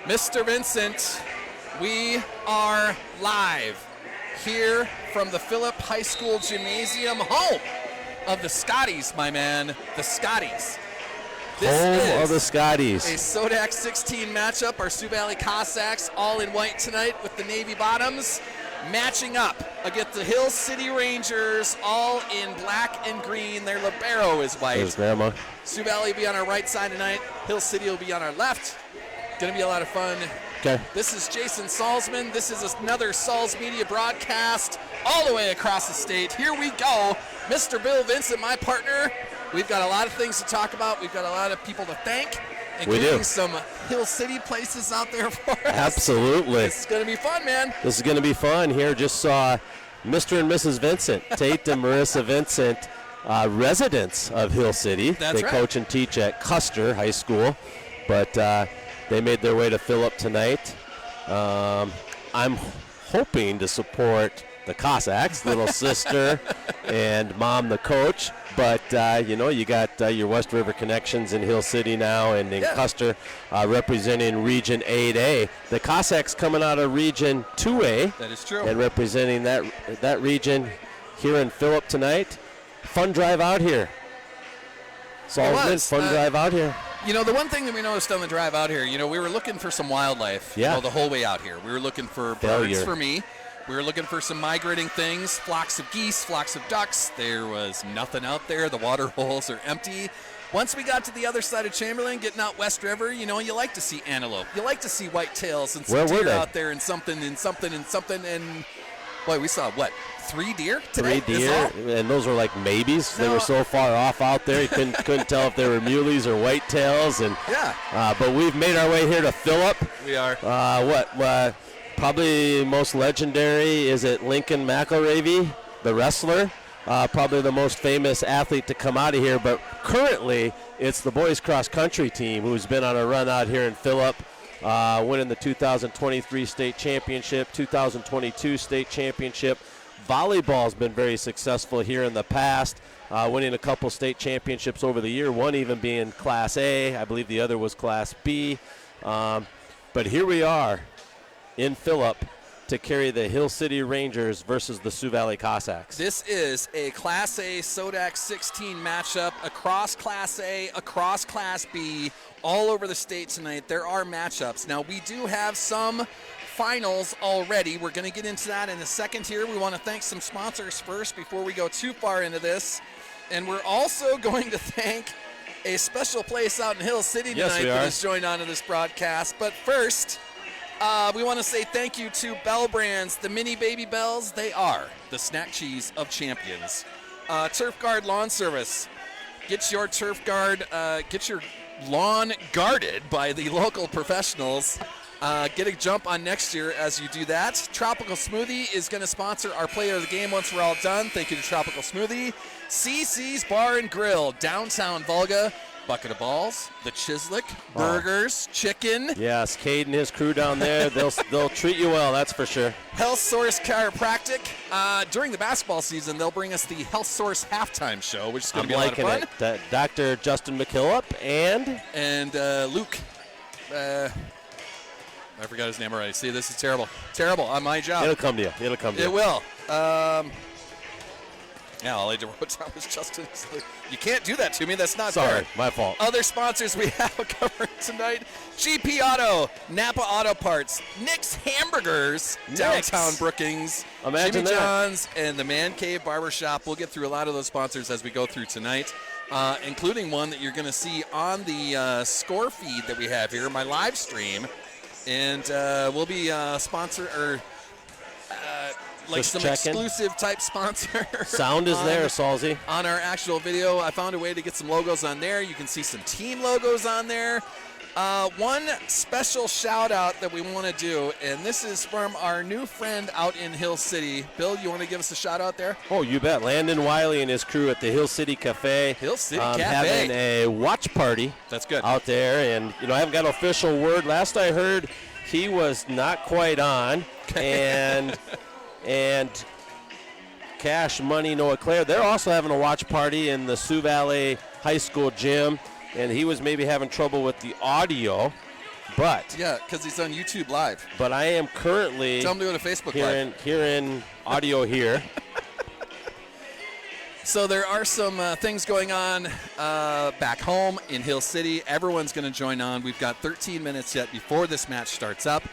Mr. Vincent, we are live here from the Phillip High School Gymnasium, home of the Scotties, my man, the Scotties. Home of the Scotties. A SoDak16 matchup. Our Sioux Valley Cossacks all in white tonight with the Navy bottoms, matching up against the Hill City Rangers, all in black and green. Their libero is white. There's Grandma. Sioux Valley will be on our right side tonight. Hill City will be on our left. Going to be a lot of fun. Okay. This is Jason Salzman. This is another Salz Media broadcast all the way across the state. Here we go. Mr. Bill Vincent, my partner. We've got a lot of things to talk about. We've got a lot of people to thank, including some Hill City places out there for us. Absolutely. It's going to be fun, man. This is going to be fun. Here, just saw Mr. and Mrs. Vincent, Tate and Marissa Vincent, residents of Hill City. That's they right. coach and teach at Custer High School, but they made their way to Phillip tonight. I'm hoping to support the Cossacks, little sister and mom, the coach. But, you got your West River connections in Hill City now and in Custer representing Region 8A. The Cossacks coming out of Region 2A. That is true. And representing that region here in Phillip tonight. Fun drive out here. Salzman, fun drive out here. You know, the one thing that we noticed on the drive out here, we were looking for some wildlife the whole way out here. We were looking for birds for me. We were looking for some migrating things, flocks of geese, flocks of ducks. There was nothing out there. The water holes are empty. Once we got to the other side of Chamberlain, getting out West River, you like to see antelope. You like to see whitetails and some deer out there and something. And, boy, we saw, 3 deer today? 3 deer, and those were like maybes. They were so far off out there, you couldn't tell if they were muleys or whitetails. And but we've made our way here to Phillip. We are. Probably most legendary, is it Lincoln McElravy, the wrestler? Probably the most famous athlete to come out of here. But currently, it's the boys cross country team who's been on a run out here in Phillip, winning the 2023 state championship, 2022 state championship. Volleyball's been very successful here in the past, winning a couple state championships over the year, one even being Class A. I believe the other was Class B. But here we are in Phillip to carry the Hill City Rangers versus the Sioux Valley Cossacks. This is a Class A SoDak16 matchup across Class A, across Class B, all over the state tonight. There are matchups. Now, we do have some finals already. We're going to get into that in a second here. We want to thank some sponsors first before we go too far into this. And we're also going to thank a special place out in Hill City tonight that has joined on to this broadcast. But first, we want to say thank you to Bell Brands, the mini baby bells. They are the snack cheese of champions. Turf Guard Lawn Service. Get your Turf Guard, get your lawn guarded by the local professionals. Get a jump on next year as you do that. Tropical Smoothie is going to sponsor our player of the game once we're all done. Thank you to Tropical Smoothie. CC's Bar and Grill, downtown Volga. Bucket of Balls, the Chislick, burgers, chicken. Yes, Cade and his crew down there, they'll treat you well, that's for sure. Health Source Chiropractic. During the basketball season, they'll bring us the Health Source halftime show, which is going to be a lot of fun. It. Dr. Justin McKillop and Luke. I forgot his name already. See, this is terrible. Terrible on my job. It'll come to you. It will. All I did was Justin. You can't do that to me. That's not Sorry, fair. my fault. Other sponsors we have covered tonight: GP Auto, Napa Auto Parts, Nick's Hamburgers, downtown Brookings, Imagine Jimmy that. John's, and the Man Cave Barbershop. We'll get through a lot of those sponsors as we go through tonight, including one that you're going to see on the score feed that we have here, my live stream, and we'll be sponsor or. Like Just some checking. exclusive type sponsor. Sound is there, Salzy. On our actual video, I found a way to get some logos on there. You can see some team logos on there. One special shout out that we want to do, and this is from our new friend out in Hill City. Bill, you want to give us a shout out there? Oh, you bet. Landon Wiley and his crew at the Hill City Cafe. Hill City Cafe. Having a watch party. That's good. Out there, and I haven't got an official word. Last I heard, he was not quite on, and Cash Money Noah Claire. They're also having a watch party in the Sioux Valley High School gym, and he was maybe having trouble with the audio. But Yeah, because he's on YouTube Live. But I am currently Tell him to go to Facebook Live. hearing audio here. So there are some things going on back home in Hill City. Everyone's going to join on. We've got 13 minutes yet before this match starts up.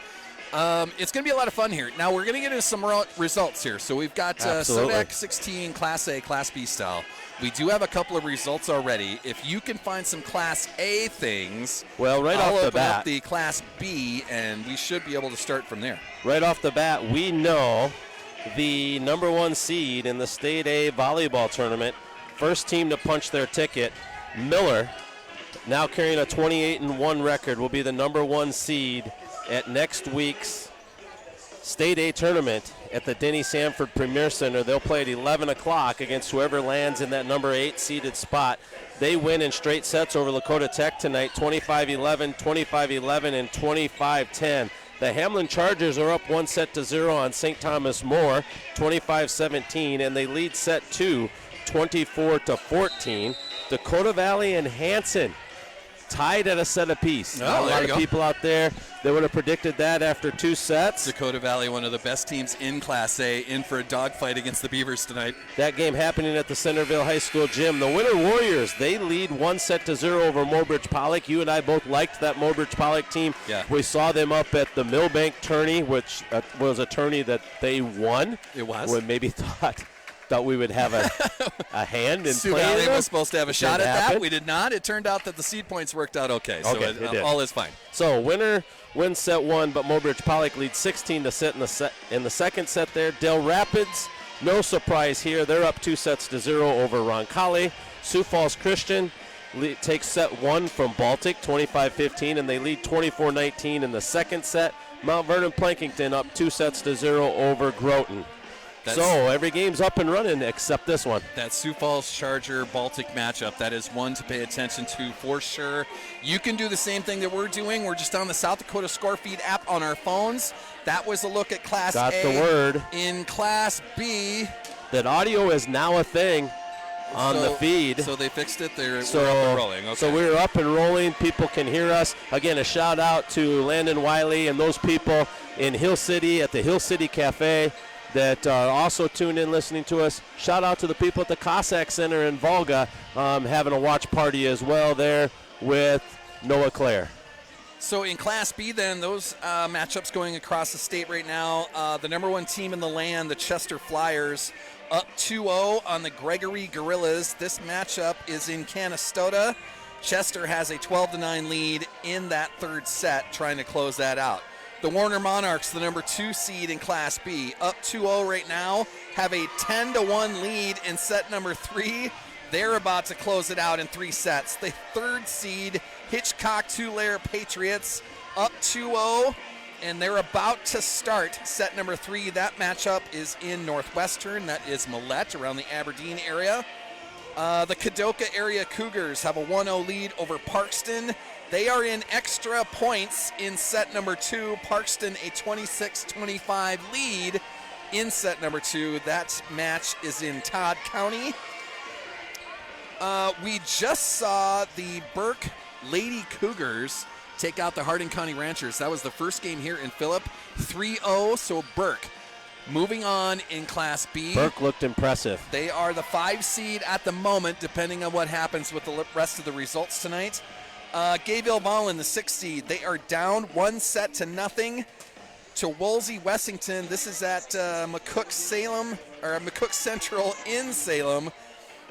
It's going to be a lot of fun here. Now we're going to get into some results here. So we've got SoDak16 Class A, Class B style. We do have a couple of results already. If you can find some Class A things, well, right I'll off the open bat, up the Class B, and we should be able to start from there. Right off the bat, we know the number 1 seed in the State A volleyball tournament, first team to punch their ticket, Miller, now carrying a 28-1 record, will be the number 1 seed at next week's State A tournament at the Denny Sanford Premier Center. They'll play at 11 o'clock against whoever lands in that number 8 seeded spot. They win in straight sets over Lakota Tech tonight, 25-11, 25-11, and 25-10. The Hamlin Chargers are up 1-0 on St. Thomas More, 25-17, and they lead set 2, 24-14. Dakota Valley and Hanson tied at a set apiece. Oh, a lot of people out there that would have predicted that after 2 sets. Dakota Valley, one of the best teams in Class A, in for a dogfight against the Beavers tonight. That game happening at the Centerville High School gym. The Winter Warriors, they lead 1-0 over Mobridge Pollock. You and I both liked that Mobridge Pollock team. Yeah. We saw them up at the Millbank tourney, which was a tourney that they won. It was. We maybe thought we would have a hand in Sioux playing Valley them. was supposed to have a shot Didn't at happen. that. We did not. It turned out that the seed points worked out okay. So Okay, it did. all is fine. So Winter wins set 1, but Mobridge Pollock leads 16-0 in the second set there. Del Rapids, no surprise here. They're up 2-0 over Roncalli. Sioux Falls Christian takes set 1 from Baltic, 25-15, and they lead 24-19 in the second set. Mount Vernon Plankington up 2-0 over Groton. So every game's up and running except this one. That Sioux Falls Charger Baltic matchup, that is one to pay attention to for sure. You can do the same thing that we're doing. We're just on the South Dakota Score Feed app on our phones. That was a look at Class Got A. the word. In Class B. That audio is now a thing on the feed. So they fixed it. We're up and rolling. Okay. So we're up and rolling. People can hear us. Again, a shout out to Landon Wiley and those people in Hill City at the Hill City Cafe that are also tuned in listening to us. Shout out to the people at the Cossack Center in Volga having a watch party as well there with Noah Clare. So in Class B then, those matchups going across the state right now, the number 1 team in the land, the Chester Flyers, up 2-0 on the Gregory Gorillas. This matchup is in Canastota. Chester has a 12-9 lead in that third set, trying to close that out. The Warner Monarchs, the number 2 seed in Class B, up 2-0 right now, have a 10-1 lead in set number 3. They're about to close it out in 3 sets. The third seed, Hitchcock Tulare Patriots, up 2-0, and they're about to start set number 3. That matchup is in Northwestern. That is Millette, around the Aberdeen area. The Kadoka area Cougars have a 1-0 lead over Parkston. They are in extra points in set number 2. Parkston a 26-25 lead in set number 2. That match is in Todd County. We just saw the Burke Lady Cougars take out the Hardin County Ranchers. That was the first game here in Phillip. 3-0, so Burke moving on in Class B. Burke looked impressive. They are the 5 seed at the moment, depending on what happens with the rest of the results tonight. Gayville Vollen, the 6th seed, they are down 1-0 to Woolsey Wessington. This is at McCook Central in Salem.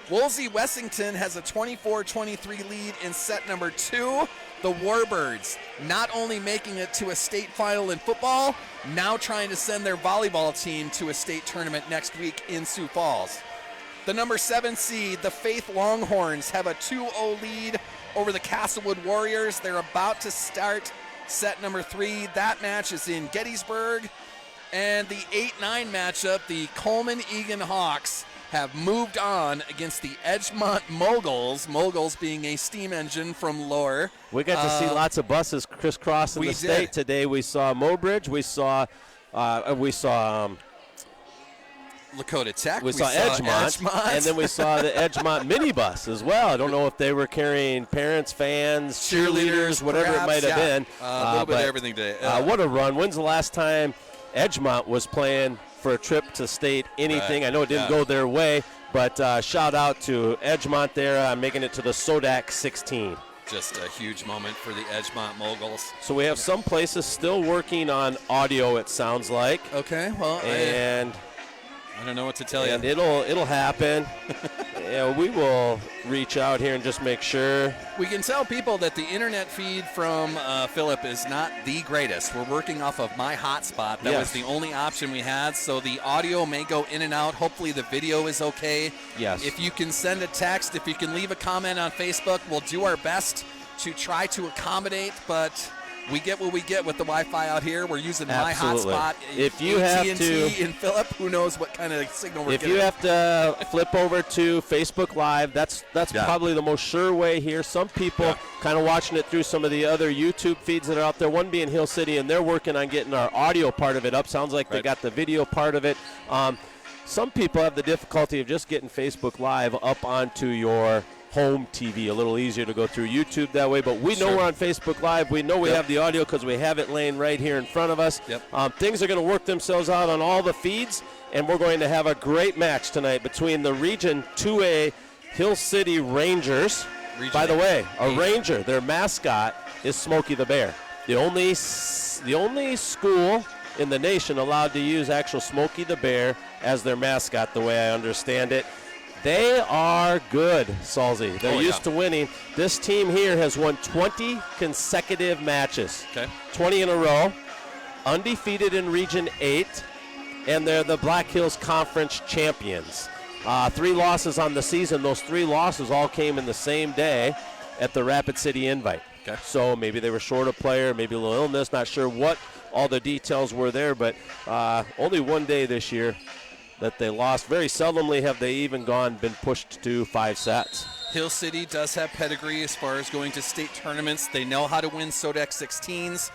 Woolsey Wessington has a 24-23 lead in set number 2. The Warbirds not only making it to a state final in football, now trying to send their volleyball team to a state tournament next week in Sioux Falls. The number 7 seed, the Faith Longhorns, have a 2-0 lead over the Castlewood Warriors. They're about to start set number 3. That match is in Gettysburg. And the 8-9 matchup, the Coleman Egan Hawks have moved on against the Edgemont Moguls, Moguls being a steam engine from Lower. We got to see lots of buses crisscrossing the state today. We saw Mobridge. We saw Lakota Tech. We saw Edgemont, and then we saw the Edgemont minibus as well. I don't know if they were carrying parents, fans, cheerleaders, whatever perhaps, it might have been. A little bit of everything today. What a run. When's the last time Edgemont was playing for a trip to state anything? Right. I know it didn't go their way, but shout out to Edgemont there making it to the SoDak16. Just a huge moment for the Edgemont Moguls. So we have some places still working on audio, it sounds like. Okay, well, and I don't know what to tell you. And it'll happen. We will reach out here and just make sure. We can tell people that the internet feed from Philip is not the greatest. We're working off of my hotspot. That was the only option we had, so the audio may go in and out. Hopefully the video is okay. Yes. If you can send a text, if you can leave a comment on Facebook, we'll do our best to try to accommodate, but we get what we get with the Wi-Fi out here. We're using my hotspot. If you have to, in Philip, who knows what kind of signal we're getting. If you have to flip over to Facebook Live, that's probably the most sure way here. Some people kind of watching it through some of the other YouTube feeds that are out there, one being Hill City, and they're working on getting our audio part of it up. Sounds like they got the video part of it. Some people have the difficulty of just getting Facebook Live up onto your home TV. A little easier to go through YouTube that way, but we know we're on Facebook Live. We know we have the audio because we have it laying right here in front of us. Things are going to work themselves out on all the feeds, and we're going to have a great match tonight between the Region 2A Hill City Rangers. By the way, a Ranger, their mascot is Smokey the Bear. The only school in the nation allowed to use actual Smokey the Bear as their mascot, the way I understand it. They are good, Salzy. They're used to winning. This team here has won 20 consecutive matches. 20 in a row. Undefeated in Region 8. And they're the Black Hills Conference champions. 3 losses on the season. Those 3 losses all came in the same day at the Rapid City Invite. So maybe they were short a player, maybe a little illness. Not sure what all the details were there, but only one day this year that they lost. Very seldomly have they even been pushed to 5 sets. Hill City does have pedigree as far as going to state tournaments. They know how to win SoDak16s.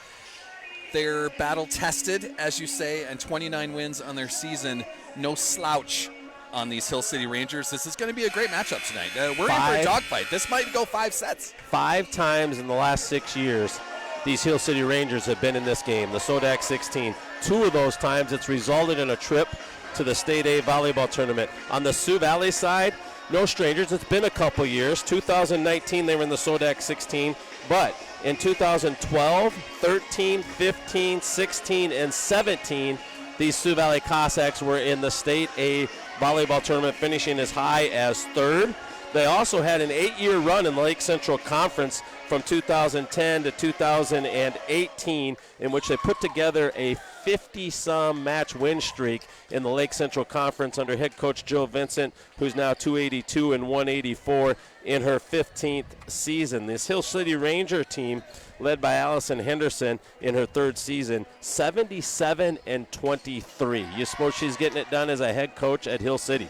They're battle tested, as you say, and 29 wins on their season. No slouch on these Hill City Rangers. This is going to be a great matchup tonight. We're in for a dogfight. This might go 5 sets. 5 times in the last 6 years, these Hill City Rangers have been in this game, the SoDak16. 2 of those times it's resulted in a trip to the State A volleyball tournament. On the Sioux Valley side, no strangers. It's been a couple years. 2019, they were in the SoDak16, but in 2012, 13, 15, 16, and 17, these Sioux Valley Cossacks were in the State A volleyball tournament, finishing as high as 3rd. They also had an 8-year run in the Lake Central Conference from 2010 to 2018, in which they put together a 50-some match win streak in the Lake Central Conference under head coach Jill Vincent, who's now 282 and 184 in her 15th season. This Hill City Ranger team, led by Allison Henderson in her 3rd season, 77 and 23. You suppose she's getting it done as a head coach at Hill City?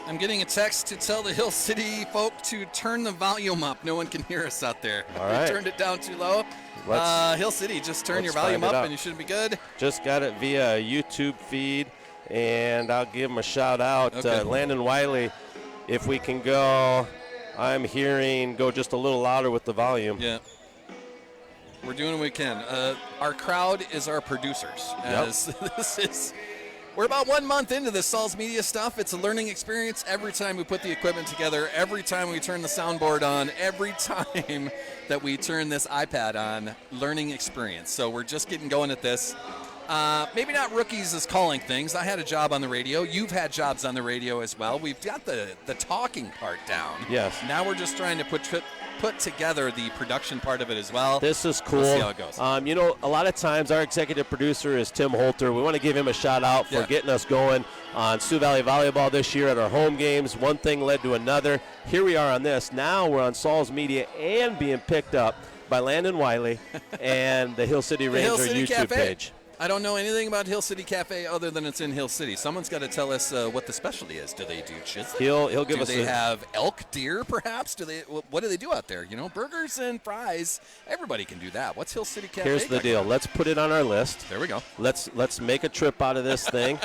I'm getting a text to tell the Hill City folk to turn the volume up. No one can hear us out there. All right. We turned it down too low. Hill City, just turn your volume up and you should be good. Just got it via YouTube feed, and I'll give them a shout out. Landon Wiley, if we can go, I'm hearing, go just a little louder with the volume. Yeah. We're doing what we can. Our crowd is our producers. We're about 1 month into this Sal's Media stuff. It's a learning experience every time we put the equipment together, every time we turn the soundboard on, every time that we turn this iPad on. Learning experience. So we're just getting going at this. Maybe not rookies as calling things. I had a job on the radio. You've had jobs on the radio as well. We've got the talking part down. Yes. Now we're just trying to put together the production part of it as well. This is cool. We'll see how it goes. A lot of times our executive producer is Tim Holter. We want to give him a shout out for getting us going on Sioux Valley Volleyball this year at our home games. One thing led to another. Here we are on this. Now we're on Sal's Media and being picked up by Landon Wiley and the Hill City Ranger YouTube page. I don't know anything about Hill City Cafe other than it's in Hill City. Someone's got to tell us what the specialty is. Do they do chisel? He'll give us. Do they have elk, deer, perhaps? Do they? What do they do out there? You know, burgers and fries. Everybody can do that. What's Hill City Cafe? Here's the deal. Let's put it on our list. There we go. Let's make a trip out of this thing.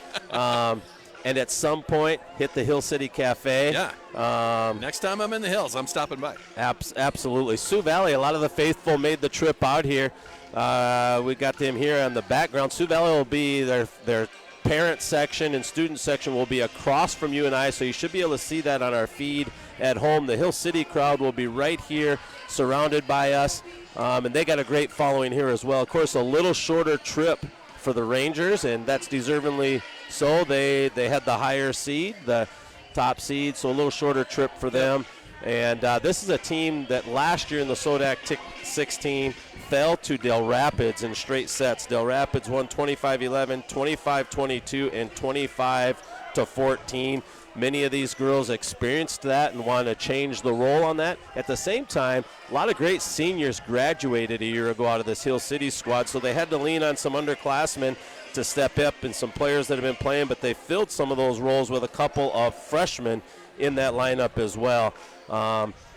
And at some point, hit the Hill City Cafe. Yeah. Next time I'm in the hills, I'm stopping by. Absolutely. Sioux Valley, a lot of the faithful made the trip out here. We got them here on the background. Sioux Valley will be their parent section and student section will be across from you and I, so you should be able to see that on our feed at home. The Hill City crowd will be right here, surrounded by us, and they got a great following here as well. Of course, a little shorter trip for the Rangers, and that's deservingly so. They had the higher seed, the top seed, so a little shorter trip for them. And this is a team that last year in the SoDak16 fell to Del Rapids in straight sets. Del Rapids won 25-11, 25-22, and 25-14. Many of these girls experienced that and want to change the role on that. At the same time, a lot of great seniors graduated a year ago out of this Hill City squad, so they had to lean on some underclassmen to step up and some players that have been playing, but they filled some of those roles with a couple of freshmen in that lineup as well.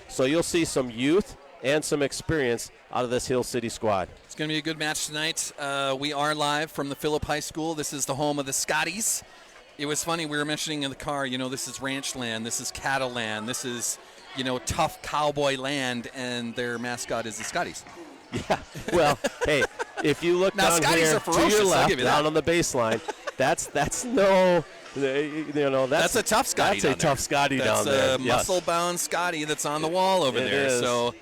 So you'll see some youth and some experience out of this Hill City squad. It's going to be a good match tonight. We are live from the Phillip High School. This is the home of the Scotties. It was funny, we were mentioning in the car, you know, this is ranch land, this is cattle land, this is, you know, tough cowboy land, and their mascot is the Scotties. Yeah, well, hey, if you look now, down Scotties here are ferocious, to your I'll left, give you down that. on the baseline, that's no, you know, that's a tough Scotty. That's a tough Scotty down there. That's a muscle-bound Scotty that's on the wall over It there. is. So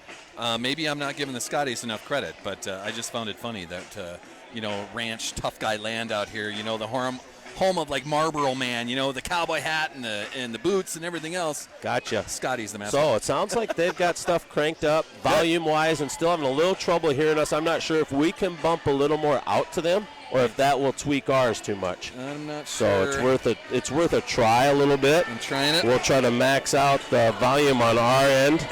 maybe I'm not giving the Scotties enough credit, but I just found it funny that you know, ranch tough guy land out here. You know, the home of like Marlboro Man. You know, the cowboy hat and the boots and everything else. Gotcha. Scotty's the mascot. So it sounds like they've got stuff cranked up volume-wise and still having a little trouble hearing us. I'm not sure if we can bump a little more out to them or if that will tweak ours too much. I'm not sure. So it's worth a try a little bit. I'm trying it. We'll try to max out the volume on our end.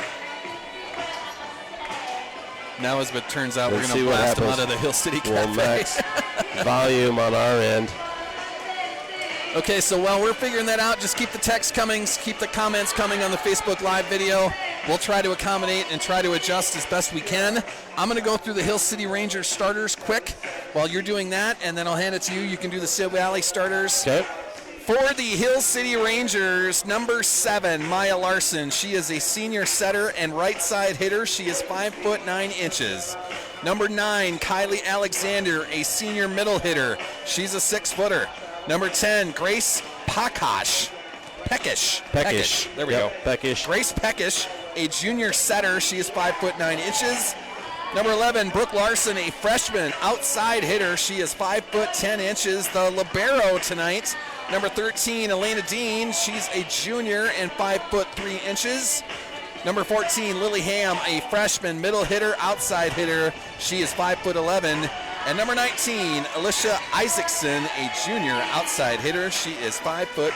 Now, as it turns out, Let's we're going to blast them out of the Hill City Cafe. We'll max volume on our end. Okay, so while we're figuring that out, just keep the text coming, keep the comments coming on the Facebook Live video. We'll try to accommodate and try to adjust as best we can. I'm going to go through the Hill City Rangers starters quick while you're doing that, and then I'll hand it to you. You can do the Sioux Valley starters. Okay. For the Hill City Rangers, number 7, Maya Larson. She is a senior setter and right side hitter. She is 5'9". Number 9, Kylie Alexander, a senior middle hitter. She's a 6-footer. Number 10, Grace Peckish. There we go. Peckish. Grace Peckish, a junior setter. She is 5'9". Number 11, Brooke Larson, a freshman outside hitter. She is 5'10". The libero tonight. Number 13, Elena Dean. She's a junior and 5'3". Number 14, Lily Ham, a freshman middle hitter, outside hitter. She is 5'11". And number 19, Alicia Isaacson, a junior outside hitter. She is 5'8".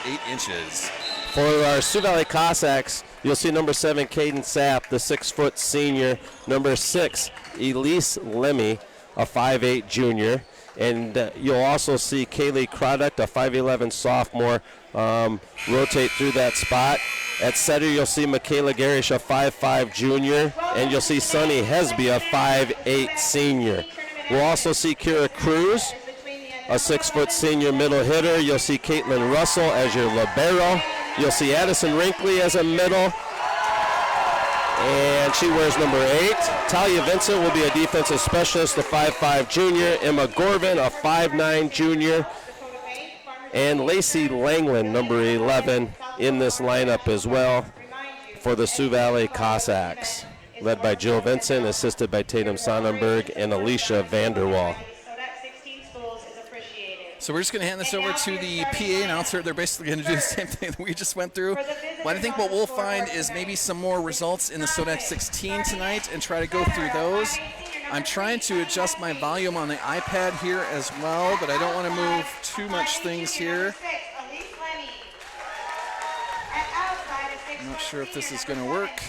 For our Sioux Valley Cossacks, you'll see number 7, Caden Sapp, the 6-foot senior. Number 6, Elise Lemmy, a 5'8" junior. And you'll also see Kaylee Craddock, a 5'11" sophomore, rotate through that spot. At setter, you'll see Michaela Garish, a 5'5" junior. And you'll see Sunny Hesby, a 5'8" senior. We'll also see Kira Cruz, a 6-foot senior middle hitter. You'll see Caitlin Russell as your libero. You'll see Addison Rinkley as a middle. And she wears number 8. Talia Vincent will be a defensive specialist, a 5'5" junior. Emma Gorvin, a 5'9" junior. And Lacey Langland, number 11, in this lineup as well for the Sioux Valley Cossacks. Led by Jill Vincent, assisted by Tatum Sonnenberg and Alicia Vanderwall. So we're just going to hand this over to the PA announcer. They're basically going to do the same thing that we just went through. But I think what we'll find is maybe some more results in the SoDak16 tonight and try to go through those. I'm trying to adjust my volume on the iPad here as well, but I don't want to move too much things here. I'm not sure if this is going to work.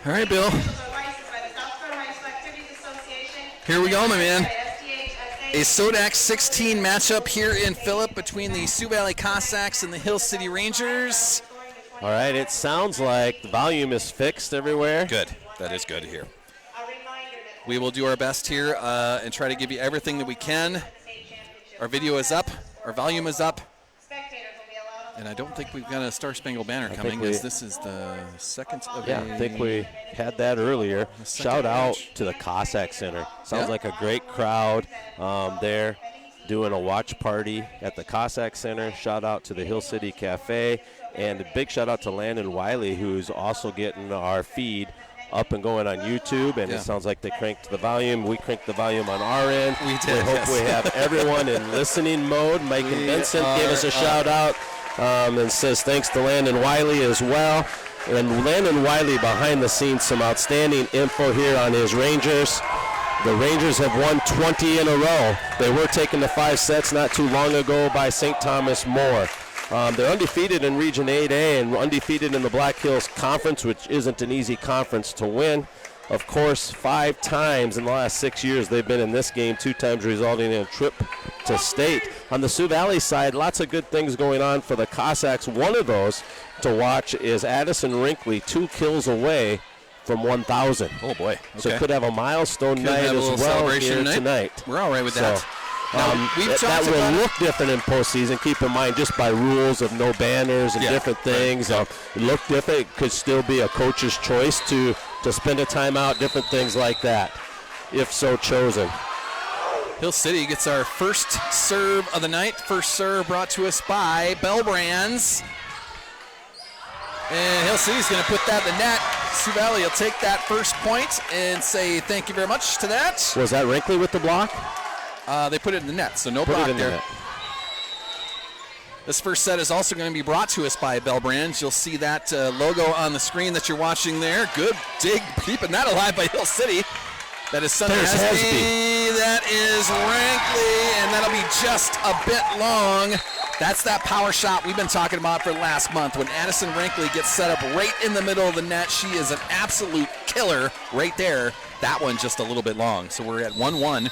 All right, Bill. Here we go, my man. A SoDak16 matchup here in Phillip between the Sioux Valley Cossacks and the Hill City Rangers. All right, it sounds like the volume is fixed everywhere. Good. That is good to hear. We will do our best here and try to give you everything that we can. Our video is up. Our volume is up. And I don't think we've got a Star Spangled Banner coming, as this is the second of I think we had that earlier. Shout out to the Cossack Center. Sounds like a great crowd there doing a watch party at the Cossack Center. Shout out to the Hill City Cafe. And a big shout out to Landon Wiley, who's also getting our feed up and going on YouTube. And it sounds like they cranked the volume. We cranked the volume on our end. We did. We hope we have everyone in listening mode. Mike and Vincent gave us a shout out. And says thanks to Landon Wiley as well. And Landon Wiley behind the scenes, some outstanding info here on his Rangers. The Rangers have won 20 in a row. They were taken to 5 sets not too long ago by St. Thomas More. They're undefeated in Region 8A and undefeated in the Black Hills Conference, which isn't an easy conference to win. Of course, 5 times in the last 6 years they've been in this game, 2 times resulting in a trip to state. On the Sioux Valley side, lots of good things going on for the Cossacks. One of those to watch is Addison Rinkley, 2 kills away from 1,000. Oh, boy. Okay. So could have a milestone night as well here tonight. We're all right with that. That will look different in postseason. Keep in mind, just by rules of no banners and different things, it look different. It could still be a coach's choice to spend a timeout, different things like that, if so chosen. Hill City gets our first serve of the night. First serve brought to us by Bellbrands. And Hill City's going to put that in the net. Sioux Valley will take that first point and say thank you very much to that. Was that Rinkley with the block? They put it in the net, so no block there. This first set is also going to be brought to us by Bellbrands. You'll see that logo on the screen that you're watching there. Good dig, keeping that alive by Hill City. That is Sunday Hesby. That is Rankley, and that'll be just a bit long. That's that power shot we've been talking about for last month. When Addison Rankley gets set up right in the middle of the net, she is an absolute killer right there. That one just a little bit long. So we're at 1-1.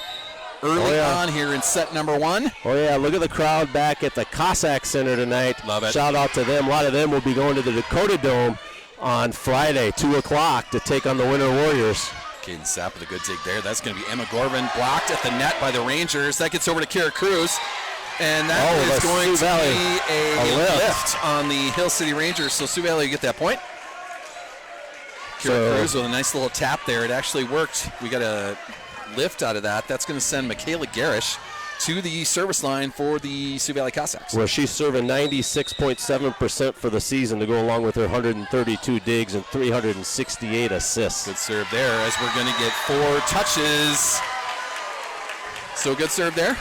Early on here in set number 1. Oh, yeah, look at the crowd back at the Cossack Center tonight. Love it. Shout out to them. A lot of them will be going to the Dakota Dome on Friday, 2 o'clock, to take on the Winter Warriors. Caden Sapp with a good dig there. That's going to be Emma Gorman, blocked at the net by the Rangers. That gets over to Kara Cruz. And that is going to be a lift on the Hill City Rangers. So Sioux Valley, you get that point. Kara Cruz with a nice little tap there. It actually worked. We got a lift out of that. That's going to send Michaela Garish to the service line for the Sioux Valley Cossacks. Well, she's serving 96.7% for the season to go along with her 132 digs and 368 assists. Good serve there as we're going to get 4 touches. So good serve there.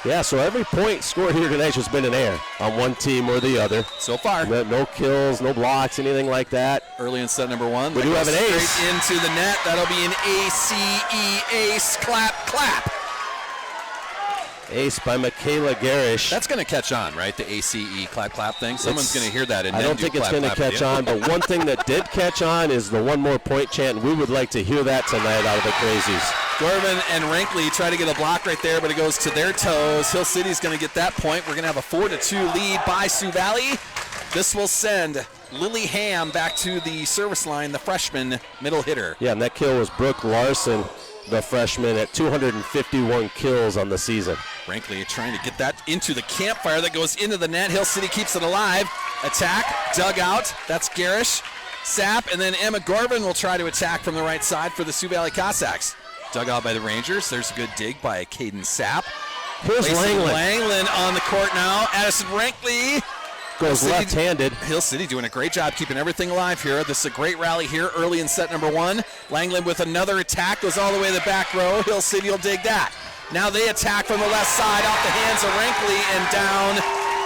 Yeah, so every point scored here tonight has been an air on one team or the other. So far. No kills, no blocks, anything like that. Early in set number 1. We do have an ace. Straight into the net. That'll be an ace. Clap, clap. Ace by Michaela Garish. That's going to catch on, right? The ACE clap, clap thing. Someone's going to hear that. And I don't think it's going to catch on, but one thing that did catch on is the one more point chant, and we would like to hear that tonight out of the Crazies. Gorman and Rankley try to get a block right there, but it goes to their toes. Hill City's going to get that point. We're going to have a 4-2 lead by Sioux Valley. This will send Lily Ham back to the service line, the freshman middle hitter. Yeah, and that kill was Brooke Larson, the freshman, at 251 kills on the season. Rankley trying to get that into the campfire that goes into the net. Hill City keeps it alive. Attack, dug out. That's Garish, Sapp, and then Emma Gorman will try to attack from the right side for the Sioux Valley Cossacks. Dug out by the Rangers. There's a good dig by Caden Sapp. Here's Langland on the court now. Addison Rankley goes left-handed. Hill City doing a great job keeping everything alive here. This is a great rally here early in set number 1. Langland with another attack, goes all the way to the back row. Hill City will dig that. Now they attack from the left side off the hands of Rankley and down.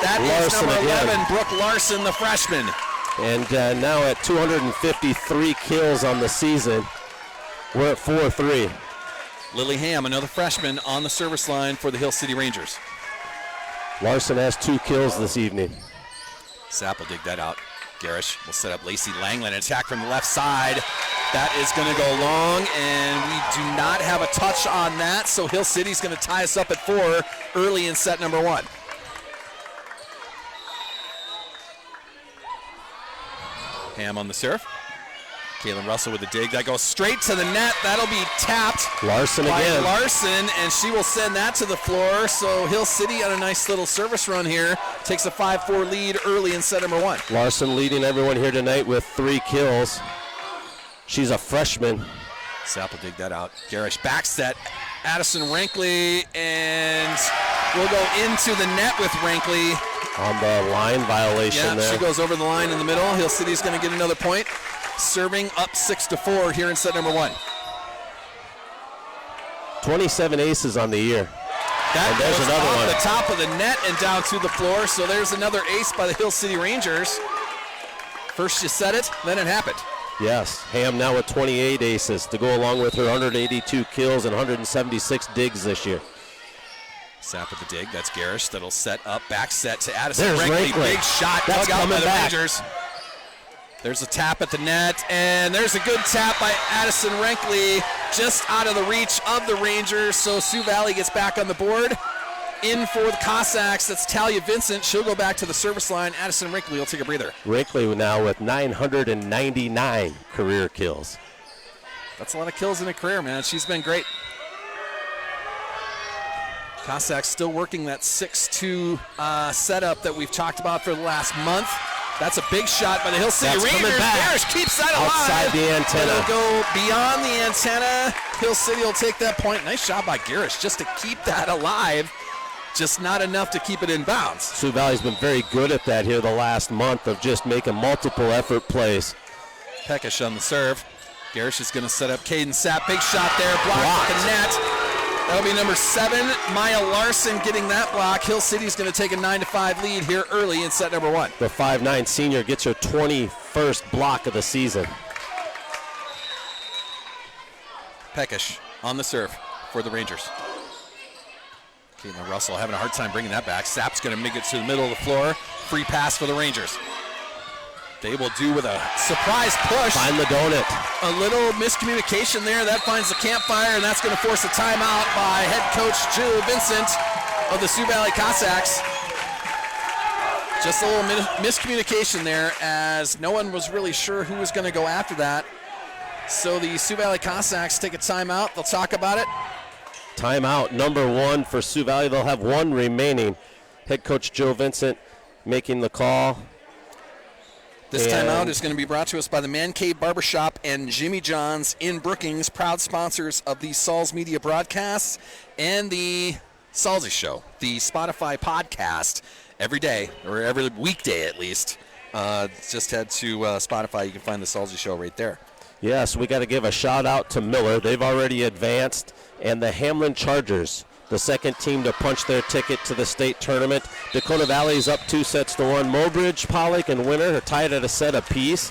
That is number 11, Brooke Larson, the freshman. And now at 253 kills on the season, we're at 4-3. Lily Ham, another freshman, on the service line for the Hill City Rangers. Larson has 2 kills this evening. Sapp will dig that out. Garish will set up Lacey Langland. Attack from the left side. That is going to go long, and we do not have a touch on that, so Hill City's going to tie us up at 4 early in set number 1. Ham on the serve. Caitlin Russell with a dig. That goes straight to the net. That'll be tapped Larson by again. Larson, and she will send that to the floor. So Hill City on a nice little service run here. Takes a 5-4 lead early in set number 1. Larson leading everyone here tonight with 3 kills. She's a freshman. Sapp will dig that out. Garish back set. Addison Rankley, and we'll go into the net with Rankley. On the line violation there. She goes over the line in the middle. Hill City's going to get another point. Serving up 6-4 here in set number 1. 27 aces on the year. That and there's goes another off one. the top of the net and down to the floor. So there's another ace by the Hill City Rangers. First you said it, then it happened. Yes, Ham now with 28 aces to go along with her 182 kills and 176 digs this year. Sapp with the dig. That's Garish. That'll set up. Back set to Addison There's Rankley. Rankley. Big shot. That's dug out by the back. Rangers. There's a tap at the net, and there's a good tap by Addison Rankley just out of the reach of the Rangers. So Sioux Valley gets back on the board. In for the Cossacks, that's Talia Vincent. She'll go back to the service line. Addison Rankley will take a breather. Rankley now with 999 career kills. That's a lot of kills in a career, man. She's been great. Cossacks still working that 6-2 setup that we've talked about for the last month. That's a big shot by the Hill City Rangers. Garish keeps that alive. Outside the antenna. It'll go beyond the antenna. Hill City will take that point. Nice job by Garish just to keep that alive. Just not enough to keep it in bounds. Sioux Valley's been very good at that here the last month of just making multiple effort plays. Peckish on the serve. Garish is going to set up Caden Sapp. Big shot there. Blocked the net. That'll be number 7, Maya Larson getting that block. Hill City's going to take a 9-5 lead here early in set number 1. The 5'9" senior gets her 21st block of the season. Peckish on the serve for the Rangers. Caitlin Russell having a hard time bringing that back. Sapp's going to make it to the middle of the floor. Free pass for the Rangers. They will do with a surprise push. Find the donut. A little miscommunication there. That finds the campfire, and that's going to force a timeout by head coach Jill Vincent of the Sioux Valley Cossacks. Just a little miscommunication there, as no one was really sure who was going to go after that. So the Sioux Valley Cossacks take a timeout. They'll talk about it. Timeout number 1 for Sioux Valley. They'll have 1 remaining. Head coach Joe Vincent making the call. This timeout is going to be brought to us by the Man Cave Barbershop and Jimmy John's in Brookings, proud sponsors of the Sauls Media broadcasts and the Salsy Show, the Spotify podcast every day, or every weekday at least. Just head to Spotify. You can find the Salsy Show right there. Yes, we got to give a shout out to Miller. They've already advanced. And the Hamlin Chargers, the second team to punch their ticket to the state tournament. Dakota Valley's up 2-1. Mobridge, Pollock, and Winter are tied at a set apiece.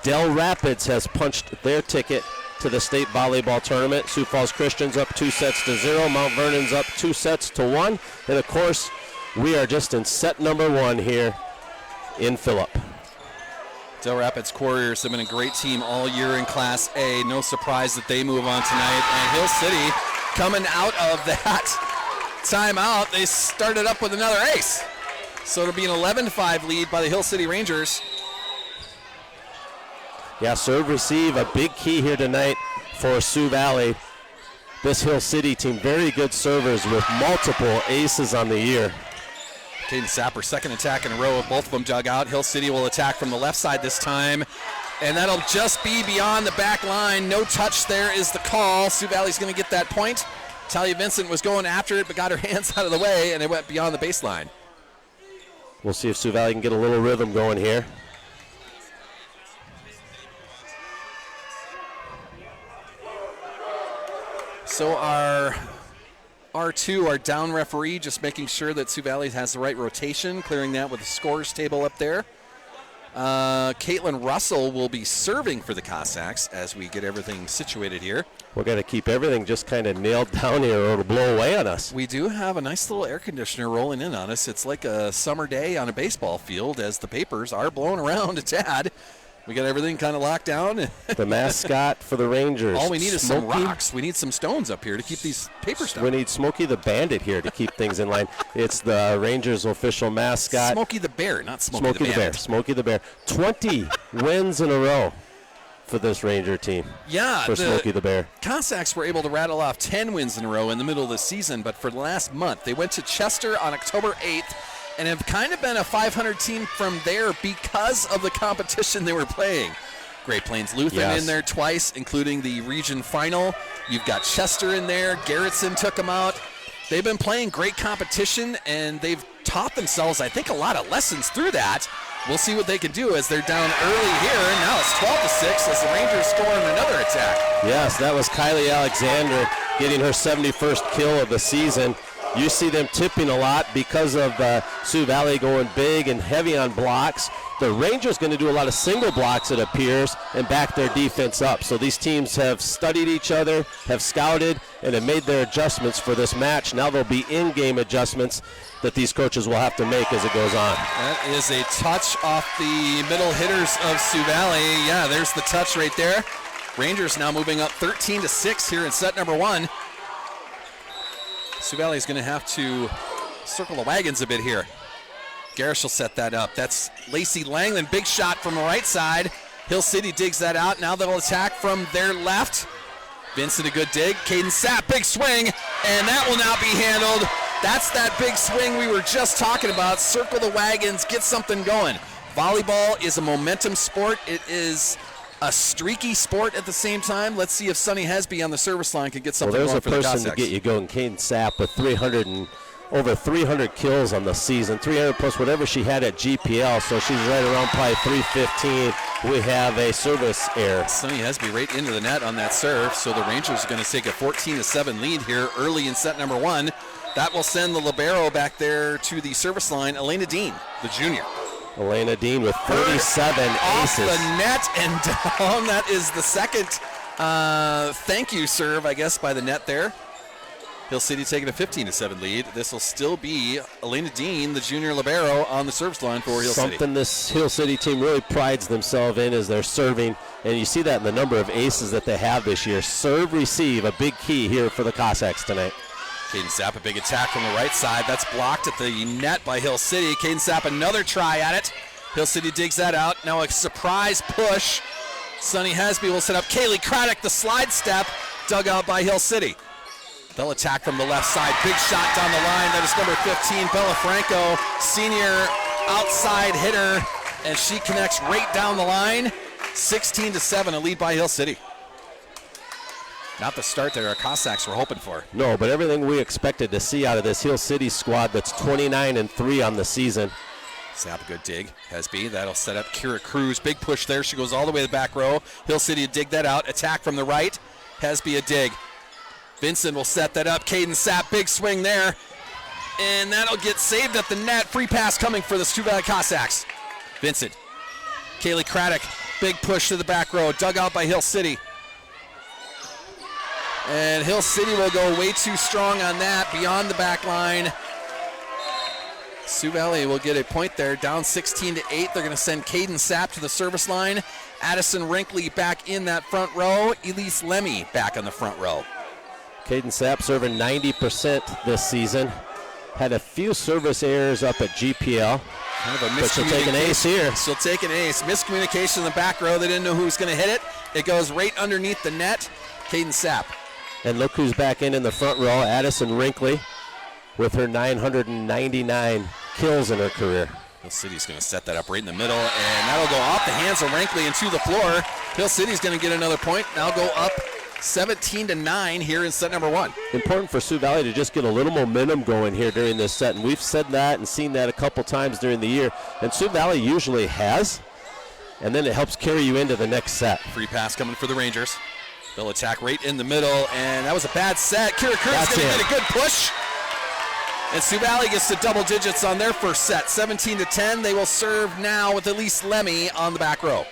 Del Rapids has punched their ticket to the state volleyball tournament. Sioux Falls Christian's up 2-0. Mount Vernon's up 2-1. And, of course, we are just in set number 1 here in Phillip. Del Rapids Couriers have been a great team all year in Class A. No surprise that they move on tonight. And Hill City coming out of that timeout, they started up with another ace. So it'll be an 11-5 lead by the Hill City Rangers. Yeah, serve receive, a big key here tonight for Sioux Valley. This Hill City team, very good servers with multiple aces on the year. Caden Sapper, second attack in a row, both of them dug out. Hill City will attack from the left side this time, and that'll just be beyond the back line. No touch there is the call. Sioux Valley's going to get that point. Talia Vincent was going after it, but got her hands out of the way, and it went beyond the baseline. We'll see if Sioux Valley can get a little rhythm going here. So our R2, our down referee, just making sure that Sioux Valley has the right rotation, clearing that with the scores table up there. Caitlin Russell will be serving for the Cossacks as we get everything situated here. We're going to keep everything just kind of nailed down here or it'll blow away on us. We do have a nice little air conditioner rolling in on us. It's like a summer day on a baseball field as the papers are blowing around a tad. We got everything kind of locked down. The mascot for the Rangers. All we need is some Smokey. rocks. We need some stones up here to keep these papers down. We need Smokey the Bandit here to keep things in line. It's the Rangers' official mascot. Smokey the Bear, not Smokey the Bear. Bandit. Smokey the Bear. 20 wins in a row for this Ranger team. Yeah, for Smokey the Bear. Cossacks were able to rattle off 10 wins in a row in the middle of the season, but for the last month, they went to Chester on October 8th and have kind of been a 500 team from there because of the competition they were playing. Great Plains Lutheran in there twice, including the region final. You've got Chester in there. Garrettson took them out. They've been playing great competition, and they've taught themselves, I think, a lot of lessons through that. We'll see what they can do as they're down early here, and now it's 12-6 as the Rangers score on another attack. Yes, that was Kylie Alexander getting her 71st kill of the season. You see them tipping a lot because of Sioux Valley going big and heavy on blocks. The Rangers going to do a lot of single blocks, it appears, and back their defense up. So these teams have studied each other, have scouted, and have made their adjustments for this match. Now there'll be in-game adjustments that these coaches will have to make as it goes on. That is a touch off the middle hitters of Sioux Valley. Yeah, there's the touch right there. Rangers now moving up 13-6 here in set number 1. Sioux Valley is going to have to circle the wagons a bit here. Garish will set that up. That's Lacey Langland. Big shot from the right side. Hill City digs that out. Now they'll attack from their left. Vincent, a good dig. Caden Sapp, big swing, and that will not be handled. That's that big swing we were just talking about. Circle the wagons, get something going. Volleyball is a momentum sport. It is a streaky sport at the same time. Let's see if Sonny Hesby on the service line can get something going for the Cossacks. There's a person to get you going. Caden Sapp with over 300 kills on the season, 300 plus whatever she had at GPL, so she's right around probably 315. We have a service error. Sonny Hesby right into the net on that serve, so the Rangers are going to take a 14-7 lead here early in set number 1. That will send the libero back there to the service line, Elena Dean, the junior. Elena Dean with 37 off aces. The net and down. That is the second thank you serve, I guess, by the net there. Hill City taking a 15-7 lead. This will still be Elena Dean, the junior libero, on the service line for Hill City. Something this Hill City team really prides themselves in is their serving, and you see that in the number of aces that they have this year. Serve, receive, a big key here for the Cossacks tonight. Caden Sapp, a big attack from the right side. That's blocked at the net by Hill City. Caden Sapp, another try at it. Hill City digs that out. Now a surprise push. Sonny Hesby will set up Kaylee Craddock, the slide step, dug out by Hill City. They'll attack from the left side. Big shot down the line. That is number 15, Bella Franco, senior outside hitter, and she connects right down the line. 16-7, a lead by Hill City. Not the start that our Cossacks were hoping for. No, but everything we expected to see out of this Hill City squad that's 29-3 on the season. Sapp, a good dig. Hesby, that'll set up Kira Cruz. Big push there. She goes all the way to the back row. Hill City dig that out. Attack from the right. Hesby, a dig. Vincent will set that up. Caden Sapp, big swing there. And that'll get saved at the net. Free pass coming for the Sioux Valley Cossacks. Vincent. Kaylee Craddock, big push to the back row. Dug out by Hill City. And Hill City will go way too strong on that, beyond the back line. Sioux Valley will get a point there, down 16-8. They're going to send Caden Sapp to the service line. Addison Wrinkley back in that front row. Elise Lemmy back on the front row. Caden Sapp serving 90% this season. Had a few service errors up at GPL. Kind of a but she'll take an ace here. She'll take an ace. Miscommunication in the back row. They didn't know who was going to hit it. It goes right underneath the net. Caden Sapp. And look who's back in the front row, Addison Wrinkley, with her 999 kills in her career. Hill City's going to set that up right in the middle, and that'll go off the hands of Wrinkley and to the floor. Hill City's going to get another point. Now go up 17-9 here in set number 1. Important for Sioux Valley to just get a little momentum going here during this set, and we've said that and seen that a couple times during the year, and Sioux Valley usually has, and then it helps carry you into the next set. Free pass coming for the Rangers. They'll attack right in the middle, and that was a bad set. Kira Cruz is going to get a good push. And Sioux Valley gets to double digits on their first set, 17-10. They will serve now with Elise Lemmy on the back row.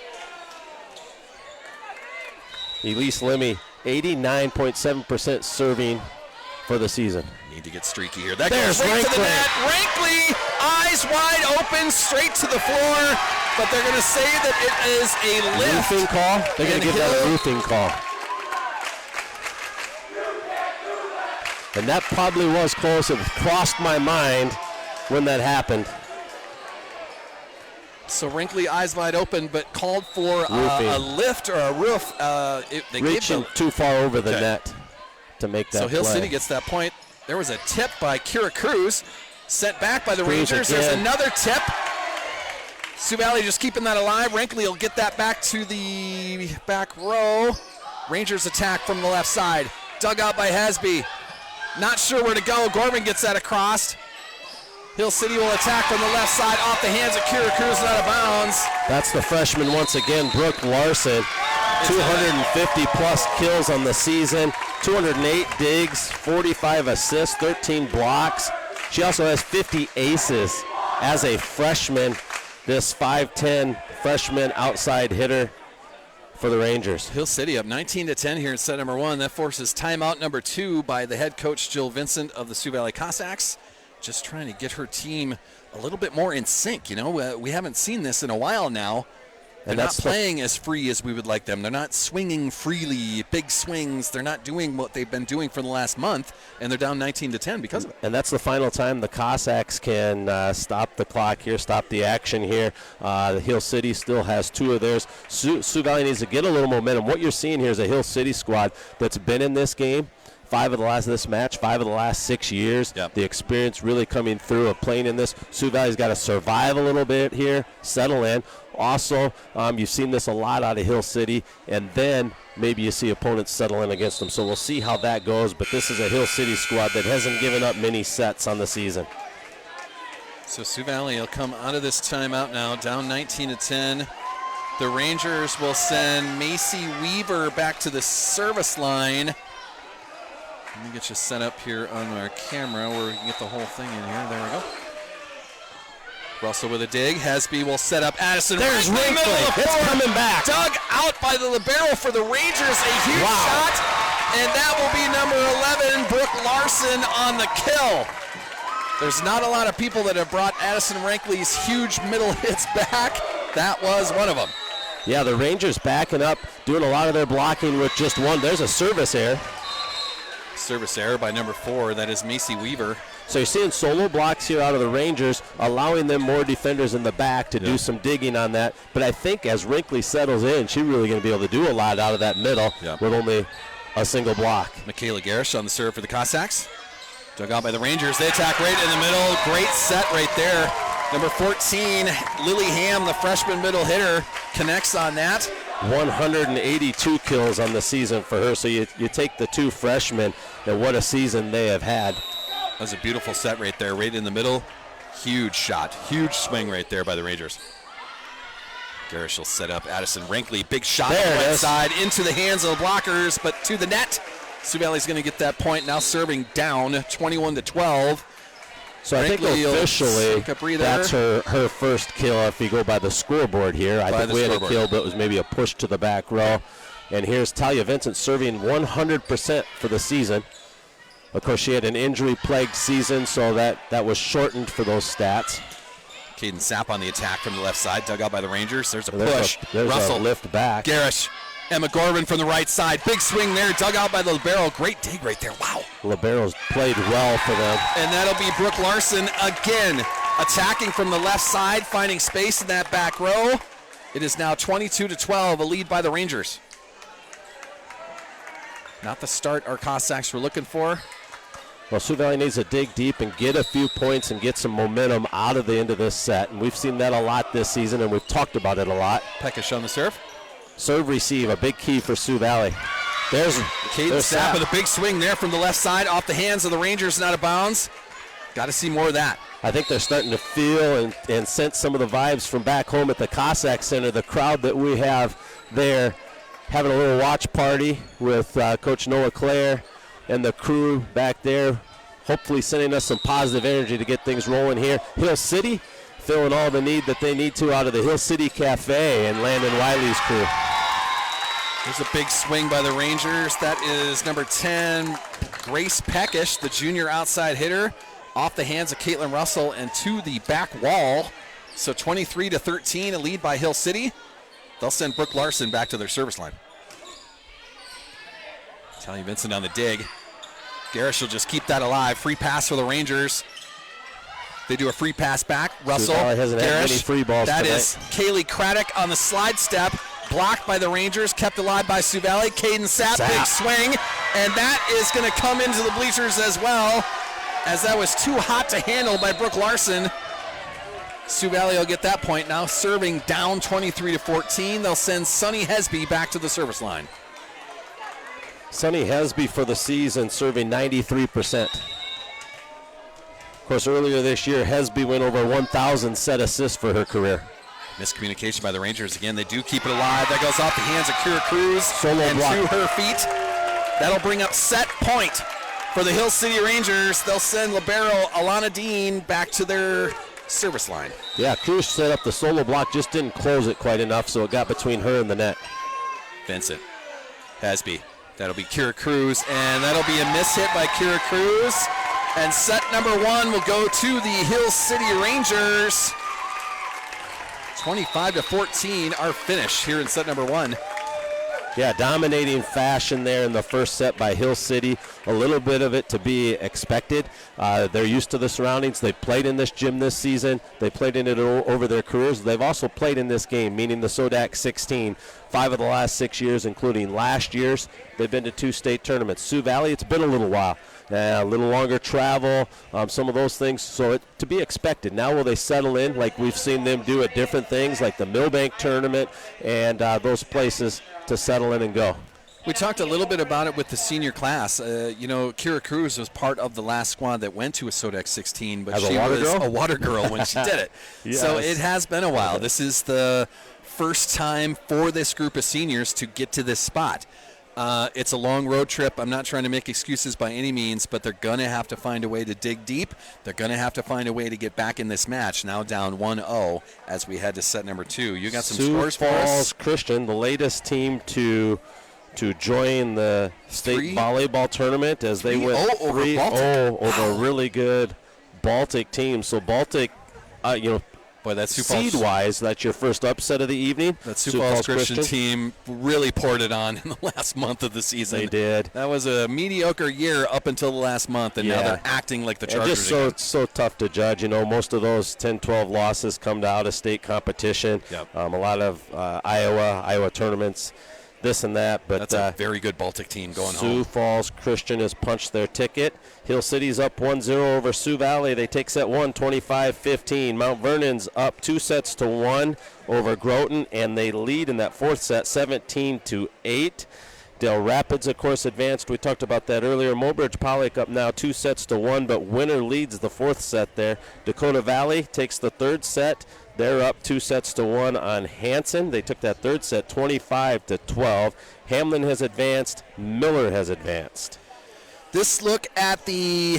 Elise Lemmy, 89.7% serving for the season. Need to get streaky here. That There's goes right to the Rankly. net. Rankly, eyes wide open, straight to the floor. But they're going to say that it is a lift. Roofing call? They're going to give that a roofing call. And that probably was close. It crossed my mind when that happened. So Rankly, eyes wide open, but called for a lift or a roof. They reaching too far over the net to make that So Hill play. City gets that point. There was a tip by Kira Cruz, sent back by the Cruz Rangers. again. There's another tip. Sioux Valley just keeping that alive. Rankly will get that back to the back row. Rangers attack from the left side. Dug out by Hasby. Not sure where to go. Gorman gets that across. Hill City will attack from the left side off the hands of Kira Cruz and out of bounds. That's the freshman once again, Brooke Larson. 250 plus kills on the season, 208 digs, 45 assists, 13 blocks. She also has 50 aces as a freshman. This 5'10 freshman outside hitter for the Rangers. Hill City up 19-10 here in set number 1. That forces timeout number 2 by the head coach Jill Vincent of the Sioux Valley Cossacks. Just trying to get her team a little bit more in sync. You know, we haven't seen this in a while now. They're not playing as free as we would like them. They're not swinging freely, big swings. They're not doing what they've been doing for the last month, and they're down 19-10 because of it. And that's the final time the Cossacks can stop the clock here, stop the action here. Hill City still has 2 of theirs. Sioux Valley needs to get a little momentum. What you're seeing here is a Hill City squad that's been in this game 5 of the last 6 years. Yep. The experience really coming through of playing in this. Sioux Valley's got to survive a little bit here, settle in. Also, you've seen this a lot out of Hill City, and then maybe you see opponents settle in against them. So we'll see how that goes, but this is a Hill City squad that hasn't given up many sets on the season. So Sioux Valley will come out of this timeout now, down 19-10. The Rangers will send Macy Weaver back to the service line. Let me get you set up here on our camera where we can get the whole thing in here. There we go. Russell with a dig. Hasby will set up Addison. There's right in the middle of the It's floor. coming back. Dug out by the libero for the Rangers. A huge shot. And that will be number 11, Brooke Larson on the kill. There's not a lot of people that have brought Addison Rankly's huge middle hits back. That was one of them. Yeah, the Rangers backing up, doing a lot of their blocking with just one. There's a service error. Service error by number 4. That is Macy Weaver. So you're seeing solo blocks here out of the Rangers, allowing them more defenders in the back to do some digging on that. But I think as Rankly settles in, she's really going to be able to do a lot out of that middle with only a single block. Michaela Garish on the serve for the Cossacks. Dug out by the Rangers. They attack right in the middle. Great set right there. Number 14, Lily Ham, the freshman middle hitter, connects on that. 182 kills on the season for her. So you take the 2 freshmen, and what a season they have had. That was a beautiful set right there, right in the middle. Huge shot, huge swing right there by the Rangers. Garish will set up Addison Rankly. Big shot on the right side into the hands of the blockers, but to the net. Sioux Valley's going to get that point, now serving down 21-12. So I think officially that's her first kill if you go by the scoreboard here. I think we had a kill, but it was maybe a push to the back row. And here's Talia Vincent serving 100% for the season. Of course, she had an injury-plagued season, so that was shortened for those stats. Caden Sapp on the attack from the left side, dug out by the Rangers. There's a push. There's Russell, a lift back. Garish, Emma Gorman from the right side. Big swing there, dug out by the libero. Great dig right there, wow. Libero's played well for them. And that'll be Brooke Larson again, attacking from the left side, finding space in that back row. It is now 22-12, a lead by the Rangers. Not the start our Cossacks were looking for. Well, Sioux Valley needs to dig deep and get a few points and get some momentum out of the end of this set. And we've seen that a lot this season, and we've talked about it a lot. Peckish on the serve. Serve receive, a big key for Sioux Valley. There's Caden Sapp with a big swing there from the left side off the hands of the Rangers and out of bounds. Got to see more of that. I think they're starting to feel and sense some of the vibes from back home at the Cossack Center. The crowd that we have there having a little watch party with Coach Noah Clare and the crew back there, hopefully sending us some positive energy to get things rolling here. Hill City filling all the need that they need to out of the Hill City Cafe and Landon Wiley's crew. There's a big swing by the Rangers. That is number 10, Grace Peckish, the junior outside hitter, off the hands of Caitlin Russell and to the back wall. So 23-13, a lead by Hill City. They'll send Brooke Larson back to their service line. Talia Vincent on the dig. Garish will just keep that alive. Free pass for the Rangers. They do a free pass back. Russell, hasn't had many free balls that tonight. is Kaylee Craddock on the slide step. Blocked by the Rangers, kept alive by Sioux Valley. Caden Sapp, big swing. And that is going to come into the bleachers as well, as that was too hot to handle by Brooke Larson. Sioux Valley will get that point now, serving down 23-14. They'll send Sunny Hesby back to the service line. Sunny Hesby for the season serving 93%. Of course, earlier this year, Hesby went over 1,000 set assists for her career. Miscommunication by the Rangers again. They do keep it alive. That goes off the hands of Kira Cruz and block to her feet. That'll bring up set point for the Hill City Rangers. They'll send libero Alana Dean back to their service line. Yeah, Cruz set up the solo block, just didn't close it quite enough, so it got between her and the net. Vincent Hesby. That'll be Kira Cruz, and that'll be a miss hit by Kira Cruz. And set number one will go to the Hill City Rangers. 25-14, our finish here in set number one. Yeah, dominating fashion there in the first set by Hill City. A little bit of it to be expected. They're used to the surroundings. They played in this gym this season. They played in it over their careers. They've also played in this game, meaning the SoDak16, 5 of the last 6 years, including last year's. They've been to 2 state tournaments. Sioux Valley, it's been a little while. A little longer travel, some of those things. So to be expected. Now will they settle in like we've seen them do at different things like the Millbank tournament and those places to settle in and go. We talked a little bit about it with the senior class. Kira Cruz was part of the last squad that went to a SoDak16, but she was a water girl when she did it. Yes. So it has been a while. This is the first time for this group of seniors to get to this spot. It's a long road trip. I'm not trying to make excuses by any means, but they're going to have to find a way to dig deep. They're going to have to find a way to get back in this match, now down 1-0 as we head to set number 2. You got some scores for us? Sioux Falls Christian, the latest team to join the state volleyball tournament as they went 3-0 over a really good Baltic team. So Baltic, boy, that's Sioux Falls. Seed-wise, that's your first upset of the evening. That Sioux Falls Christian team really poured it on in the last month of the season. They did. That was a mediocre year up until the last month, and now they're acting like the Chargers. Just so tough to judge. Most of those 10-12 losses come to out-of-state competition. Yep. A lot of Iowa tournaments, this and that. But that's a very good Baltic team going home. Sioux Falls Christian has punched their ticket. Hill City's up 1-0 over Sioux Valley. They take set 1, 25-15. Mount Vernon's up 2-1 over Groton, and they lead in that fourth set 17-8. Del Rapids, of course, advanced. We talked about that earlier. Mobridge Pollock up now 2-1, but Winner leads the fourth set there. Dakota Valley takes the third set. They're up 2-1 on Hanson. They took that third set 25-12. Hamlin has advanced. Miller has advanced. This look at the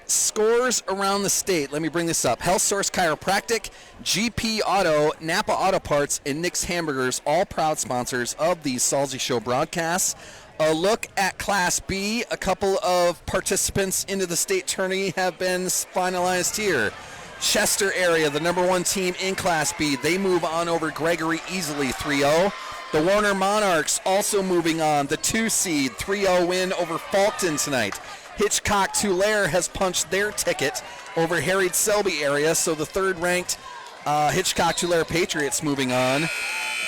scores around the state. Let me bring this up. Health Source Chiropractic, GP Auto, Napa Auto Parts, and Nick's Hamburgers, all proud sponsors of the Salzy Show broadcasts. A look at Class B. A couple of participants into the state tourney have been finalized here. Chester area, the number 1 team in Class B. They move on over Gregory easily, 3-0. The Warner Monarchs also moving on. The 2 seed, 3-0 win over Faulkton tonight. Hitchcock Tulare has punched their ticket over Harriet Selby area, so the 3rd-ranked Hitchcock Tulare Patriots moving on.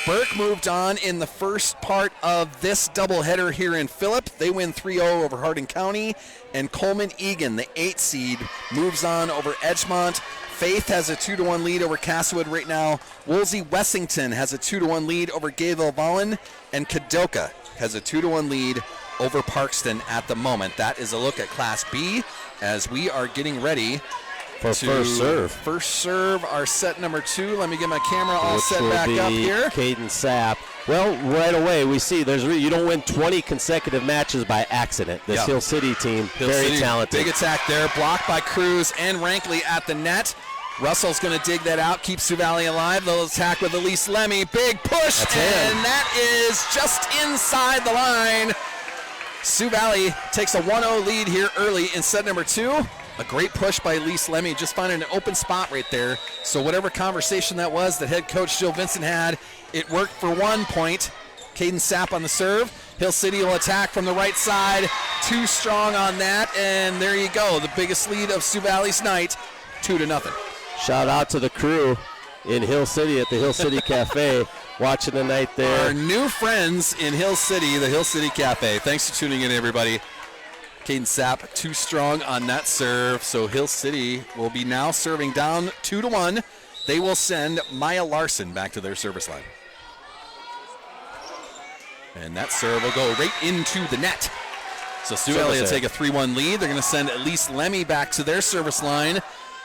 Burke moved on in the first part of this doubleheader here in Phillip. They win 3-0 over Hardin County. And Coleman Egan, the 8th seed, moves on over Edgemont. Faith has a 2-1 lead over Castlewood right now. Woolsey Wessington has a 2-1 lead over Gayville Vollen. And Kadoka has a 2-1 lead over Parkston at the moment. That is a look at Class B as we are getting ready for first serve. First serve, our set number 2. Let me get my camera all set back up here. Caden Sapp. Well, right away we see you don't win 20 consecutive matches by accident. This Hill City team, very talented. Big attack there, blocked by Cruz and Rankley at the net. Russell's going to dig that out, keep Sioux Valley alive. They'll attack with Elise Lemmy. Big push, and that is just inside the line. Sioux Valley takes a 1-0 lead here early in set number 2. A great push by Elise Lemmy, just finding an open spot right there. So whatever conversation that was that head coach Jill Vincent had, it worked for 1 point. Caden Sapp on the serve. Hill City will attack from the right side. Too strong on that, and there you go. The biggest lead of Sioux Valley's night, 2-0. Shout out to the crew in Hill City at the Hill City Cafe watching the night there. Our new friends in Hill City, the Hill City Cafe. Thanks for tuning in, everybody. Caden Sapp too strong on that serve, so Hill City will be now serving down 2-1. They will send Maya Larson back to their service line. And that serve will go right into the net. So Sioux Valley will take a 3-1 lead. They're going to send Elise Lemmy back to their service line.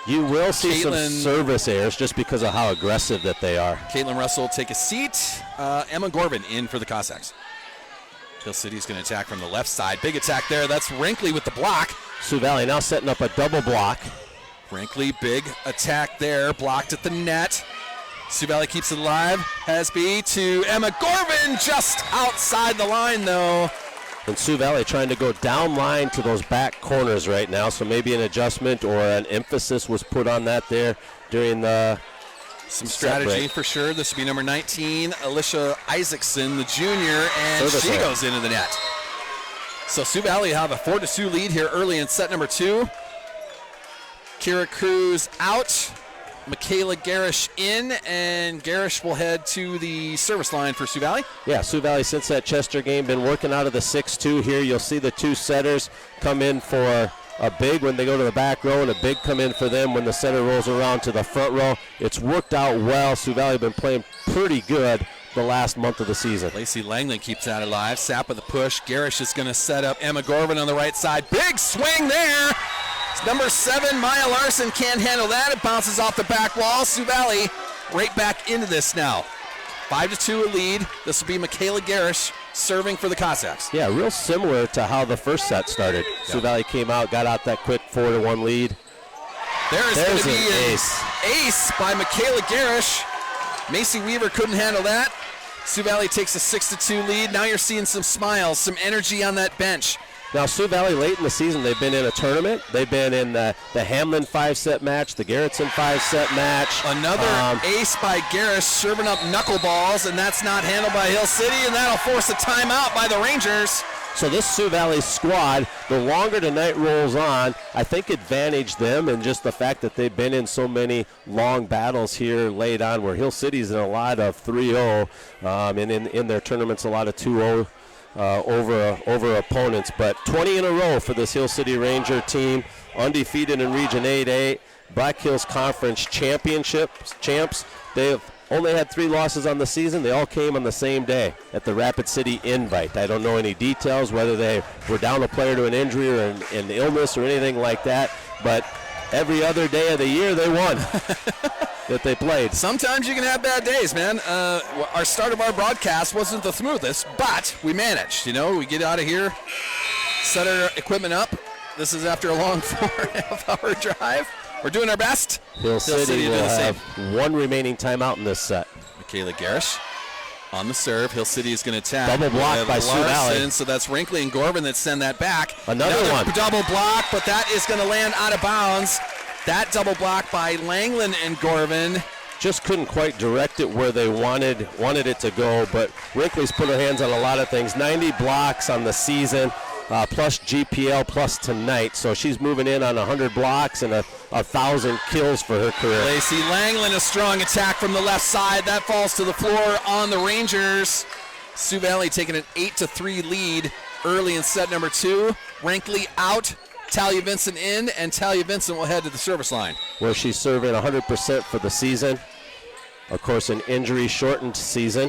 You will see some service errors just because of how aggressive that they are. Caitlin Russell will take a seat. Emma Gorvin in for the Cossacks. Hill City's going to attack from the left side. Big attack there. That's Rankley with the block. Sioux Valley now setting up a double block. Rankley, big attack there. Blocked at the net. Sioux Valley keeps it alive. Hasby to Emma Gorvin, just outside the line, though. And Sioux Valley trying to go down line to those back corners right now, so maybe an adjustment or an emphasis was put on that there during the some strategy for sure. This will be number 19, Alicia Isaacson, the junior, and she goes into the net. So Sioux Valley have a 4-2 lead here early in set number 2. Kira Cruz out. Michaela Garish in, and Garish will head to the service line for Sioux Valley. Yeah, Sioux Valley since that Chester game been working out of the 6-2 here. You'll see the two setters come in for a big when they go to the back row and a big come in for them when the setter rolls around to the front row. It's worked out well. Sioux Valley been playing pretty good the last month of the season. Lacey Langley keeps that alive. Sapp with the push. Garish is going to set up Emma Gorvin on the right side. Big swing there. Number 7, Maya Larson can't handle that. It bounces off the back wall. Sioux Valley right back into this now. 5-2 a lead. This will be Michaela Garish serving for the Cossacks. Yeah, real similar to how the first set started. Yeah. Sioux Valley came out, got out that quick 4-1 lead. There's going to be an ace by Michaela Garish. Macy Weaver couldn't handle that. Sioux Valley takes a 6-2 lead. Now you're seeing some smiles, some energy on that bench. Now, Sioux Valley, late in the season, they've been in a tournament. They've been in the Hamlin 5-set match, the Garrettson 5-set match. Another ace by Garish serving up knuckleballs, and that's not handled by Hill City, and that'll force a timeout by the Rangers. So this Sioux Valley squad, the longer the night rolls on, I think advantaged them, and just the fact that they've been in so many long battles here late on, where Hill City's in a lot of 3-0, and in their tournaments a lot of 2-0. Over opponents, but 20 in a row for this Hill City Ranger team, undefeated in Region 8A, Black Hills Conference champs. They've only had 3 losses on the season. They all came on the same day at the Rapid City Invite. I don't know any details, whether they were down a player to an injury or an illness or anything like that, but every other day of the year they won that they played. Sometimes you can have bad days, man. Our start of our broadcast wasn't the smoothest, but we managed. You know, we get out of here, set our equipment up. This is after a long 4.5-hour drive. We're doing our best. Hill City will have 1 remaining timeout in this set. Michaela Garish on the serve. Hill City is going to attack. Double block by Sioux Valley. So that's Rankley and Gorvin that send that back. Another one. Double block, but that is going to land out of bounds. That double block by Langland and Gorvin. Just couldn't quite direct it where they wanted it to go, but Rankley's put her hands on a lot of things. 90 blocks on the season, plus GPL, plus tonight. So she's moving in on 100 blocks and 1,000 kills for her career. Lacey Langland, a strong attack from the left side. That falls to the floor on the Rangers. Sioux Valley taking an 8-3 lead early in set number 2. Rankley out. Talia Vincent in, and Talia Vincent will head to the service line, where she's serving 100% for the season. Of course, an injury-shortened season.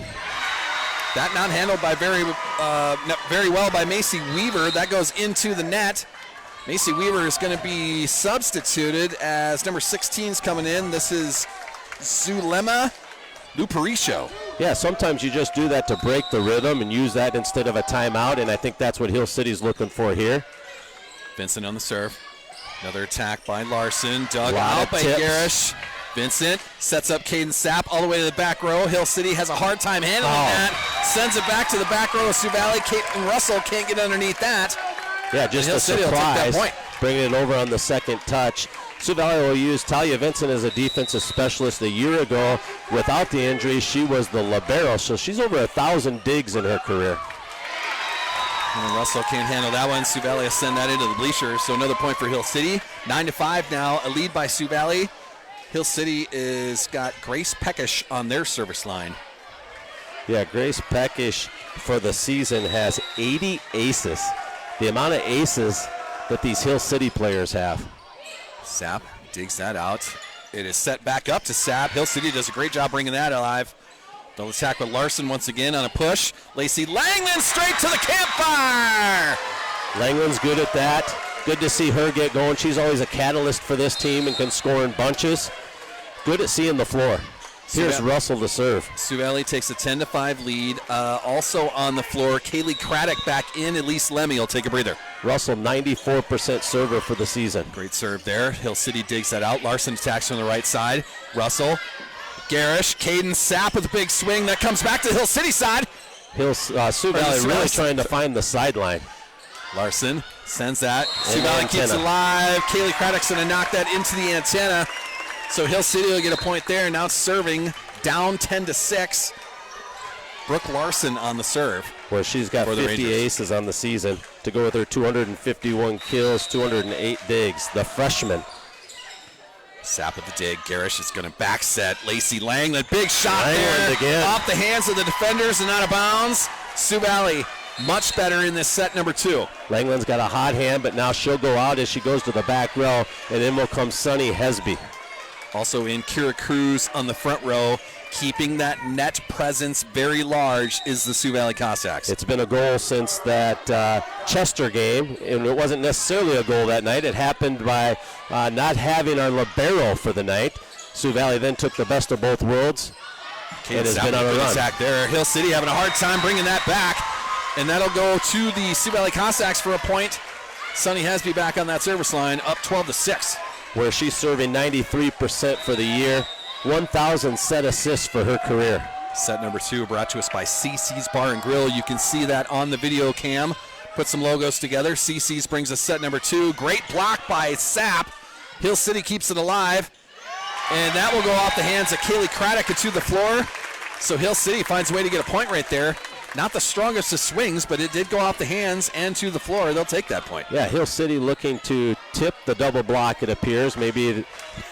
That not handled by very well by Macy Weaver. That goes into the net. Macy Weaver is going to be substituted as number 16 is coming in. This is Zulema Luperisho. Yeah, sometimes you just do that to break the rhythm and use that instead of a timeout, and I think that's what Hill City's looking for here. Vincent on the serve. Another attack by Larson. Dug out by Garish. Vincent sets up Caden Sapp all the way to the back row. Hill City has a hard time handling that. Sends it back to the back row of Sioux Valley. Caitlin Russell can't get underneath that. Yeah, just Hill a City will take that surprise. point. Bringing it over on the second touch. Sioux Valley will use Talia Vincent as a defensive specialist. A year ago, without the injury, she was the libero, so she's over 1,000 digs in her career. And Russell can't handle that one. Sioux Valley will send that into the bleachers, so another point for Hill City. 9-5 now, a lead by Sioux Valley. Hill City is got Grace Peckish on their service line. Yeah, Grace Peckish for the season has 80 aces. The amount of aces that these Hill City players have. Sapp digs that out. It is set back up to Sapp. Hill City does a great job bringing that alive. They'll attack with Larson once again on a push. Lacey Langland straight to the campfire. Langland's good at that. Good to see her get going. She's always a catalyst for this team and can score in bunches. Good at seeing the floor. Here's Russell to serve. Sioux Valley takes a 10-5 lead. Also on the floor, Kaylee Craddock back in. Elise Lemmy will take a breather. Russell, 94% server for the season. Great serve there. Hill City digs that out. Larson attacks from the right side. Russell, Garish, Caden Sapp with a big swing. That comes back to the Hill City side. Sioux Valley really trying to find the sideline. Larson sends that. Sioux Valley keeps it alive. Kaylee Craddock's going to knock that into the antenna. So Hill City will get a point there. Now it's serving down 10-6. Brooke Larson on the serve. Well, she's got 50 aces on the season to go with her 251 kills, 208 digs. The freshman. Sapp with the dig. Garish is going to back set. Lacey Lang, that big shot Langland there. Again. Off the hands of the defenders and out of bounds. Sioux Valley much better in this set number 2. Langland's got a hot hand, but now she'll go out as she goes to the back row, and then will come Sunny Hesby. Also in Kira Cruz on the front row, keeping that net presence very large is the Sioux Valley Cossacks. It's been a goal since that Chester game, and it wasn't necessarily a goal that night. It happened by not having our libero for the night. Sioux Valley then took the best of both worlds and has been on a run. Attack there. Hill City having a hard time bringing that back, and that'll go to the Sioux Valley Cossacks for a point. Sunny Hesby back on that service line, up 12-6. Where she's serving 93% for the year, 1,000 set assists for her career. Set number 2 brought to us by CC's Bar and Grill. You can see that on the video cam. Put some logos together. CC's brings us set number 2. Great block by Sapp. Hill City keeps it alive. And that will go off the hands of Kaylee Craddock to the floor. So Hill City finds a way to get a point right there. Not the strongest of swings, but it did go off the hands and to the floor. They'll take that point. Yeah, Hill City looking to tip the double block, it appears. Maybe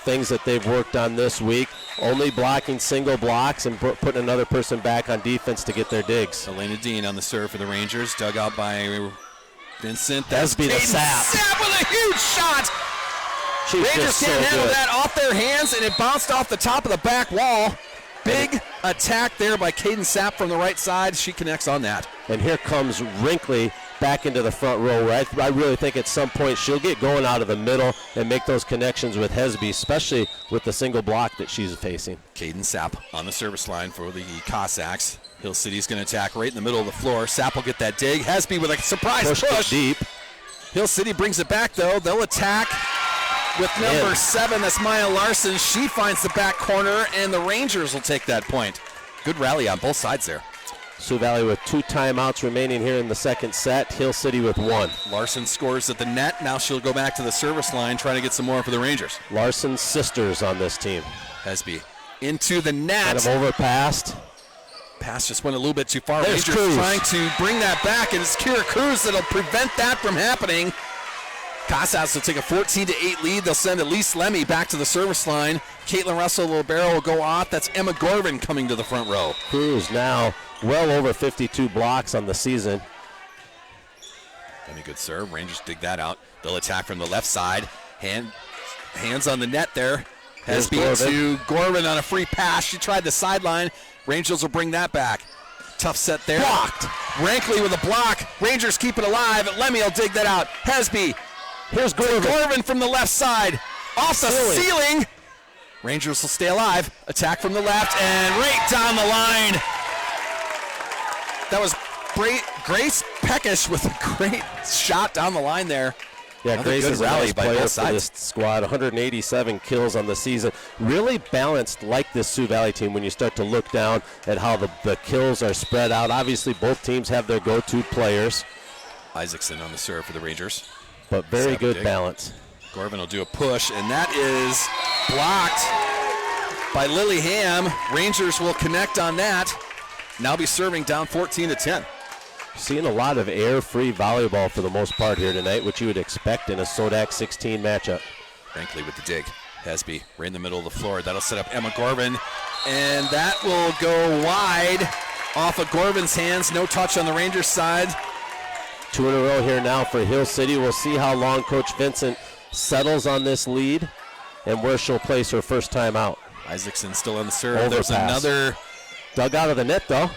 things that they've worked on this week. Only blocking single blocks and putting another person back on defense to get their digs. Elena Dean on the serve for the Rangers. Dug out by Vincent. Hesby to Sapp. Sapp with a huge shot. Rangers can't handle that off their hands, and it bounced off the top of the back wall. Big attack there by Caden Sapp from the right side. She connects on that. And here comes Wrinkley back into the front row. I really think at some point she'll get going out of the middle and make those connections with Hesby, especially with the single block that she's facing. Caden Sapp on the service line for the Cossacks. Hill City's going to attack right in the middle of the floor. Sapp will get that dig. Hesby with a surprise push. Deep. Hill City brings it back, though. They'll attack with number 7. That's Maya Larson. She finds the back corner, and the Rangers will take that point. Good rally on both sides there. Sioux Valley with 2 timeouts remaining here in the second set. Hill City with 1. Larson scores at the net. Now she'll go back to the service line, trying to get some more for the Rangers. Larson's sisters on this team. Hesby into the net. Kind of overpassed. Pass just went a little bit too far. There's Rangers Cruz trying to bring that back, and it's Kira Cruz that'll prevent that from happening. Cossacks will take a 14-8 lead. They'll send Elise Lemmy back to the service line. Caitlin Russell libero will go off. That's Emma Gorvin coming to the front row. Cruz now well over 52 blocks on the season. And a good serve. Rangers dig that out. They'll attack from the left side. Hands on the net there. Hesby to Gorvin on a free pass. She tried the sideline. Rangers will bring that back. Tough set there. Blocked. Rankley with a block. Rangers keep it alive. Lemmy will dig that out. Hesby. Here's Gorvin from the left side. Off the ceiling. Rangers will stay alive. Attack from the left and right down the line. That was Grace Peckish with a great shot down the line there. Yeah, Grace is a nice player for this squad. 187 kills on the season. Really balanced like this Sioux Valley team when you start to look down at how the kills are spread out. Obviously, both teams have their go-to players. Isaacson on the serve for the Rangers. But very good balance. Gorvin will do a push, and that is blocked by Lillingham. Rangers will connect on that. Now be serving down 14-10. Seeing a lot of air-free volleyball for the most part here tonight, which you would expect in a SoDak16 matchup. Rankley with the dig. Hesby right in the middle of the floor. That'll set up Emma Gorvin, and that will go wide off of Gorvin's hands. No touch on the Rangers side. 2 in a row here now for Hill City. We'll see how long Coach Vincent settles on this lead and where she'll place her first time out. Isaacson still on the serve. Overpass. There's another. Dug out of the net, though.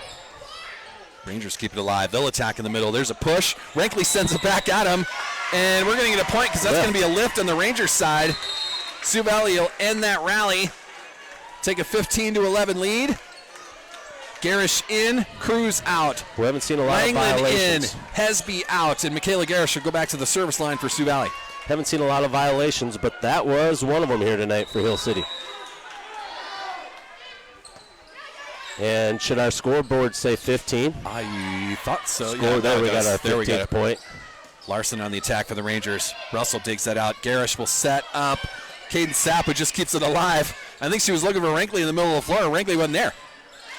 Rangers keep it alive. They'll attack in the middle. There's a push. Rankley sends it back at him. And we're going to get a point because that's going to be a lift on the Rangers side. Sioux Valley will end that rally. Take a 15-11 lead. Garish in, Cruz out. We haven't seen a lot of violations. In, Hesby out, and Michaela Garish will go back to the service line for Sioux Valley. Haven't seen a lot of violations, but that was one of them here tonight for Hill City. And should our scoreboard say 15? I thought so. Score, there we got our 15th point. Larson on the attack for the Rangers. Russell digs that out. Garish will set up. Caden Sapp, who just keeps it alive. I think she was looking for Rankley in the middle of the floor. Rankley wasn't there.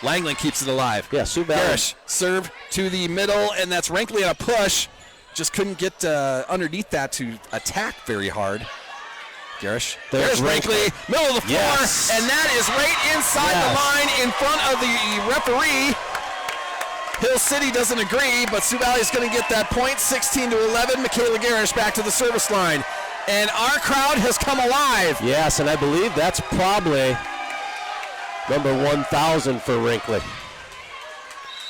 Langland keeps it alive. Yeah, Sioux Valley. Garish serve to the middle, and that's Rankley on a push. Just couldn't get underneath that to attack very hard. Garish. There's Rankley, middle of the floor, and that is right inside the line in front of the referee. Hill City doesn't agree, but Sioux Valley is going to get that point. 16-11. Michaela Garish back to the service line. And our crowd has come alive. Yes, and I believe that's probably number 1,000 for Rankley.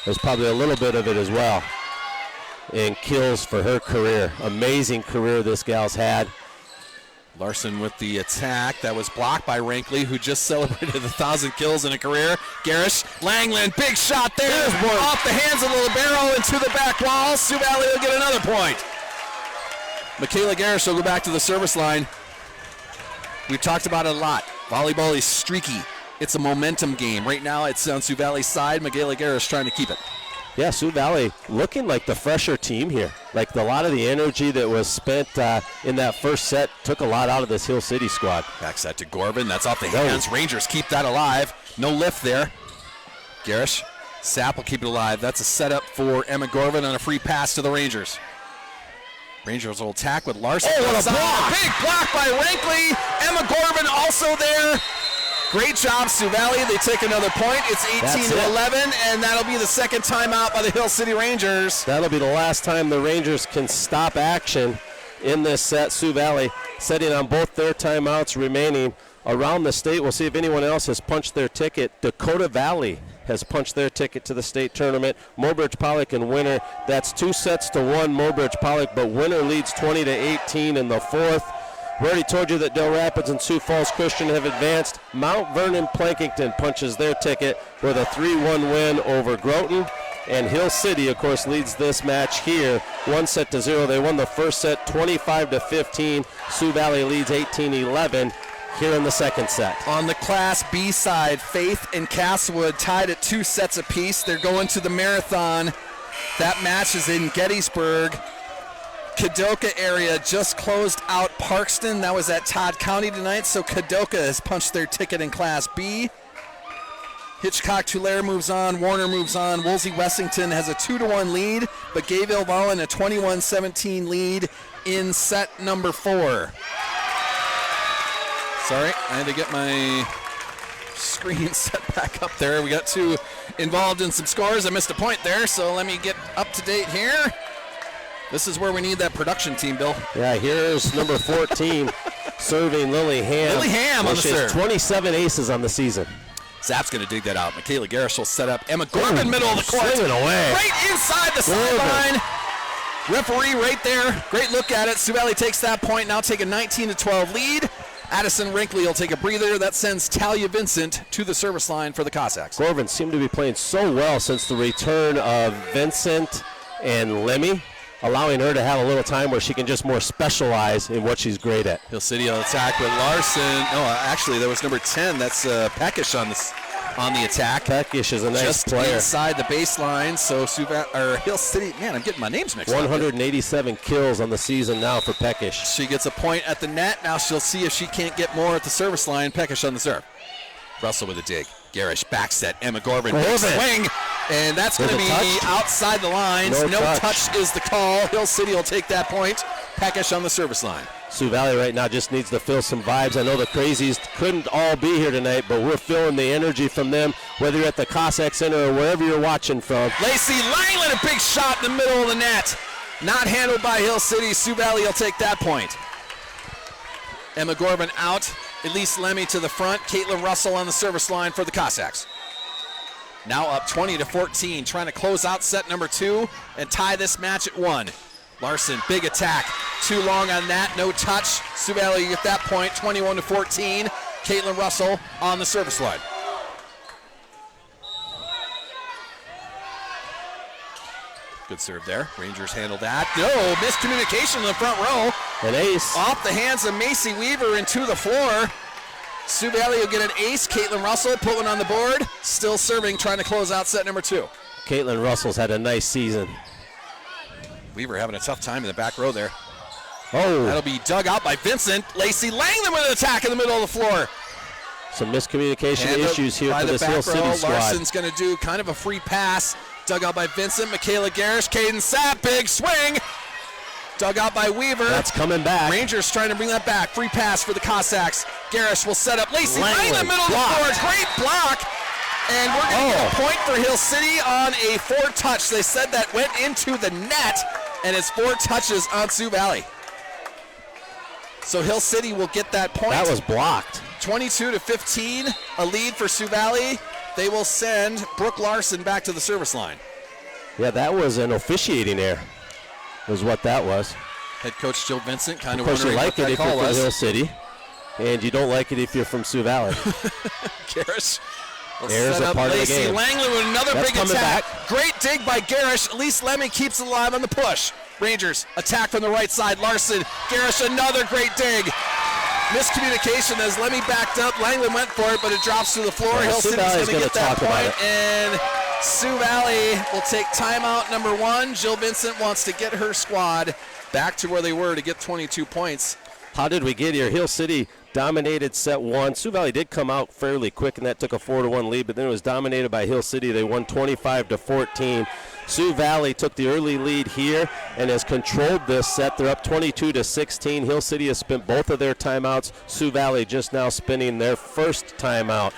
There's probably a little bit of it as well in kills for her career. Amazing career this gal's had. Larson with the attack. That was blocked by Rankley, who just celebrated 1,000 kills in a career. Garish, Langland, big shot there. Off the hands of the libero into the back wall. Sioux Valley will get another point. Michaela Garish will go back to the service line. We've talked about it a lot. Volleyball is streaky. It's a momentum game. Right now it's on Sioux Valley's side. Michaela Garish trying to keep it. Yeah, Sioux Valley looking like the fresher team here. Like a lot of the energy that was spent in that first set took a lot out of this Hill City squad. Backside to Gorvin. That's off the hands. Rangers keep that alive. No lift there. Garish. Sapp will keep it alive. That's a setup for Emma Gorvin on a free pass to the Rangers. Rangers will attack with Larson. Oh, what a block! Big block by Rankley. Emma Gorvin also there. Great job, Sioux Valley. They take another point. It's 18-11, and that'll be the second timeout by the Hill City Rangers. That'll be the last time the Rangers can stop action in this set. Sioux Valley setting on both their timeouts remaining. Around the state, we'll see if anyone else has punched their ticket. Dakota Valley has punched their ticket to the state tournament. Mobridge Pollock and Winter. That's 2-1 Mobridge Pollock, but Winter leads 20-18 in the fourth. We already told you that Del Rapids and Sioux Falls Christian have advanced. Mount Vernon Plankington punches their ticket with a 3-1 win over Groton. And Hill City, of course, leads this match here 1-0. They won the first set 25-15. Sioux Valley leads 18-11 here in the second set. On the Class B side, Faith and Castlewood tied at 2 sets apiece. They're going to the marathon. That match is in Gettysburg. Kadoka area just closed out Parkston. That was at Todd County tonight, so Kadoka has punched their ticket in Class B. Hitchcock-Tulare moves on. Warner moves on. Woolsey-Wessington has a 2-1 lead, but Gayville-Vollen a 21-17 lead in set number 4. Sorry, I had to get my screen set back up there. We got 2 involved in some scores. I missed a point there, so let me get up to date here. This is where we need that production team, Bill. Yeah, here's number 14 serving Lily Ham. Lily Ham on the serve. 27 aces on the season. Zapp's going to dig that out. Michaela Garish will set up. Emma Gorvin, middle of the court. Swinging away. Right inside the sideline. Referee right there. Great look at it. Sioux Valley takes that point. Now take a 19-12 lead. Addison Rankley will take a breather. That sends Talia Vincent to the service line for the Cossacks. Gorvin seemed to be playing so well since the return of Vincent and Lemmy. allowing her to have a little time where she can just more specialize in what she's great at. Hill City will attack with Larson. No, actually, that was number 10. That's Peckish on the attack. Peckish is a nice just player. Inside the baseline, so Hill City, man, I'm getting my names mixed 187 kills on the season now for Peckish. She gets a point at the net. Now she'll see if she can't get more at the service line. Peckish on the serve. Russell with a dig. Garish back set. Emma Gorvin. Big swing. And that's going to be outside the lines. No touch is the call. Hill City will take that point. Peckish on the service line. Sioux Valley right now just needs to feel some vibes. I know the Crazies couldn't all be here tonight, but we're feeling the energy from them, whether you're at the Cossack Center or wherever you're watching from. Lacey Langland, a big shot in the middle of the net. Not handled by Hill City. Sioux Valley will take that point. Emma Gorvin out. Elise Lemmy to the front. Caitlin Russell on the service line for the Cossacks. Now up 20-14, trying to close out set number 2 and tie this match at 1. Larson, big attack. Too long on that, no touch. Sioux Valley at that point, 21-14. Caitlin Russell on the service line. Good serve there. Rangers handle that. No, miscommunication in the front row. An ace. Off the hands of Macy Weaver and to the floor. Sioux Valley will get an ace. Caitlin Russell put one on the board. Still serving, trying to close out set number 2. Caitlin Russell's had a nice season. Weaver having a tough time in the back row there. Oh. That'll be dug out by Vincent. Lacey Langland with an attack in the middle of the floor. Some miscommunication issues here for this Hill City squad. Larson's going to do kind of a free pass. Dug out by Vincent. Michaela Garish. Caden Sapp. Big swing. Dug out by Weaver. That's coming back. Rangers trying to bring that back. Free pass for the Cossacks. Garish will set up. Lacey Langland, middle of the floor. Great block. And we're going to get a point for Hill City on a 4-touch. They said that went into the net, and it's 4 touches on Sioux Valley. So Hill City will get that point. That was blocked. 22-15, a lead for Sioux Valley. They will send Brooke Larson back to the service line. Yeah, that was an officiating error, is what that was. Head coach Jill Vincent kind of wondering what that call was. Of course you like it if you're from Hill City, and you don't like it if you're from Sioux Valley. Garish. There's a part of the game. Langland with another big attack. Great dig by Garish. Elise Lemmy keeps it alive on the push. Rangers attack from the right side. Larson, Garish, another great dig. Miscommunication as Lemmy backed up. Langland went for it, but it drops to the floor. Hill City's going to get that point, and Sioux Valley will take timeout number 1. Jill Vincent wants to get her squad back to where they were to get 22 points. How did we get here? Hill City dominated set 1. Sioux Valley did come out fairly quick, and that took a 4-1 lead, but then it was dominated by Hill City. They won 25-14. Sioux Valley took the early lead here and has controlled this set. They're up 22-16. Hill City has spent both of their timeouts. Sioux Valley just now spending their first timeout.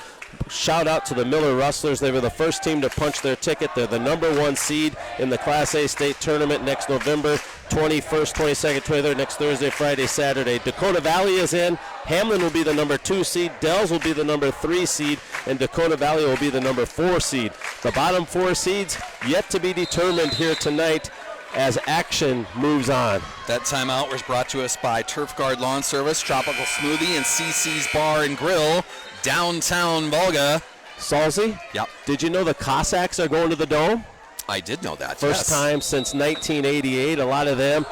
Shout out to the Miller Rustlers. They were the first team to punch their ticket. They're the number 1 seed in the Class A state tournament next November 21st, 22nd, 23rd, next Thursday, Friday, Saturday. Dakota Valley is in. Hamlin will be the number 2 seed. Dells will be the number 3 seed. And Dakota Valley will be the number 4 seed. The bottom 4 seeds yet to be determined here tonight as action moves on. That timeout was brought to us by Turf Guard Lawn Service, Tropical Smoothie, and CC's Bar and Grill, downtown Volga. Salzy? Yep. Did you know the Cossacks are going to the Dome? I did know that. First time since 1988. A lot of them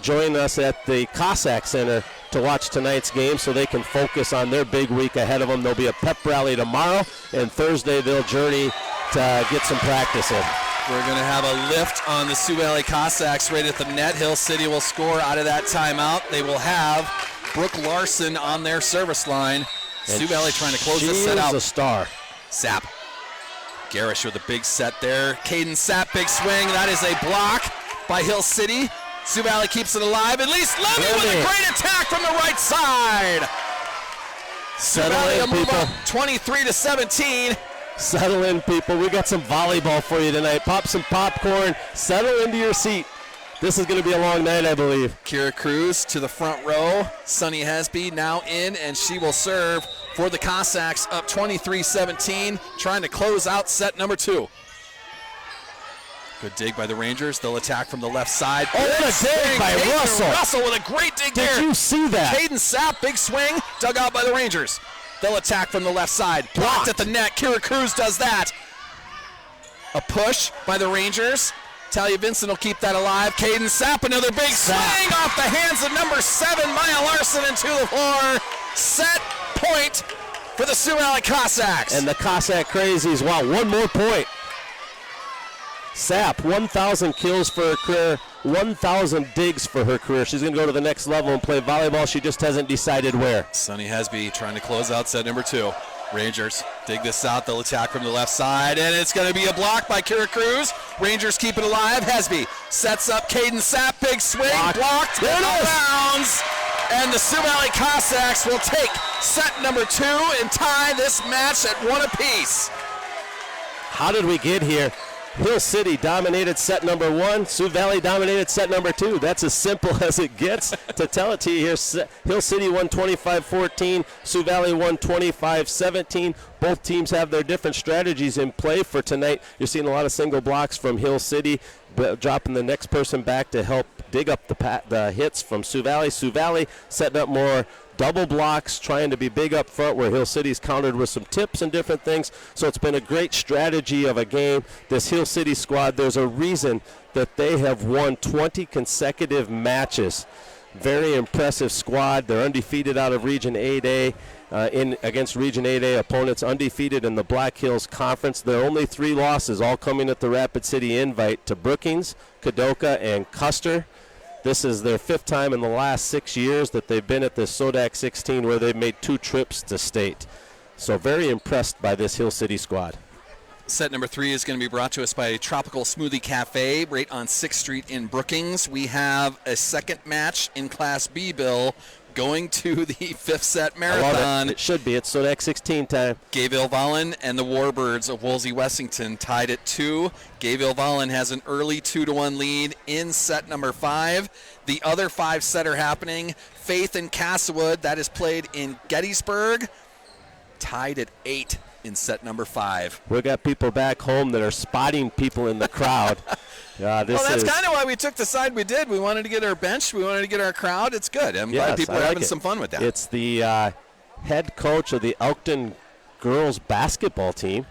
join us at the Cossack Center to watch tonight's game so they can focus on their big week ahead of them. There'll be a pep rally tomorrow, and Thursday they'll journey to get some practice in. We're going to have a lift on the Sioux Valley Cossacks right at the net. Hill City will score out of that timeout. They will have Brooke Larson on their service line. And Sioux Valley trying to close this set out. She is a star. Sapp. Garish with a big set there. Caden Sapp, big swing. That is a block by Hill City. Sioux Valley keeps it alive. At least Lemmy with a great attack from the right side. Sioux Valley will move up 23-17. Settle in, people. We got some volleyball for you tonight. Pop some popcorn. Settle into your seat. This is going to be a long night, I believe. Kira Cruz to the front row. Sunny Hesby now in, and she will serve for the Cossacks, up 23-17, trying to close out set number 2. Good dig by the Rangers. They'll attack from the left side. Oh, what a dig by Russell. Russell with a great dig there. Did you see that? Caden Sapp, big swing, dug out by the Rangers. They'll attack from the left side. Blocked at the net. Kira Cruz does that. A push by the Rangers. Talia Vincent will keep that alive. Caden Sapp, another big swing off the hands of number 7, Maya Larson, into the floor. Set point for the Sioux Valley Cossacks. And the Cossack Crazies, wow, one more point. Sapp, 1,000 kills for her career, 1,000 digs for her career. She's going to go to the next level and play volleyball. She just hasn't decided where. Sunny Hesby trying to close out set number 2. Rangers dig this out. They'll attack from the left side, and it's going to be a block by Kira Cruz. Rangers keep it alive. Hesby sets up Caden Sapp. Big swing. Blocked. There it bounds. And the Sioux Valley Cossacks will take set number 2 and tie this match at 1 apiece. How did we get here? Hill City dominated set number 1. Sioux Valley dominated set number 2. That's as simple as it gets. To tell it to you here, Hill City won 25-14. Sioux Valley won 25-17. Both teams have their different strategies in play for tonight. You're seeing a lot of single blocks from Hill City, dropping the next person back to help dig up the hits from Sioux Valley. Sioux Valley setting up more double blocks, trying to be big up front, where Hill City's countered with some tips and different things. So it's been a great strategy of a game. This Hill City squad, there's a reason that they have won 20 consecutive matches. Very impressive squad. They're undefeated out of Region 8A. Against Region 8A opponents, undefeated in the Black Hills Conference. There are only 3 losses, all coming at the Rapid City Invite, to Brookings, Kadoka, and Custer. This is their 5th time in the last 6 years that they've been at this SoDak16, where they've made 2 trips to state. So very impressed by this Hill City squad. Set number 3 is going to be brought to us by Tropical Smoothie Cafe right on 6th Street in Brookings. We have a second match in Class B, Bill, going to the 5th set marathon. I love it. It should be. It's SoDak16 time. Gayville Vollen and the Warbirds of Woolsey Wessington tied at 2. Gayville Vollen has an early 2-1 lead in set number 5. The other 5 set are happening. Faith and Castlewood, that is played in Gettysburg, tied at 8 in set number 5. We got people back home that are spotting people in the crowd. That's kind of why we took the side we did. We wanted to get our bench. We wanted to get our crowd. It's good. I'm glad people are having some fun with that. It's the head coach of the Elkton girls basketball team.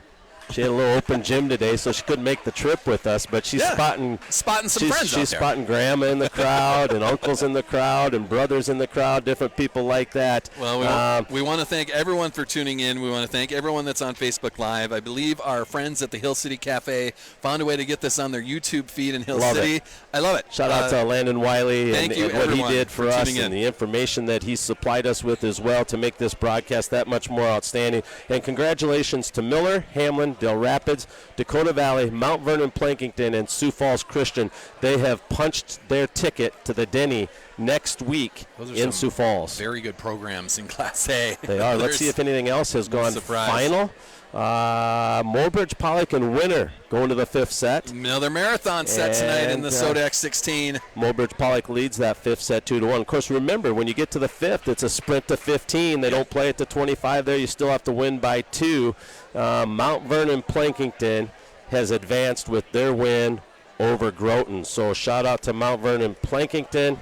She had a little open gym today, so she couldn't make the trip with us, but she's spotting some friends out there. She's spotting grandma in the crowd and uncles in the crowd and brothers in the crowd, different people like that. Well, we want to thank everyone for tuning in. We want to thank everyone that's on Facebook Live. I believe our friends at the Hill City Cafe found a way to get this on their YouTube feed in Hill City. I love it. Shout out to Landon Wiley and what he did for us and the information that he supplied us with as well to make this broadcast that much more outstanding. And congratulations to Miller, Hamlin, Del Rapids, Dakota Valley, Mount Vernon Plankington, and Sioux Falls Christian. They have punched their ticket to the Denny next week in Sioux Falls. Very good programs in Class A. They are. Let's see if anything else has gone final. Morbridge, Pollock, and Winter going to the 5th set. Another marathon set tonight in the SoDak16. Morbridge, Pollock leads that 5th set 2-1. Of course, remember, when you get to the 5th, it's a sprint to 15. They don't play it to 25 there. You still have to win by 2. Mount Vernon Plankington has advanced with their win over Groton. So shout out to Mount Vernon Plankington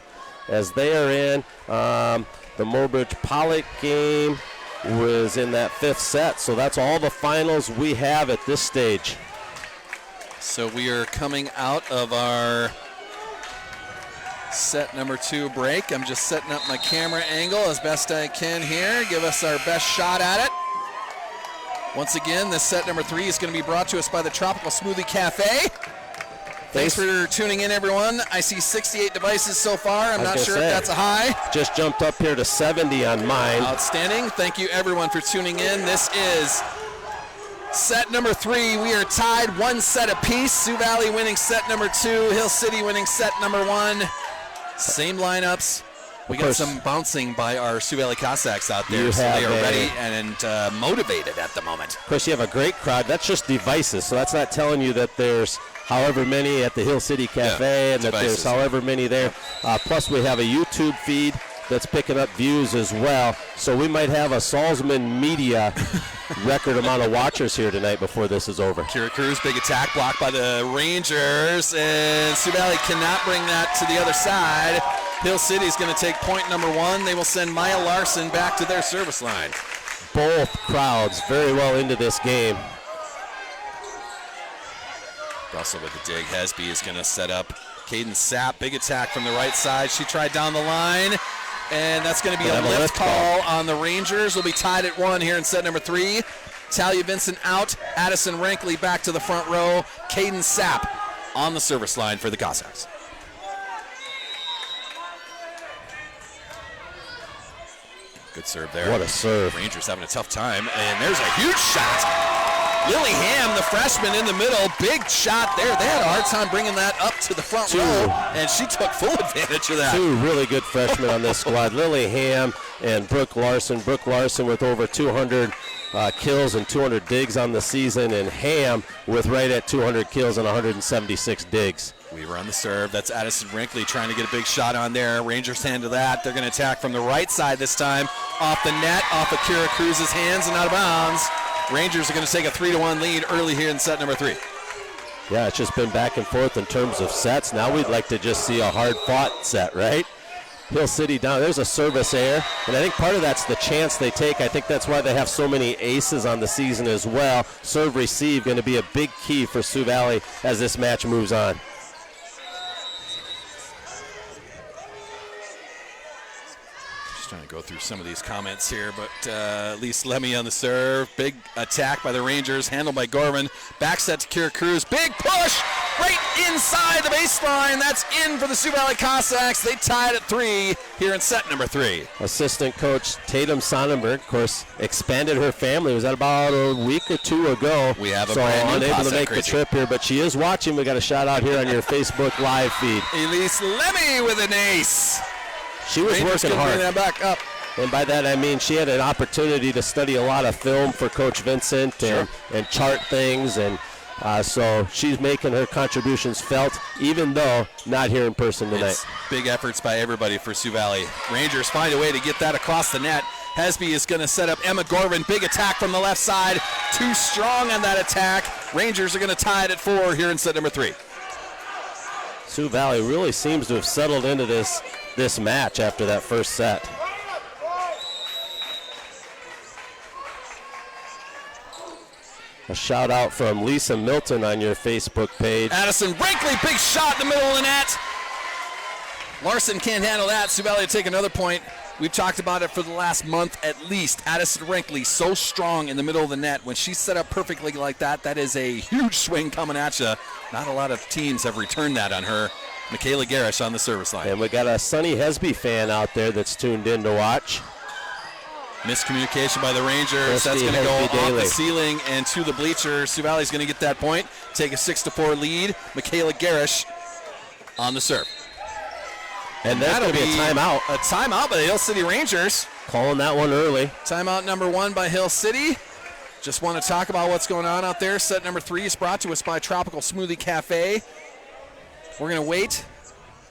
as they are in. The Morbridge Pollock game was in that 5th set. So that's all the finals we have at this stage. So we are coming out of our set number 2 break. I'm just setting up my camera angle as best I can here. Give us our best shot at it. Once again, this set number 3 is going to be brought to us by the Tropical Smoothie Cafe. Thanks for tuning in, everyone. I see 68 devices so far. I'm not sure if that's a high. Just jumped up here to 70 on mine. Outstanding. Thank you, everyone, for tuning in. This is set number 3. We are tied 1 set apiece. Sioux Valley winning set number 2. Hill City winning set number 1. Same lineups. We got some bouncing by our Sioux Valley Cossacks out there, so they are ready and motivated at the moment. Of course, you have a great crowd. That's just devices, so that's not telling you that there's however many at the Hill City Cafe and that there's however many there. Plus, we have a YouTube feed that's picking up views as well, so we might have a Salzman Media record amount of watchers here tonight before this is over. Kira Cruz, big attack blocked by the Rangers, and Sioux Valley cannot bring that to the other side. Hill City is going to take point number 1. They will send Maya Larson back to their service line. Both crowds very well into this game. Russell with the dig. Hesby is going to set up Caden Sapp. Big attack from the right side. She tried down the line, and that's going to be a lift call on the Rangers. We'll be tied at 1 here in set number 3. Talia Vincent out. Addison Rankley back to the front row. Caden Sapp on the service line for the Cossacks. Good serve there. What a serve. Rangers having a tough time, and there's a huge shot. Lily Ham, the freshman in the middle, big shot there. They had a hard time bringing that up to the front row, and she took full advantage of that. 2 really good freshmen on this squad, Lily Ham and Brooke Larson. Brooke Larson with over 200 kills and 200 digs on the season, and Ham with right at 200 kills and 176 digs. Weaver on the serve. That's Addison Rankley trying to get a big shot on there. Rangers handle that. They're going to attack from the right side this time. Off the net, off of Kira Cruz's hands and out of bounds. Rangers are going to take a 3-1 lead early here in set number 3. Yeah, it's just been back and forth in terms of sets. Now we'd like to just see a hard-fought set, right? Hill City down. There's a service error, and I think part of that's the chance they take. I think that's why they have so many aces on the season as well. Serve receive going to be a big key for Sioux Valley as this match moves on. Trying to go through some of these comments here, but at least Lemmy on the serve. Big attack by the Rangers, handled by Gorman. Back set to Kira Cruz. Big push right inside the baseline. That's in for the Sioux Valley Cossacks. They tied at 3 here in set number 3. Assistant coach Tatum Sonnenberg, of course, expanded her family. Was that about a week or 2 ago? We have a so brand new unable Cossack to make crazy. the trip here, but she is watching. We got a shout out here on your Facebook live feed. Elise Lemmy with an ace. She was Rangers working hard. Bring that back up. And by that I mean she had an opportunity to study a lot of film for Coach Vincent and chart things, and so she's making her contributions felt, even though not here in person tonight. It's big efforts by everybody for Sioux Valley. Rangers find a way to get that across the net. Hesby is going to set up Emma Gorman. Big attack from the left side. Too strong on that attack. Rangers are going to tie it at 4 here in set number 3. Sioux Valley really seems to have settled into this match after that first set. A shout out from Lisa Milton on your Facebook page. Addison Rankley, big shot in the middle of the net. Larson can't handle that. Sioux Valley will take another point. We've talked about it for the last month at least. Addison Rankley, so strong in the middle of the net. When she's set up perfectly like that, that is a huge swing coming at you. Not a lot of teams have returned that on her. Michaela Garish on the service line. And we got a Sunny Hesby fan out there that's tuned in to watch. Miscommunication by the Rangers. That's going to go off the ceiling and to the bleachers. Sioux Valley's going to get that point, take a 6-4 lead. Michaela Garish on the serve. And that's going to be a timeout. A timeout by the Hill City Rangers. Calling that one early. Timeout number 1 by Hill City. Just want to talk about what's going on out there. Set number 3 is brought to us by Tropical Smoothie Cafe. We're going to wait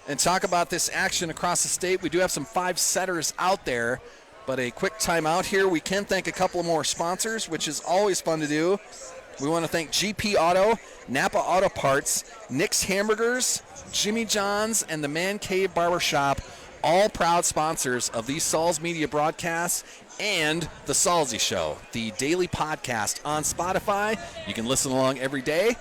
and talk about this action across the state. We do have some 5-setters out there, but a quick timeout here. We can thank a couple more sponsors, which is always fun to do. We want to thank GP Auto, Napa Auto Parts, Nick's Hamburgers, Jimmy John's, and the Man Cave Barbershop, all proud sponsors of these Sauls Media broadcasts and the Salsy Show, the daily podcast on Spotify. You can listen along every day.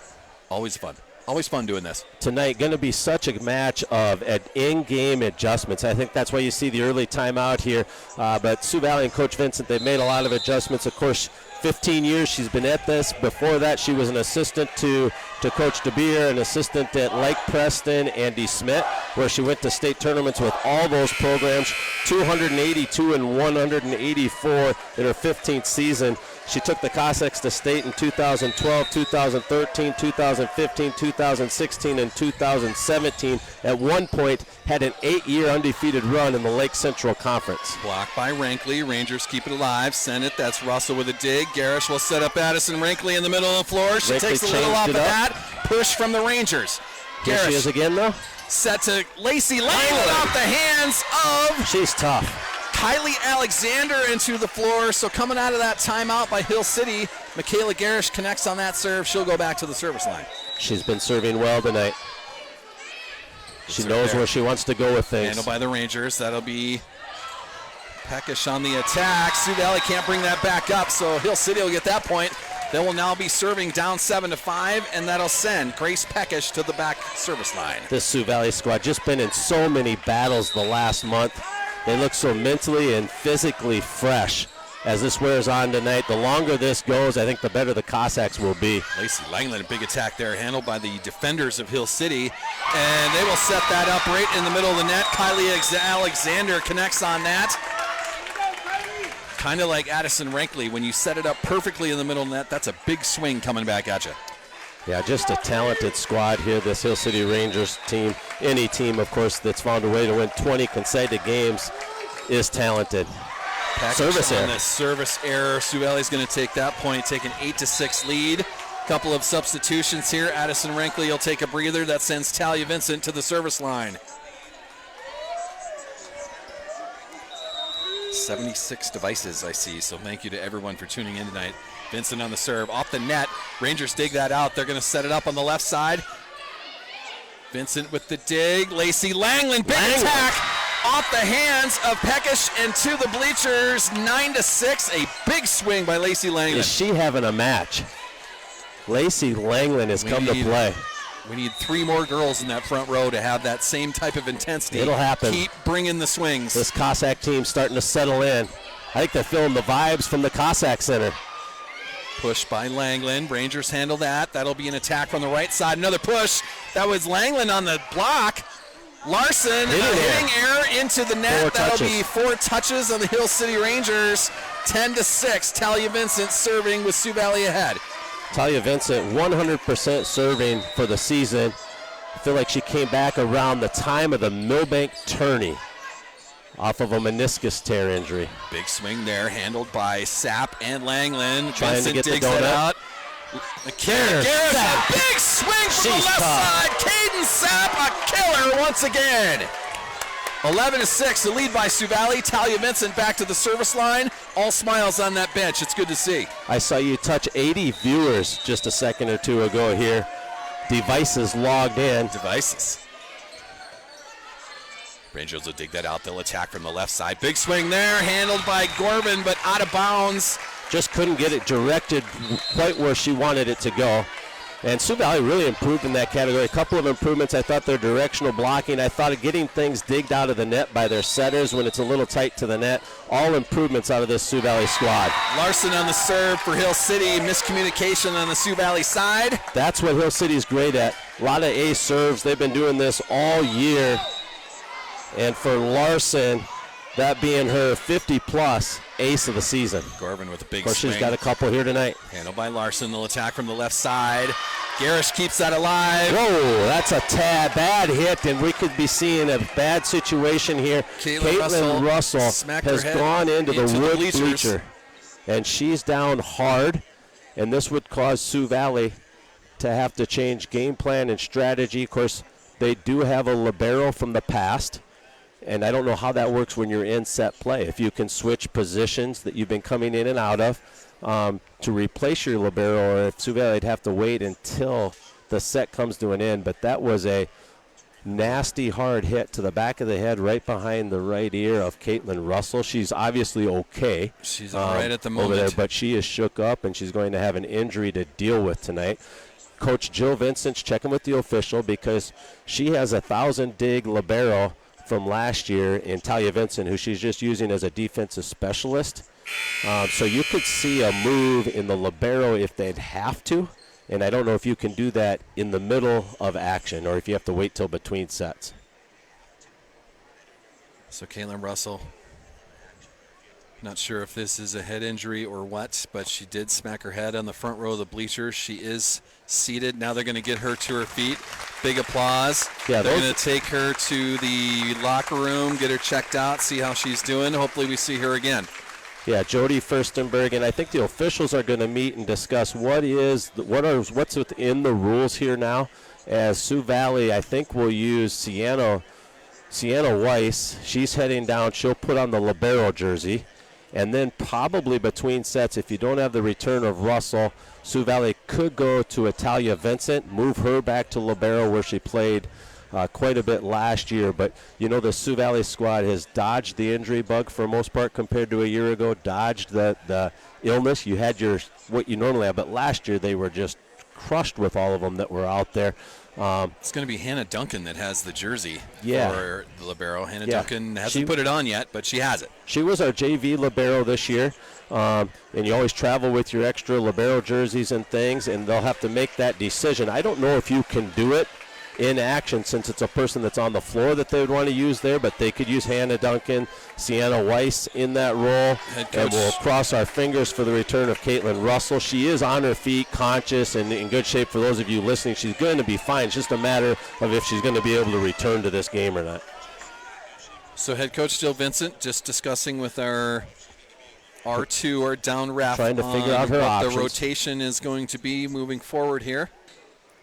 Always fun. Always fun doing this. Tonight going to be such a match of in-game adjustments. I think that's why you see the early timeout here. But Sioux Valley and Coach Vincent, they've made a lot of adjustments. Of course, 15 years she's been at this. Before that, she was an assistant to Coach DeBeer, an assistant at Lake Preston, Andy Smith, where she went to state tournaments with all those programs, 282 and 184 in her 15th season. She took the Cossacks to state in 2012, 2013, 2015, 2016, and 2017. At one point, had an 8-year undefeated run in the Lake Central Conference. Blocked by Rankley. Rangers keep it alive. Send it. That's Russell with a dig. Garish will set up Addison Rankley in the middle of the floor. She takes a little off of that. Push from the Rangers. Here she is again, though. Set to Lacey Lane off the hands of... She's tough. Kylie Alexander into the floor. So coming out of that timeout by Hill City, Michaela Garish connects on that serve. She'll go back to the service line. She's been serving well tonight. She knows where she wants to go with things. Handled by the Rangers. That'll be Peckish on the attack. Sioux Valley can't bring that back up, so Hill City will get that point. They will now be serving down 7-5, and that'll send Grace Peckish to the back service line. This Sioux Valley squad just been in so many battles the last month. They look so mentally and physically fresh as this wears on tonight. The longer this goes, I think the better the Cossacks will be. Lacey Langland, a big attack there, handled by the defenders of Hill City. And they will set that up right in the middle of the net. Kylie Alexander connects on that. Kind of like Addison Rankley. When you set it up perfectly in the middle of the net, that's a big swing coming back at you. Yeah, just a talented squad here, this Hill City Rangers team. Any team, of course, that's found a way to win 20 consecutive games is talented. Service on the service error. Sioux Valley's going to take that point, take an 8-6 lead. Couple of substitutions here. Addison Rankley will take a breather. That sends Talia Vincent to the service line. 76 devices I see, so thank you to everyone for tuning in tonight. Vincent on the serve, off the net. Rangers dig that out. They're going to set it up on the left side. Vincent with the dig. Lacey Langland, big attack off the hands of Peckish and to the bleachers. 9-6, a big swing by Lacey Langland. Is she having a match? Lacey Langland has come to play. We need 3 more girls in that front row to have that same type of intensity. It'll happen. Keep bringing the swings. This Cossack team's starting to settle in. I think they're feeling the vibes from the Cossack Center. Push by Langland. Rangers handle that. That'll be an attack from the right side. Another push. That was Langland on the block. Larson, hitting error into the net. That'll be 4 touches on the Hill City Rangers. 10-6. Talia Vincent serving with Sioux Valley ahead. Talia Vincent, 100% serving for the season. I feel like she came back around the time of the Millbank tourney off of a meniscus tear injury. Big swing there, handled by Sapp and Langland. Trying to get digs the donut. it out. Garris, a big swing from the left side. Caden Sapp, a killer once again. 11-6, the lead by Sioux Valley. Talia Vincent back to the service line. All smiles on that bench. It's good to see. I saw you touch 80 viewers just a second or two ago here. Devices logged in. Devices. Rangers will dig that out. They'll attack from the left side. Big swing there, handled by Gorman, but out of bounds. Just couldn't get it directed quite where she wanted it to go. And Sioux Valley really improved in that category. A couple of improvements. I thought their directional blocking. I thought of getting things digged out of the net by their setters when it's a little tight to the net. All improvements out of this Sioux Valley squad. Larson on the serve for Hill City. Miscommunication on the Sioux Valley side. That's what Hill City's great at. A lot of ace serves. They've been doing this all year. And for Larson, that being her 50-plus ace of the season. Gorman with a big swing. Of course, she's got a couple here tonight. Handled by Larson. They'll attack from the left side. Garrish keeps that alive. Whoa, that's a bad hit, and we could be seeing a bad situation here. Caitlin Russell has gone into the wood bleacher, and she's down hard, and this would cause Sioux Valley to have to change game plan and strategy. Of course, they do have a libero from the past, and I don't know how that works when you're in set play. If you can switch positions that you've been coming in and out of to replace your libero, or if Sioux Valley would have to wait until the set comes to an end. But that was a nasty hard hit to the back of the head right behind the right ear of Caitlin Russell. She's obviously okay. She's all right at the moment. Over there, but she is shook up, and she's going to have an injury to deal with tonight. Coach Jill Vincent's checking with the official because she has 1,000 dig libero from last year in Talia Vincent, who she's just using as a defensive specialist. So you could see a move in the libero if they'd have to, and I don't know if you can do that in the middle of action or if you have to wait till between sets. So Caitlin Russell, not sure if this is a head injury or what, but she did smack her head on the front row of the bleachers. She is seated. Now they're going to get her to her feet. Big applause. Yeah, they're going to take her to the locker room, get her checked out, see how she's doing. Hopefully we see her again. Yeah, Jody Furstenberg, and I think the officials are going to meet and discuss what's within the rules here now. As Sioux Valley, I think, will use Sienna Weiss. She's heading down. She'll put on the libero jersey. And then probably between sets, if you don't have the return of Russell, Sioux Valley could go to Talia Vincent, move her back to libero where she played quite a bit last year. But, you know, the Sioux Valley squad has dodged the injury bug for the most part compared to a year ago, dodged the illness. You had what you normally have, but last year they were just crushed with all of them that were out there. It's going to be Hannah Duncan that has the jersey for the libero. Hannah Duncan hasn't put it on yet, but she has it. She was our JV libero this year, and you always travel with your extra libero jerseys and things, and they'll have to make that decision. I don't know if you can do it in action since it's a person that's on the floor that they would want to use there, but they could use Hannah Duncan, Sienna Weiss in that role, and we'll cross our fingers for the return of Caitlin Russell. She is on her feet, conscious, and in good shape. For those of you listening, she's going to be fine. It's just a matter of if she's going to be able to return to this game or not. So head coach Jill Vincent just discussing with our R2 or down ref, trying to figure out her what options. The rotation is going to be moving forward here.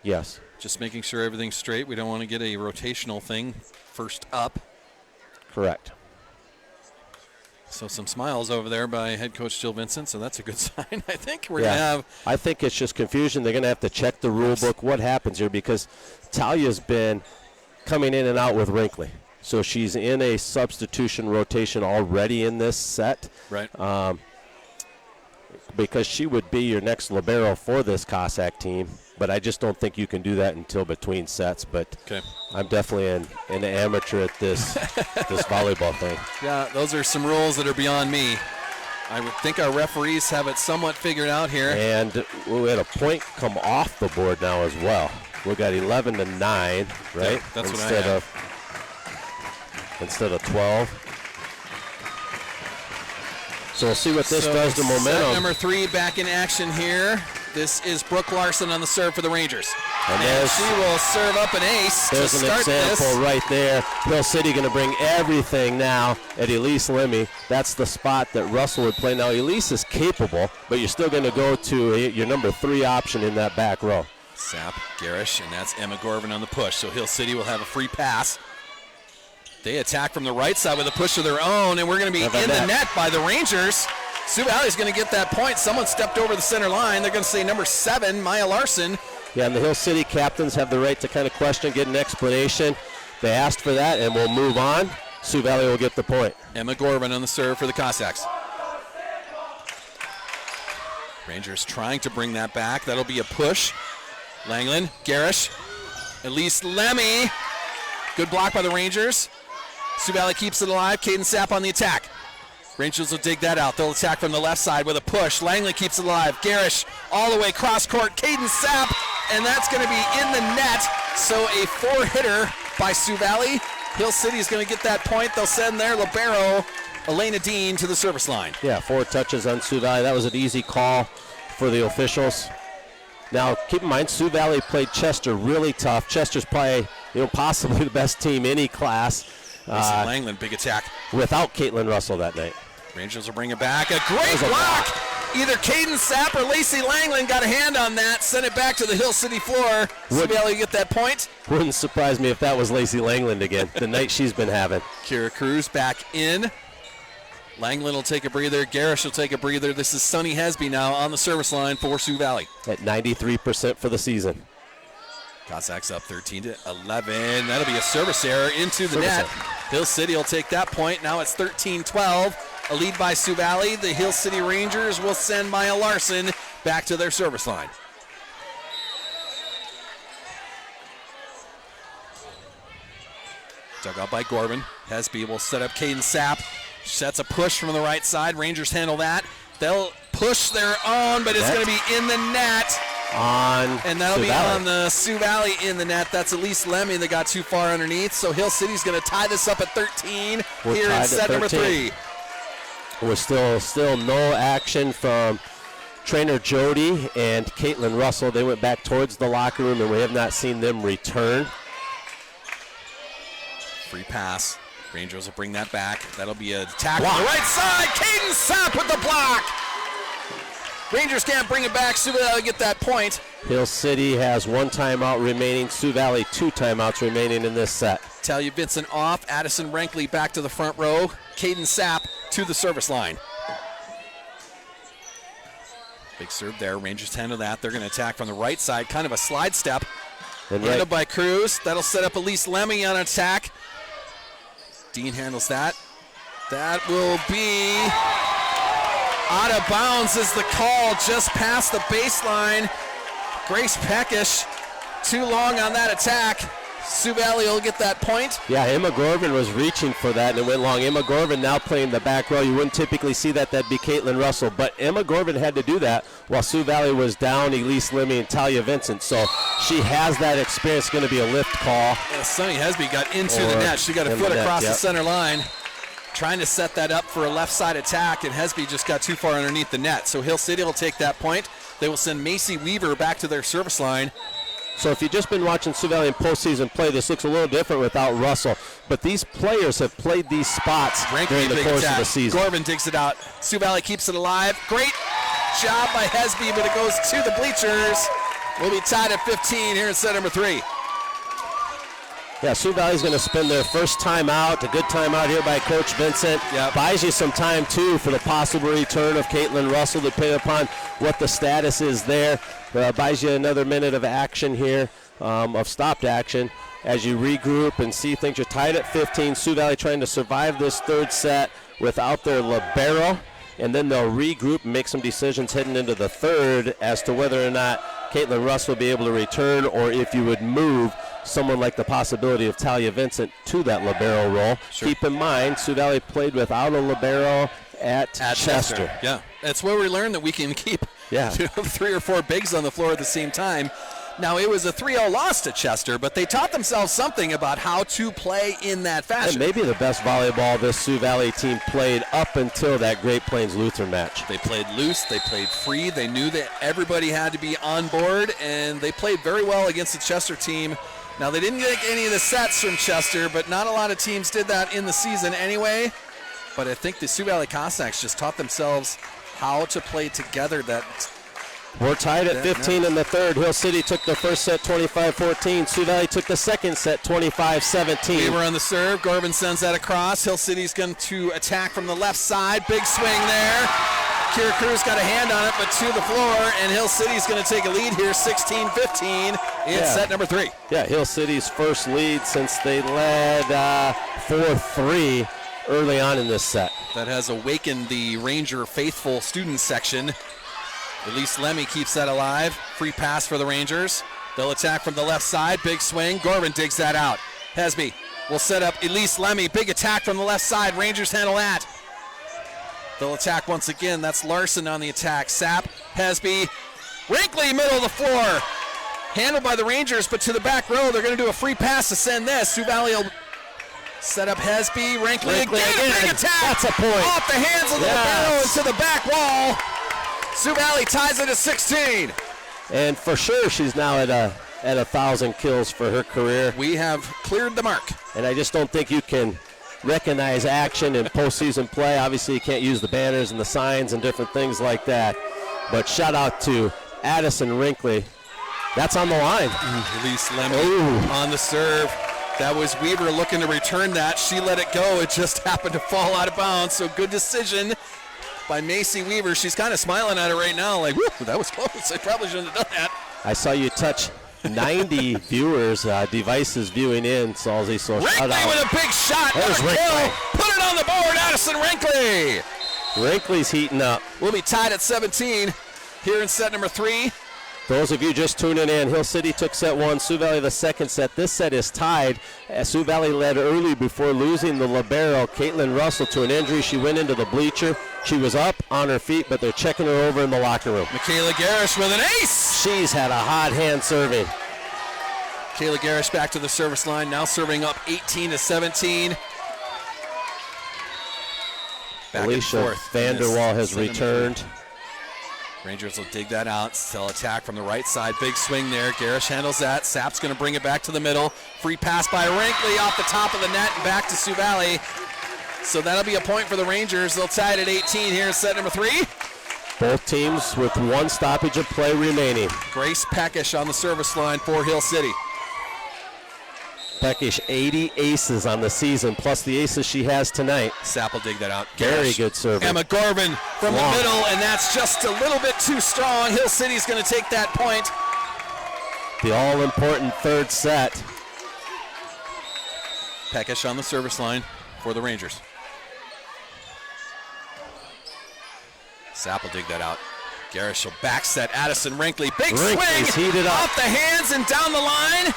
Yes. Just making sure everything's straight. We don't want to get a rotational thing first up. Correct. So some smiles over there by head coach Jill Vincent, so that's a good sign. I think we're going to have... I think it's just confusion. They're going to have to check the rule book, what happens here, because Talia's been coming in and out with Wrinkly. So she's in a substitution rotation already in this set. Right. Because she would be your next libero for this Cossack team. But I just don't think you can do that until between sets. But I'm definitely an amateur at this this volleyball thing. Yeah, those are some rules that are beyond me. I would think our referees have it somewhat figured out here. And we had a point come off the board now as well. We got 11-9, right? Yeah, that's what I have. Instead of 12. So we'll see what this does to momentum. Set number 3 back in action here. This is Brooke Larson on the serve for the Rangers. And she will serve up an ace to start this. There's an example right there. Hill City going to bring everything now at Elise Lemmy. That's the spot that Russell would play. Now, Elise is capable, but you're still going to go to your number 3 option in that back row. Sap, Garish, and that's Emma Gorvin on the push. So Hill City will have a free pass. They attack from the right side with a push of their own, and we're going to be in the net by the Rangers. Sioux Valley's going to get that point. Someone stepped over the center line. They're going to say number 7, Maya Larson. Yeah, and the Hill City captains have the right to kind of question, get an explanation. They asked for that, and we'll move on. Sioux Valley will get the point. Emma Gorvin on the serve for the Cossacks. Rangers trying to bring that back. That'll be a push. Langland, Garish, Elise Lemmy. Good block by the Rangers. Sioux Valley keeps it alive. Caden Sapp on the attack. Rangers will dig that out. They'll attack from the left side with a push. Langley keeps it alive. Garish all the way cross court. Caden Sapp, and that's going to be in the net. So a 4-hitter by Sioux Valley. Hill City is going to get that point. They'll send their libero, Elena Dean, to the service line. Yeah, 4 touches on Sioux Valley. That was an easy call for the officials. Now, keep in mind, Sioux Valley played Chester really tough. Chester's probably, possibly the best team in any class. Langland, big attack. Without Caitlin Russell that night. Rangers will bring it back. A great block. Either Caden Sapp or Lacey Langland got a hand on that. Sent it back to the Hill City floor. Sioux Valley get that point. Wouldn't surprise me if that was Lacey Langland again, the night she's been having. Kira Cruz back in. Langland will take a breather. Garish will take a breather. This is Sonny Hesby now on the service line for Sioux Valley. At 93% for the season. Cossacks up 13-11. That'll be a service error into the net. Hill City will take that point. Now it's 13-12. A lead by Sioux Valley. The Hill City Rangers will send Maya Larson back to their service line. Dug out by Gorvin. Hesby will set up Caden Sapp. Sets a push from the right side. Rangers handle that. They'll push their own, but it's going to be in the net. And that'll be on the Sioux Valley in the net. That's Elise Lemmy that got too far underneath. So Hill City's going to tie this up at 13 here in set number 3. We're still no action from trainer Jody and Caitlin Russell. They went back towards the locker room, and we have not seen them return. Free pass. Rangers will bring that back. That'll be an attack on the right side. Caden Sapp with the block. Rangers can't bring it back. Sioux Valley get that point. Hill City has 1 timeout remaining. Sioux Valley 2 timeouts remaining in this set. Talia Vincent off. Addison Rankley back to the front row. Caden Sapp to the service line. Big serve there. Rangers handle that. They're going to attack from the right side. Kind of a slide step. And handled by Cruz. That'll set up Elise Lemmy on attack. Dean handles that. That will be out of bounds is the call, just past the baseline. Grace Peckish, too long on that attack. Sioux Valley will get that point. Yeah, Emma Gorvin was reaching for that, and it went long. Emma Gorvin now playing the back row. You wouldn't typically see that. That'd be Caitlin Russell. But Emma Gorvin had to do that while Sioux Valley was down Elise Lemmy and Talia Vincent. So she has that experience. Going to be a lift call. Yeah, Sunny Hesby got into the net. She got a foot across the center line, trying to set that up for a left side attack, and Hesby just got too far underneath the net. So Hill City will take that point. They will send Macy Weaver back to their service line. So if you've just been watching Sioux Valley in postseason play, this looks a little different without Russell. But these players have played these spots during the course of the season. Gorvin digs it out. Sioux Valley keeps it alive. Great job by Hesby, but it goes to the bleachers. We'll be tied at 15 here in set number 3. Yeah, Sioux Valley's going to spend their first time out, a good time out here by Coach Vincent. Yep. Buys you some time, too, for the possible return of Caitlin Russell, depending upon what the status is there. Buys you another minute of action here, of stopped action, as you regroup and see things. You're tied at 15. Sioux Valley trying to survive this third set without their libero, and then they'll regroup and make some decisions heading into the third as to whether or not Caitlin Russell will be able to return, or if you would move someone like the possibility of Talia Vincent to that libero role. Sure. Keep in mind, Sioux Valley played without a libero at Chester. Yeah, that's where we learned that we can keep 3 or 4 bigs on the floor at the same time. Now, it was a 3-0 loss to Chester, but they taught themselves something about how to play in that fashion. And maybe the best volleyball this Sioux Valley team played up until that Great Plains Lutheran match. They played loose, they played free, they knew that everybody had to be on board, and they played very well against the Chester team. Now, they didn't get any of the sets from Chester, but not a lot of teams did that in the season anyway. But I think the Sioux Valley Cossacks just taught themselves how to play together. We're tied at 15 in the third. Hill City took the first set 25-14. Sioux Valley took the second set 25-17. We were on the serve. Gorvin sends that across. Hill City's going to attack from the left side. Big swing there. Kira Cruz got a hand on it, but to the floor, and Hill City's going to take a lead here 16-15 in set number 3. Yeah, Hill City's first lead since they led 4-3 early on in this set. That has awakened the Ranger faithful student section. Elise Lemmy keeps that alive. Free pass for the Rangers. They'll attack from the left side. Big swing. Gorvin digs that out. Hesby will set up Elise Lemmy. Big attack from the left side. Rangers handle that. They'll attack once again. That's Larson on the attack. Sapp, Hesby, Wrinkly, middle of the floor. Handled by the Rangers, but to the back row. They're going to do a free pass to send this. Sioux Valley will set up Hesby. Wrinkly again. Big attack. That's a point. Off the hands of the barrel into the back wall. Sioux Valley ties it at 16. And for sure, she's now at 1,000 kills for her career. We have cleared the mark. And I just don't think you can recognize action in postseason play. Obviously, you can't use the banners and the signs and different things like that. But shout out to Addison Wrinkly. That's on the line. Elise Lemmy on the serve. That was Weaver looking to return that. She let it go. It just happened to fall out of bounds. So good decision by Macy Weaver. She's kind of smiling at it right now like, whew, that was close. I probably shouldn't have done that. I saw you touch 90 viewers, devices viewing in, Salzy. So shout out. with a big shot. There's Wrinkly. Put it on the board, Addison Wrinkly. Wrinkly's heating up. We'll be tied at 17 here in set number 3. Those of you just tuning in, Hill City took set 1, Sioux Valley the second set. This set is tied as Sioux Valley led early before losing the libero, Caitlin Russell, to an injury. She went into the bleacher. She was up on her feet, but they're checking her over in the locker room. Michaela Garish with an ace. She's had a hot hand serving. Michaela Garish back to the service line, now serving up 18-17. Alicia Vanderwall has returned. Rangers will dig that out. They'll attack from the right side. Big swing there. Garish handles that. Sapp's going to bring it back to the middle. Free pass by Wrinkly off the top of the net and back to Sioux Valley. So that'll be a point for the Rangers. They'll tie it at 18 here in set number 3. Both teams with one stoppage of play remaining. Grace Peckish on the service line for Hill City. Peckish 80 aces on the season, plus the aces she has tonight. Sapp will dig that out. Very good service. Emma Gorvin from the middle, and that's just a little bit too strong. Hill City's going to take that point. The all-important third set. Peckish on the service line for the Rangers. Sapp will dig that out. Garish will back set Addison Wrinkley. Big Wrinkley's swing heated up. off the hands and down the line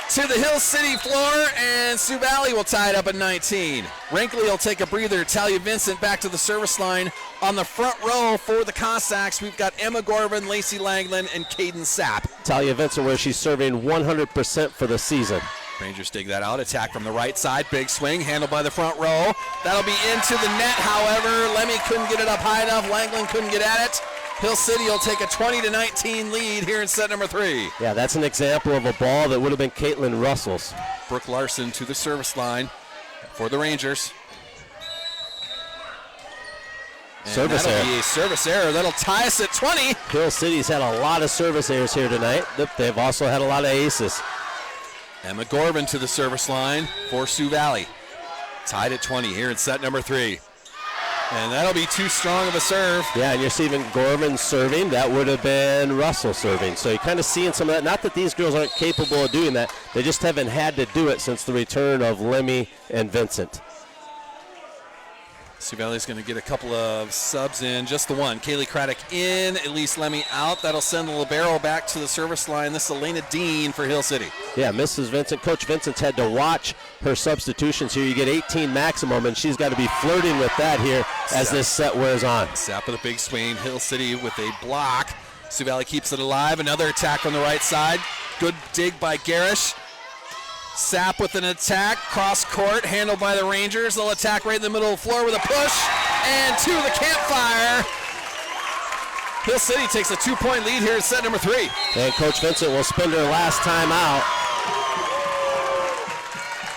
to the Hill City floor, and Sioux Valley will tie it up at 19. Wrinkley will take a breather. Talia Vincent back to the service line. On the front row for the Cossacks, we've got Emma Gorvin, Lacey Langland, and Caden Sapp. Talia Vincent, where she's serving 100% for the season. Rangers dig that out. Attack from the right side. Big swing handled by the front row. That'll be into the net, however. Lemmy couldn't get it up high enough. Langland couldn't get at it. Hill City will take a 20-19 lead here in set number 3. Yeah, that's an example of a ball that would have been Caitlin Russell's. Brooke Larson to the service line for the Rangers. And Service that'll error. be a service error. That'll tie us at 20. Hill City's had a lot of service errors here tonight. They've also had a lot of aces. Emma Gorvin to the service line for Sioux Valley. Tied at 20 here in set number 3. And that'll be too strong of a serve. Yeah, and you're seeing Gorman serving. That would have been Russell serving. So you're kind of seeing some of that. Not that these girls aren't capable of doing that. They just haven't had to do it since the return of Lemmy and Vincent. Sioux Valley's going to get a couple of subs in, just the one. Kaylee Craddock in, Elise Lemmy out. That'll send the libero back to the service line. This is Elena Dean for Hill City. Yeah, Mrs. Vincent, Coach Vincent's had to watch her substitutions here. You get 18 maximum, and she's got to be flirting with that here as this set wears on. Sapp with a big swing. Hill City with a block. Sioux Valley keeps it alive. Another attack from the right side. Good dig by Garish. Sapp with an attack, cross court, handled by the Rangers. They'll attack right in the middle of the floor with a push, and to the campfire. Hill City takes a 2-point lead here in set number 3. And Coach Vincent will spend her last time out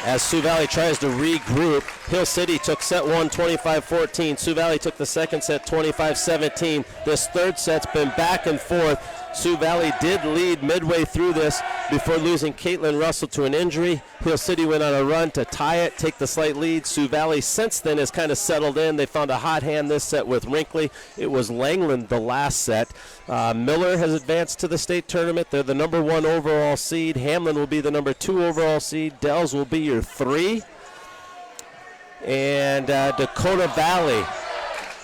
as Sioux Valley tries to regroup. Hill City took set 1 25-14. Sioux Valley took the second set 25-17. This third set's been back and forth. Sioux Valley did lead midway through this before losing Caitlin Russell to an injury. Hill City went on a run to tie it, take the slight lead. Sioux Valley since then has kind of settled in. They found a hot hand this set with Wrinkley. It was Langland the last set. Miller has advanced to the state tournament. They're the number 1 overall seed. Hamlin will be the number 2 overall seed. Dells will be your 3. And Dakota Valley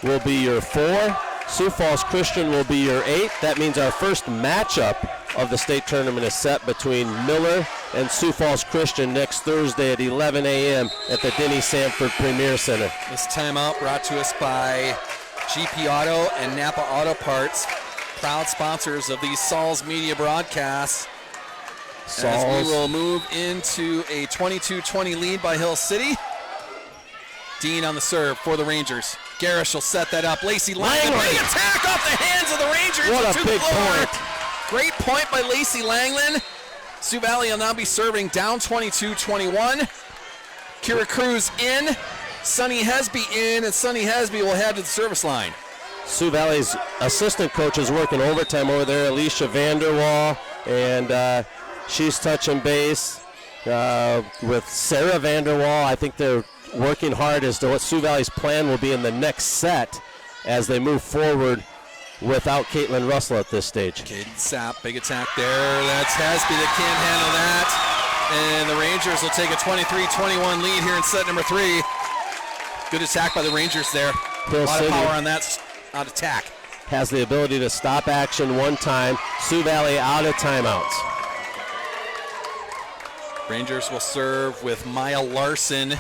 will be your 4. Sioux Falls Christian will be your 8. That means our first matchup of the state tournament is set between Miller and Sioux Falls Christian next Thursday at 11 a.m. at the Denny Sanford Premier Center. This timeout brought to us by GP Auto and Napa Auto Parts, proud sponsors of these Sauls Media broadcasts. As we will move into a 22-20 lead by Hill City. Dean on the serve for the Rangers. Garish will set that up. Lacey Langland. Big attack off the hands of the Rangers. What a big point. Great point by Lacey Langland. Sioux Valley will now be serving down 22-21. Kira Cruz in. Sunny Hesby in, and Sunny Hesby will head to the service line. Sioux Valley's assistant coach is working overtime over there, Alicia Vanderwall, and she's touching base with Sarah Vanderwall. I think they're working hard as to what Sioux Valley's plan will be in the next set as they move forward without Caitlin Russell at this stage. Caden Sapp, big attack there. That's Hesby that can't handle that. And the Rangers will take a 23-21 lead here in set number 3. Good attack by the Rangers there. A lot of power on that attack. Has the ability to stop action one time. Sioux Valley out of timeouts. Rangers will serve with Maya Larson.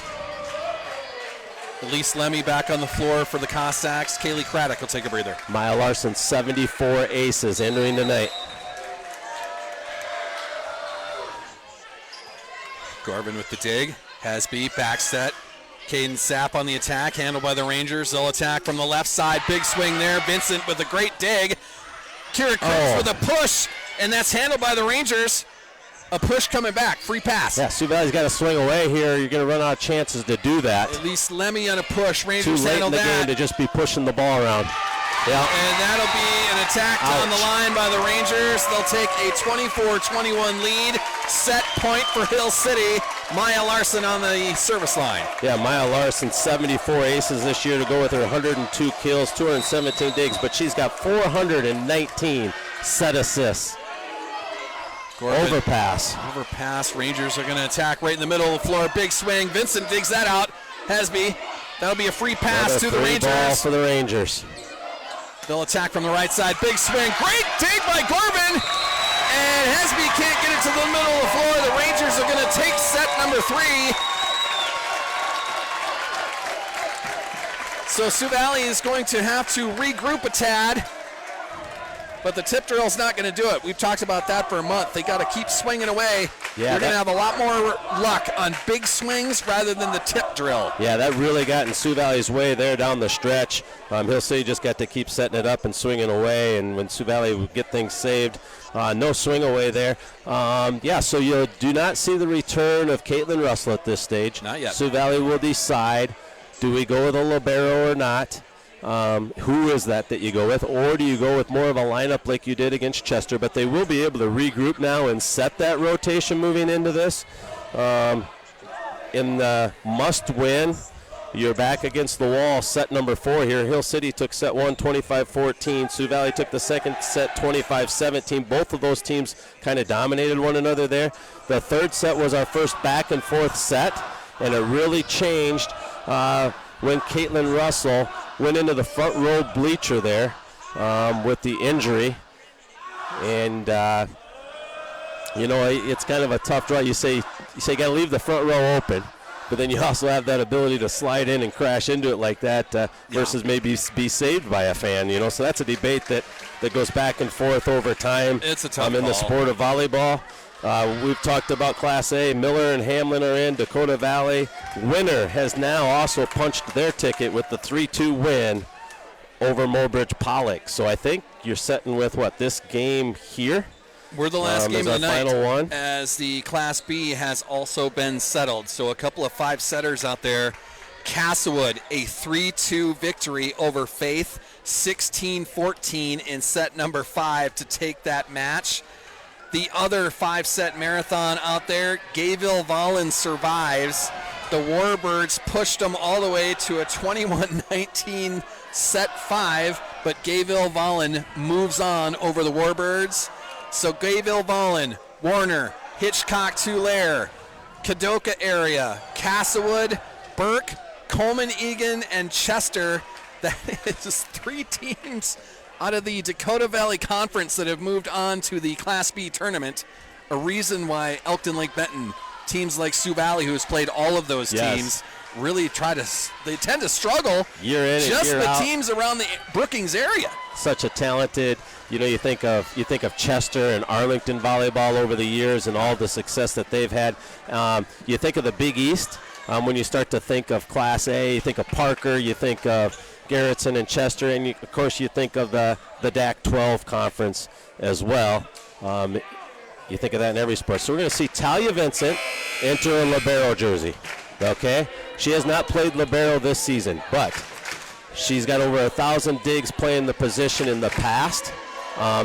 Elise Lemmy back on the floor for the Cossacks. Kaylee Craddock will take a breather. Maya Larson, 74 aces entering tonight. Garvin with the dig. Hesby, back set. Caden Sapp on the attack, handled by the Rangers. They'll attack from the left side. Big swing there. Vincent with a great dig. Kira Cruz with a push, and that's handled by the Rangers. A push coming back, free pass. Yeah, Sioux Valley's got to swing away here. You're going to run out of chances to do that. At least Lemmy on a push. Rangers too late handle in the that. game to just be pushing the ball around. Yeah. And that'll be an attack on the line by the Rangers. They'll take a 24-21 lead. Set point for Hill City. Maya Larson on the service line. Yeah, Maya Larson, 74 aces this year to go with her 102 kills, 217 digs, but she's got 419 set assists. Overpass. Overpass. Rangers are going to attack right in the middle of the floor. Big swing. Vincent digs that out. Hesby. That'll be a free pass to the Rangers. Ball for the Rangers. They'll attack from the right side. Big swing. Great dig by Gorman. And Hesby can't get it to the middle of the floor. The Rangers are going to take set number 3. So Sioux Valley is going to have to regroup a tad. But the tip drill's not going to do it. We've talked about that for a month. They got to keep swinging away. Yeah, you're going to have a lot more luck on big swings rather than the tip drill. Yeah, that really got in Sioux Valley's way there down the stretch. Hill City just got to keep setting it up and swinging away, and when Sioux Valley would get things saved, no swing away there. So you do not see the return of Caitlin Russell at this stage. Not yet. Sioux Valley will decide, do we go with a libero or not? Who is that you go with, or do you go with more of a lineup like you did against Chester? But they will be able to regroup now and set that rotation moving into this. In the must-win, you're back against the wall, set number 4 here. Hill City took set 1, 25-14. Sioux Valley took the second set, 25-17. Both of those teams kind of dominated one another there. The third set was our first back-and-forth set, and it really changed when Caitlin Russell went into the front row bleacher there with the injury. And, it's kind of a tough draw. You say you got to leave the front row open, but then you also have that ability to slide in and crash into it like that versus maybe be saved by a fan, So that's a debate that goes back and forth over time. It's a tough in the sport of volleyball. We've talked about Class A. Miller and Hamlin are in. Dakota Valley. Winner has now also punched their ticket with the 3-2 win over Mobridge Pollock. So I think you're setting with, this game here? We're the last game of the night, final one, as the Class B has also been settled. So a couple of 5-setters out there. Castlewood, a 3-2 victory over Faith, 16-14 in set number 5 to take that match. The other 5-set marathon out there, Gayville-Vollen survives. The Warbirds pushed them all the way to a 21-19 set 5, but Gayville-Vollen moves on over the Warbirds. So Gayville-Vollen, Warner, Hitchcock-Tulare, Kadoka area, Castlewood, Burke, Coleman, Egan, and Chester. That is 3 teams out of the Dakota Valley Conference that have moved on to the Class B tournament. A reason why Elkton Lake Benton, teams like Sioux Valley, who has played all of those teams, really they tend to struggle. Year in just and year out. teams around the Brookings area. Such a talented, you think of Chester and Arlington volleyball over the years and all the success that they've had. You think of the Big East. When you start to think of Class A, you think of Parker, you think of Garrettson and Chester, and of course you think of the DAC-12 conference as well. You think of that in every sport. So we're going to see Talia Vincent enter a libero jersey. Okay? She has not played libero this season, but she's got over 1,000 digs playing the position in the past.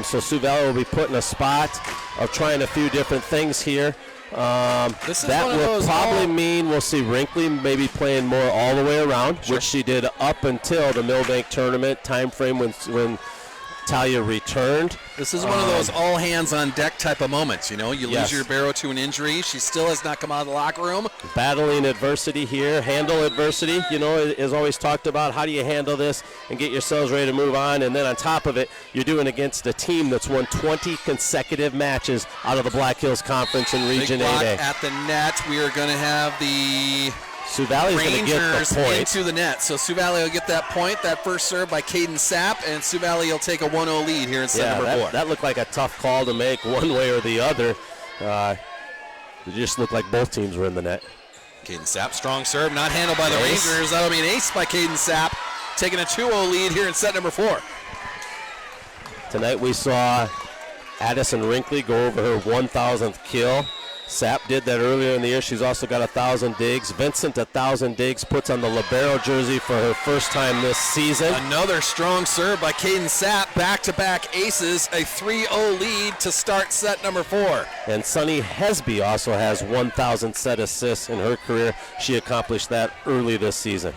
So Sioux Valley will be put in a spot of trying a few different things here. That will probably mean we'll see Wrinkly maybe playing more all the way around, which she did up until the Millbank tournament time frame when Talia returned. This is one of those all-hands-on-deck type of moments, You lose your libero to an injury. She still has not come out of the locker room. Battling adversity here, handle adversity, is always talked about. How do you handle this and get yourselves ready to move on? And then on top of it, you're doing against a team that's won 20 consecutive matches out of the Black Hills Conference in Region 8A. Big block at the net. We are going to have the Sioux Valley's going to get the point. Into the net. So Sioux Valley will get that point. That first serve by Caden Sapp, and Sioux Valley will take a 1-0 lead here in set number 4. That looked like a tough call to make one way or the other. It just looked like both teams were in the net. Caden Sapp, strong serve, not handled by the Rangers. That'll be an ace by Caden Sapp, taking a 2-0 lead here in set number 4. Tonight we saw Addison Wrinkly go over her 1,000th kill. Sapp did that earlier in the year. She's also got 1,000 digs. Vincent, 1,000 digs, puts on the libero jersey for her first time this season. Another strong serve by Caden Sapp. Back-to-back aces, a 3-0 lead to start set number 4. And Sunny Hesby also has 1,000 set assists in her career. She accomplished that early this season.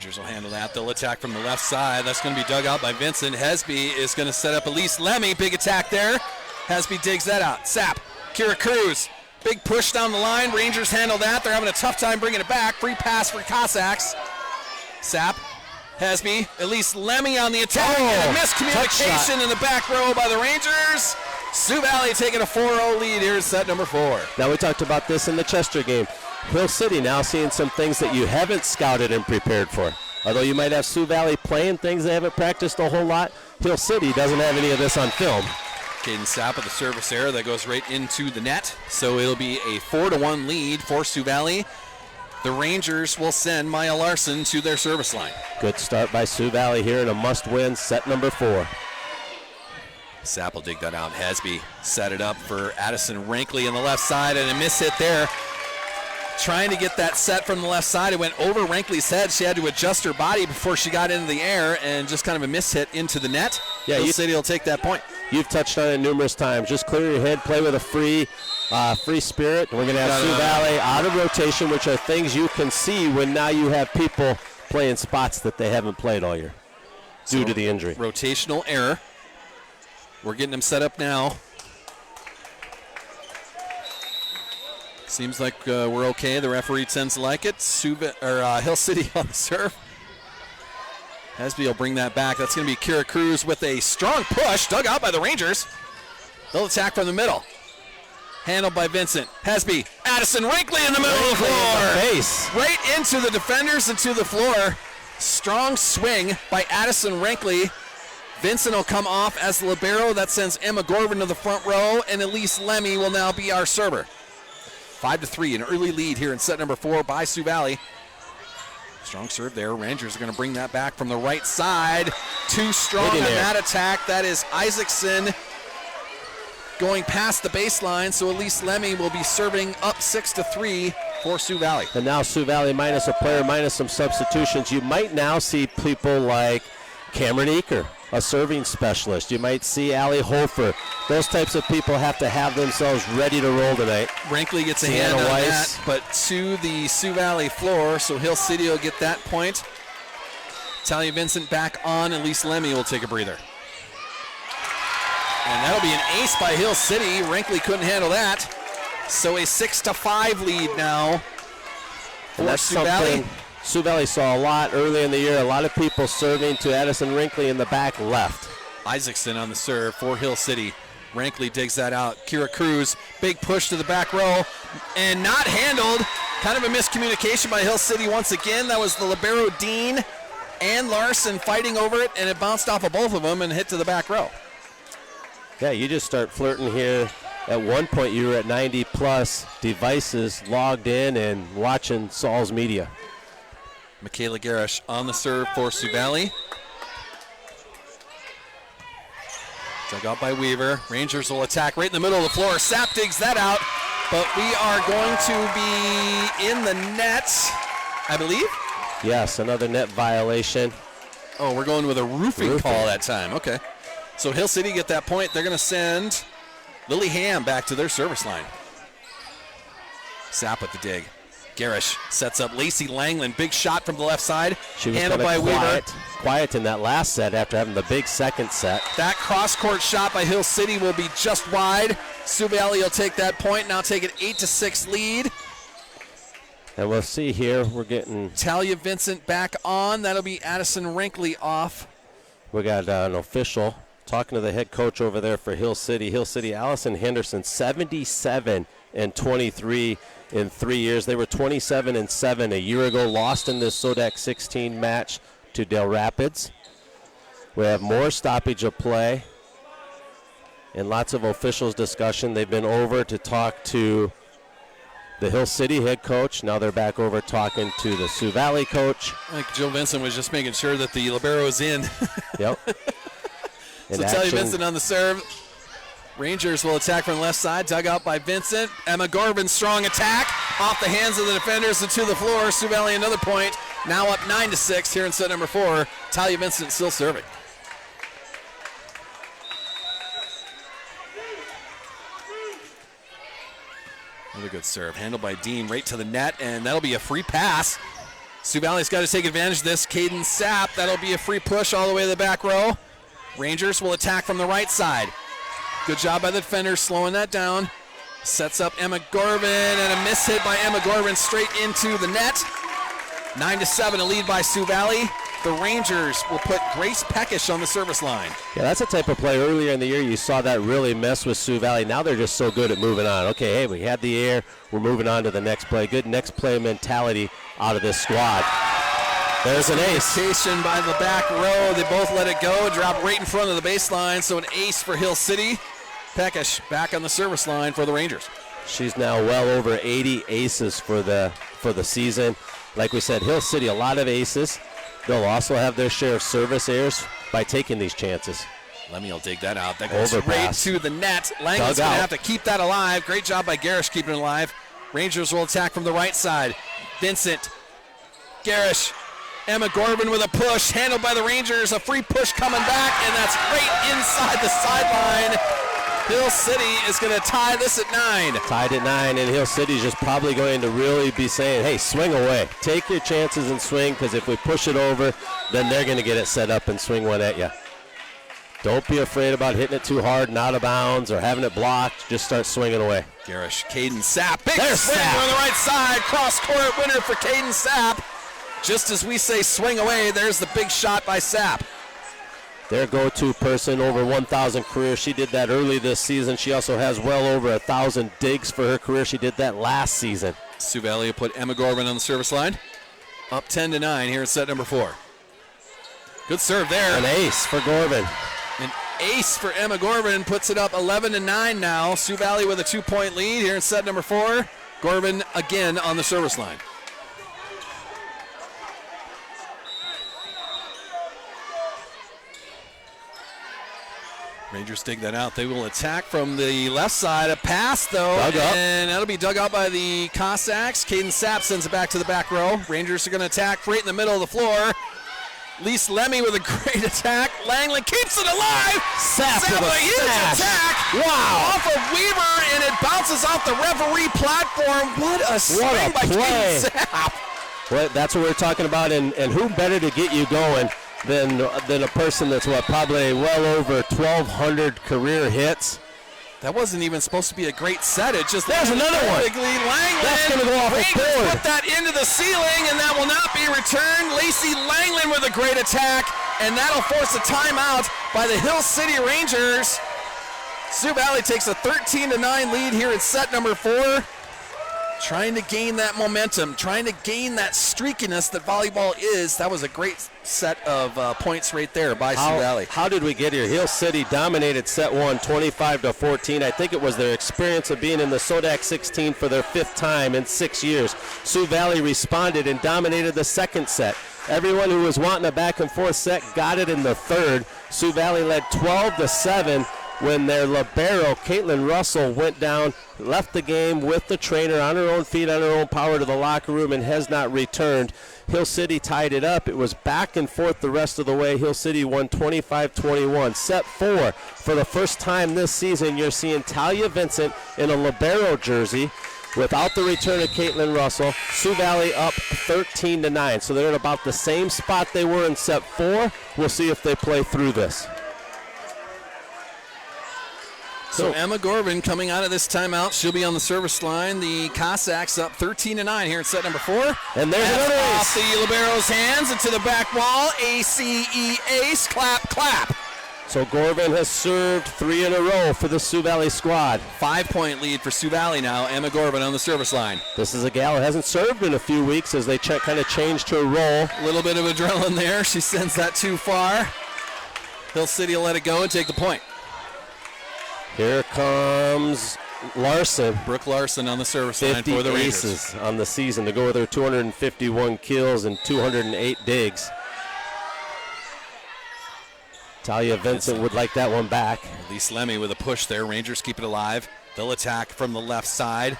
Rangers will handle that. They'll attack from the left side. That's going to be dug out by Vincent. Hesby is going to set up Elise Lemmy. Big attack there. Hesby digs that out. Sapp, Kira Cruz. Big push down the line. Rangers handle that. They're having a tough time bringing it back. Free pass for Cossacks. Sapp, Hesby, Elise Lemmy on the attack. And a miscommunication in the back row by the Rangers. Sioux Valley taking a 4-0 lead here in set number 4. Now we talked about this in the Chester game. Hill City now seeing some things that you haven't scouted and prepared for. Although you might have Sioux Valley playing things they haven't practiced a whole lot, Hill City doesn't have any of this on film. Caden Sapp with the service error that goes right into the net. So it'll be a 4-1 lead for Sioux Valley. The Rangers will send Maya Larson to their service line. Good start by Sioux Valley here in a must-win set number 4. Sapp will dig that out. Hesby set it up for Addison Rankley on the left side, and a miss hit there. Trying to get that set from the left side. It went over Rankley's head. She had to adjust her body before she got into the air, and just kind of a miss hit into the net. Yeah, Hill City will take that point. You've touched on it numerous times. Just clear your head, play with a free spirit. We're going to have Sioux Valley out of rotation, which are things you can see when now you have people playing spots that they haven't played all year due to the injury. Rotational error. We're getting them set up now. Seems like we're okay. The referee tends to like it. Hill City on the serve. Hesby will bring that back. That's going to be Kira Cruz with a strong push, dug out by the Rangers. They'll attack from the middle. Handled by Vincent. Hesby, Addison Rankley in the middle of the floor. Right into the defenders and to the floor. Strong swing by Addison Rankley. Vincent will come off as the libero. That sends Emma Gorvin to the front row, and Elise Lemmy will now be our server. 5-3, an early lead here in set number 4 by Sioux Valley. Strong serve there. Rangers are going to bring that back from the right side. Too strong on that attack. That is Isaacson going past the baseline, so Elise Lemmy will be serving up 6-3 for Sioux Valley. And now Sioux Valley minus a player, minus some substitutions. You might now see people like Cameron Eaker, a serving specialist. You might see Allie Hofer. Those types of people have to have themselves ready to roll tonight. Rankley gets a hand on that, but to the Sioux Valley floor, so Hill City will get that point. Talia Vincent back on, and Elise Lemmy will take a breather. And that'll be an ace by Hill City. Rankley couldn't handle that. So a 6-5 lead now for Sioux Valley. Sioux Valley saw a lot early in the year. A lot of people serving to Addison Rankley in the back left. Isaacson on the serve for Hill City. Rankley digs that out. Kira Cruz, big push to the back row, and not handled. Kind of a miscommunication by Hill City once again. That was the libero Dean and Larson fighting over it, and it bounced off of both of them and hit to the back row. Yeah, you just start flirting here. At one point, you were at 90-plus devices logged in and watching Saul's media. Michaela Garish on the serve for Sioux Valley. Dug out by Weaver. Rangers will attack right in the middle of the floor. Sapp digs that out, but we are going to be in the net, I believe. Yes, another net violation. Oh, we're going with a roofing call that time. Okay. So Hill City get that point. They're going to send Lily Ham back to their service line. Sapp with the dig. Garish sets up Lacey Langland. Big shot from the left side. She was handled by Weaver. Quiet in that last set after having the big second set. That cross-court shot by Hill City will be just wide. Sioux Valley will take that point. Now take an 8-6 lead. And we'll see here. We're getting Talia Vincent back on. That'll be Addison Rankley off. We got an official talking to the head coach over there for Hill City. Hill City, Allison Henderson, 77-23 in 3 years. They were 27-7 a year ago, lost in this SoDak16 match to Dale Rapids. We have more stoppage of play and lots of officials discussion. They've been over to talk to the Hill City head coach. Now they're back over talking to the Sioux Valley coach. I think Joe Vincent was just making sure that the libero's in. Yep. So Talia Vincent on the serve. Rangers will attack from the left side, dug out by Vincent. Emma Gorvin, strong attack off the hands of the defenders and to the floor. Sioux Valley another point. Now up 9-6 here in set number 4. Talia Vincent still serving. Another good serve, handled by Dean right to the net, and that'll be a free pass. Sioux Valley's got to take advantage of this. Caden Sapp, that'll be a free push all the way to the back row. Rangers will attack from the right side. Good job by the defender slowing that down. Sets up Emma Gorvin, and a miss hit by Emma Gorvin straight into the net. 9-7, a lead by Sioux Valley. The Rangers will put Grace Peckish on the service line. Yeah, that's a type of play earlier in the year you saw that really mess with Sioux Valley. Now they're just so good at moving on. Okay, hey, we had the air. We're moving on to the next play. Good next play mentality out of this squad. There's an ace. By the back row. They both let it go. Drop right in front of the baseline. So an ace for Hill City. Peckish back on the service line for the Rangers. She's now well over 80 aces for the season. Like we said, Hill City, a lot of aces. They'll also have their share of service errors by taking these chances. Lemmy will dig that out. That goes Overpass. straight to the net. Langland's going to have to keep that alive. Great job by Garish keeping it alive. Rangers will attack from the right side. Vincent, Garish, Emma Gorvin with a push. Handled by the Rangers. A free push coming back, and that's right inside the sideline. Hill City is going to tie this at 9. Tied at 9, and Hill City's just probably going to really be saying, hey, swing away. Take your chances and swing, because if we push it over, then they're going to get it set up and swing one at you. Don't be afraid about hitting it too hard and out of bounds or having it blocked. Just start swinging away. Garish, Caden Sapp. Big There's swing Sapp. on the right side. Cross-court winner for Caden Sapp. Just as we say swing away, there's the big shot by Sapp. Their go-to person, over 1,000 career. She did that early this season. She also has well over 1,000 digs for her career. She did that last season. Sioux Valley will put Emma Gorvin on the service line. Up 10-9 here in set number 4. Good serve there. An ace for Gorvin. An ace for Emma Gorvin puts it up 11-9 now. Sioux Valley with a 2-point lead here in set number 4. Gorvin again on the service line. Rangers dig that out. They will attack from the left side. A pass, though, and that'll be dug out by the Cossacks. Caden Sapp sends it back to the back row. Rangers are going to attack right in the middle of the floor. Lise Lemmy with a great attack. Langland keeps it alive. Sapp with a huge attack. Wow. Off of Weaver, and it bounces off the referee platform. What a swing by Caden Sapp. Well, that's what we're talking about, and who better to get you going than a person that's probably well over 1,200 career hits. That wasn't even supposed to be a great set. It just there's another one. Langland. That's going to go off the board. Put that into the ceiling, and that will not be returned. Lacey Langland with a great attack, and that'll force a timeout by the Hill City Rangers. Sioux Valley takes a 13-9 lead here in set number 4. Trying to gain that momentum, trying to gain that streakiness that volleyball is. That was a great set of points right there by Sioux Valley. How did we get here? Hill City dominated set 1, 25-14. I think it was their experience of being in the SoDak16 for their 5th time in 6 years. Sioux Valley responded and dominated the second set. Everyone who was wanting a back and forth set got it in the third. Sioux Valley led 12-7. When their libero, Caitlin Russell, went down, left the game with the trainer on her own feet, on her own power to the locker room, and has not returned. Hill City tied it up. It was back and forth the rest of the way. Hill City won 25-21. Set 4, for the first time this season, you're seeing Talia Vincent in a libero jersey without the return of Caitlin Russell. Sioux Valley up 13-9. So they're in about the same spot they were in set 4. We'll see if they play through this. So Emma Gorvin coming out of this timeout. She'll be on the service line. The Cossacks up 13-9 here in set number 4. And there's another ace. Off the libero's hands into the back wall. ACE ace. Clap, clap. So Gorvin has served 3 in a row for the Sioux Valley squad. 5-point lead for Sioux Valley now. Emma Gorvin on the service line. This is a gal who hasn't served in a few weeks as they kind of changed her role. A little bit of adrenaline there. She sends that too far. Hill City will let it go and take the point. Here comes Larson. Brooke Larson on the service line for the Rangers. 50 aces on the season to go with her 251 kills and 208 digs. Talia Vincent would like that one back. Lise Lemmy with a push there. Rangers keep it alive. They'll attack from the left side.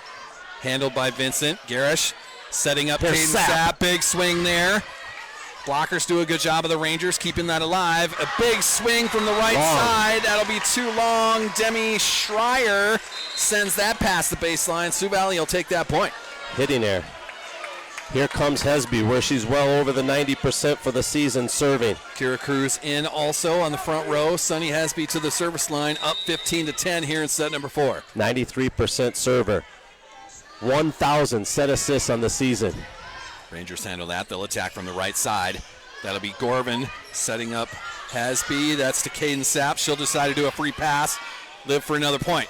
Handled by Vincent. Garish setting up Caden Sapp. Big swing there. Blockers do a good job of the Rangers keeping that alive. A big swing from the right side. That'll be too long. Demi Schreier sends that past the baseline. Sioux Valley will take that point. Hitting there. Here comes Hesby, where she's well over the 90% for the season serving. Kira Cruz in also on the front row. Sunny Hesby to the service line, up 15-10 here in set number 4. 93% server. 1,000 set assists on the season. Rangers handle that. They'll attack from the right side. That'll be Gorvin setting up Hesby. That's to Caden Sapp. She'll decide to do a free pass. Live for another point.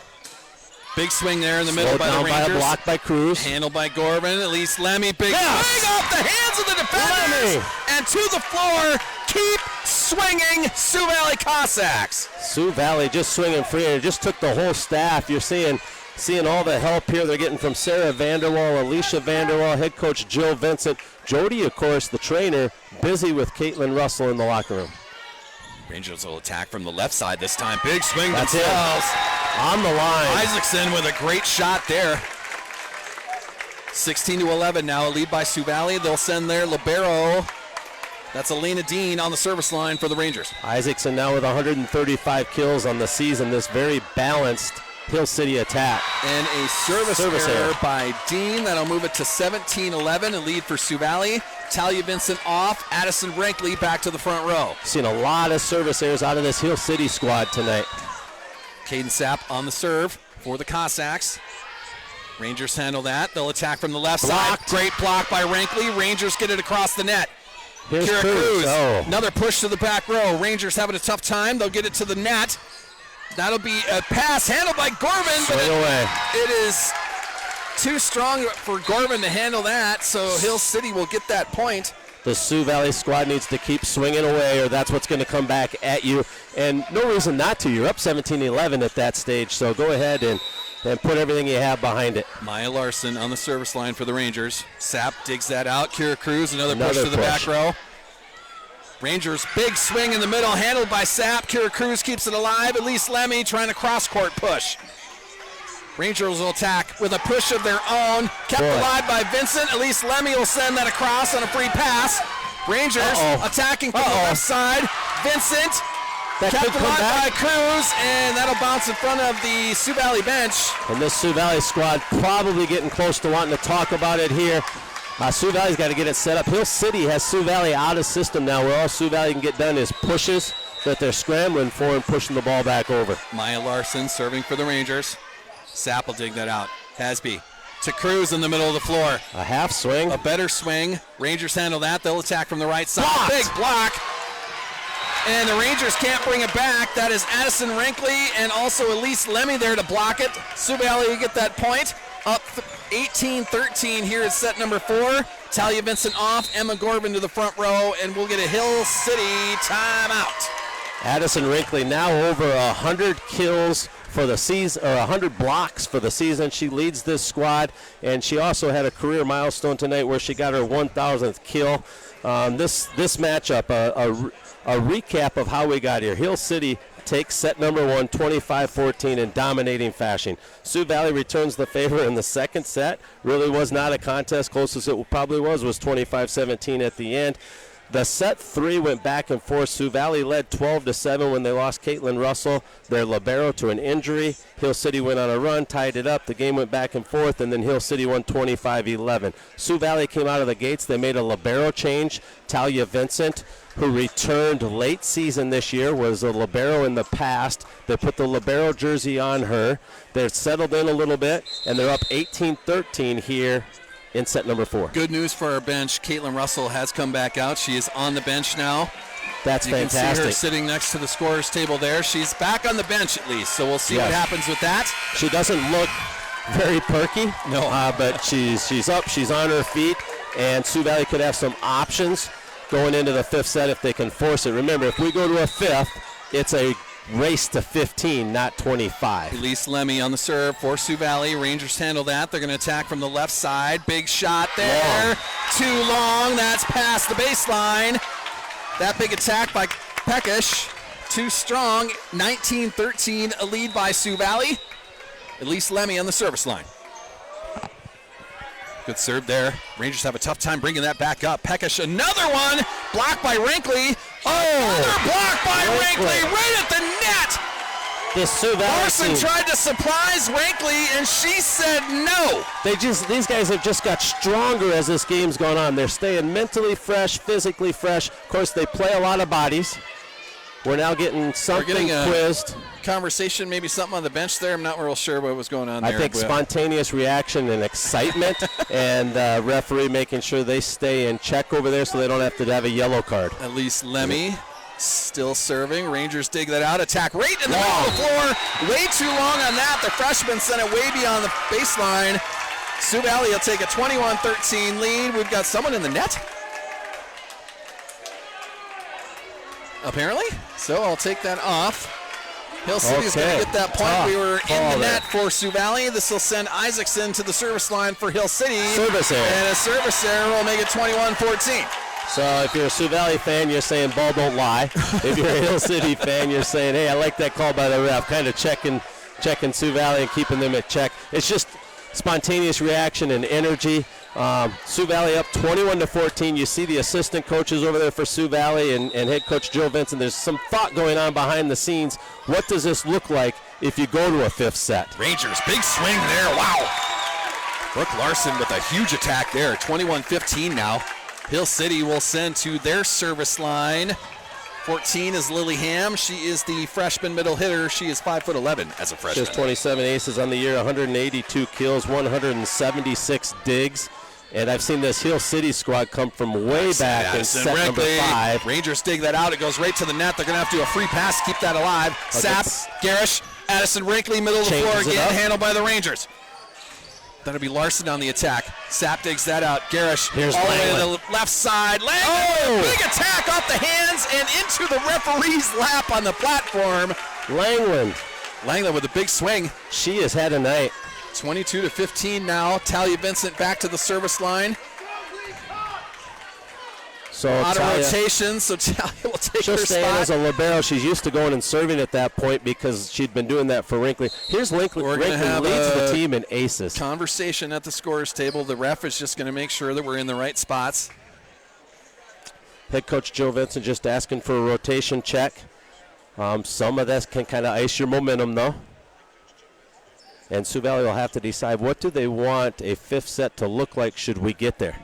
Big swing there in the middle by the Rangers. By a block by Cruz. Handled by Gorvin. Elise Lemmy. Big swing off the hands of the defenders. Lemmy. And to the floor. Keep swinging, Sioux Valley Cossacks. Sioux Valley just swinging free. It just took the whole staff. You're seeing all the help here they're getting from Sarah Vanderwall, Alicia Vanderwall, head coach Jill Vincent. Jody, of course, the trainer, busy with Caitlin Russell in the locker room. Rangers will attack from the left side this time. Big swing That's themselves. On the line. Isaacson with a great shot there. 16-11 now, a lead by Sioux Valley. They'll send their libero. That's Elena Dean on the service line for the Rangers. Isaacson now with 135 kills on the season. This very balanced Hill City attack. And a service error by Dean. That'll move it to 17-11, a lead for Sioux Valley. Talia Vincent off. Addison Brinkley back to the front row. Seen a lot of service errors out of this Hill City squad tonight. Caden Sapp on the serve for the Cossacks. Rangers handle that. They'll attack from the left side. Great block by Rankley. Rangers get it across the net. Here's Kira Cruz. Oh. Another push to the back row. Rangers having a tough time. They'll get it to the net. That'll be a pass handled by Gorman. But it is too strong for Gorman to handle that, so Hill City will get that point. The Sioux Valley squad needs to keep swinging away, or that's what's going to come back at you. And no reason not to. You're up 17-11 at that stage, so go ahead and put everything you have behind it. Maya Larson on the service line for the Rangers. Sapp digs that out. Kira Cruz, another push to the back row. Rangers, big swing in the middle, handled by Sapp. Kira Cruz keeps it alive. Elise Lemmy trying to cross-court push. Rangers will attack with a push of their own. Kept alive by Vincent. Elise Lemmy will send that across on a free pass. Rangers attacking from the left side. Vincent kept alive by Cruz, and that'll bounce in front of the Sioux Valley bench. And this Sioux Valley squad probably getting close to wanting to talk about it here. Sioux Valley's got to get it set up. Hill City has Sioux Valley out of system now, where all Sioux Valley can get done is pushes that they're scrambling for and pushing the ball back over. Maya Larson serving for the Rangers. Sapp will dig that out. Hasby to Cruz in the middle of the floor. A half swing. A better swing. Rangers handle that. They'll attack from the right side. Blocked. Big block. And the Rangers can't bring it back. That is Addison Rankley and also Elise Lemmy there to block it. Sioux Valley will get that point. Up 18-13 here is set number 4. Talia Vincent off. Emma Gorvin to the front row. And we'll get a Hill City timeout. Addison Rankley now over 100 kills for the season, or 100 blocks for the season. She leads this squad, and she also had a career milestone tonight where she got her 1,000th kill. This matchup, a recap of how we got here. Hill City takes set number 1, 25-14 in dominating fashion. Sioux Valley returns the favor in the second set. Really was not a contest. Closest it probably was 25-17 at the end. The set 3 went back and forth. Sioux Valley led 12-7 when they lost Caitlin Russell, their libero, to an injury. Hill City went on a run, tied it up. The game went back and forth, and then Hill City won 25-11. Sioux Valley came out of the gates. They made a libero change. Talia Vincent, who returned late season this year, was a libero in the past. They put the libero jersey on her. They're settled in a little bit, and they're up 18-13 here in set number 4. Good news for our bench. Caitlin Russell has come back out. She is on the bench now. That's fantastic. You can see her sitting next to the scorer's table there. She's back on the bench at least, so we'll see what happens with that. She doesn't look very perky, but she's up, she's on her feet, and Sioux Valley could have some options going into the 5th set if they can force it. Remember, if we go to a 5th, it's a race to 15, not 25. Elise Lemmy on the serve for Sioux Valley. Rangers handle that. They're going to attack from the left side. Big shot there. Long. Too long. That's past the baseline. That big attack by Peckish. Too strong. 19-13, a lead by Sioux Valley. Elise Lemmy on the service line. Good serve there. Rangers have a tough time bringing that back up. Peckish, another one. Blocked by Rankley. Another block by Rankley right at the net. This Sioux Valley Larson team. tried to surprise Rankley, and she said no. These guys have just got stronger as this game's gone on. They're staying mentally fresh, physically fresh. Of course, they play a lot of bodies. We're now getting something quizzed. Conversation, maybe something on the bench there. I'm not real sure what was going on there. I think spontaneous reaction and excitement, and referee making sure they stay in check over there so they don't have to have a yellow card. At least Lemmy still serving. Rangers dig that out. Attack right in the middle of the floor. Way too long on that. The freshman sent it way beyond the baseline. Sioux Valley will take a 21-13 lead. We've got someone in the net, apparently. So I'll take that off. Hill City's going to get that point. We were in the net for Sioux Valley. This will send Isaacson to the service line for Hill City. Service error. And a service error will make it 21-14. So if you're a Sioux Valley fan, you're saying ball don't lie. If you're a Hill City fan, you're saying, hey, I like that call by the ref. Kind of checking Sioux Valley and keeping them at check. It's just spontaneous reaction and energy. Sioux Valley up 21-14. You see the assistant coaches over there for Sioux Valley and head coach Joe Vincent. There's some thought going on behind the scenes. What does this look like if you go to a fifth set? Rangers, big swing there. Wow. Brooke Larson with a huge attack there. 21-15 now. Hill City will send to their service line. 14 is Lily Ham. She is the freshman middle hitter. She is 5'11" as a freshman. She has 27 aces on the year, 182 kills, 176 digs. And I've seen this Hill City squad come from way back in set number 5. Rangers dig that out. It goes right to the net. They're going to have to do a free pass to keep that alive. Sapp, Garish, Addison Rankley, middle of the floor again, handled by the Rangers. That'll be Larson on the attack. Sapp digs that out. Garish Here's all the way Langland. to the left side. Langland, big attack off the hands and into the referee's lap on the platform. Langland with a big swing. She has had a night. 22-15 now. Talia Vincent back to the service line. So out of rotation, so Talia will take her she'll stay in spot. as a libero. She's used to going and serving at that point because she'd been doing that for Rankley. Here's Rankley. Rankley leads the team in aces. Conversation at the scorer's table. The ref is just going to make sure that we're in the right spots. Head coach Joe Vincent just asking for a rotation check. Some of this can kind of ice your momentum, though. And Sioux Valley will have to decide what do they want a fifth set to look like should we get there.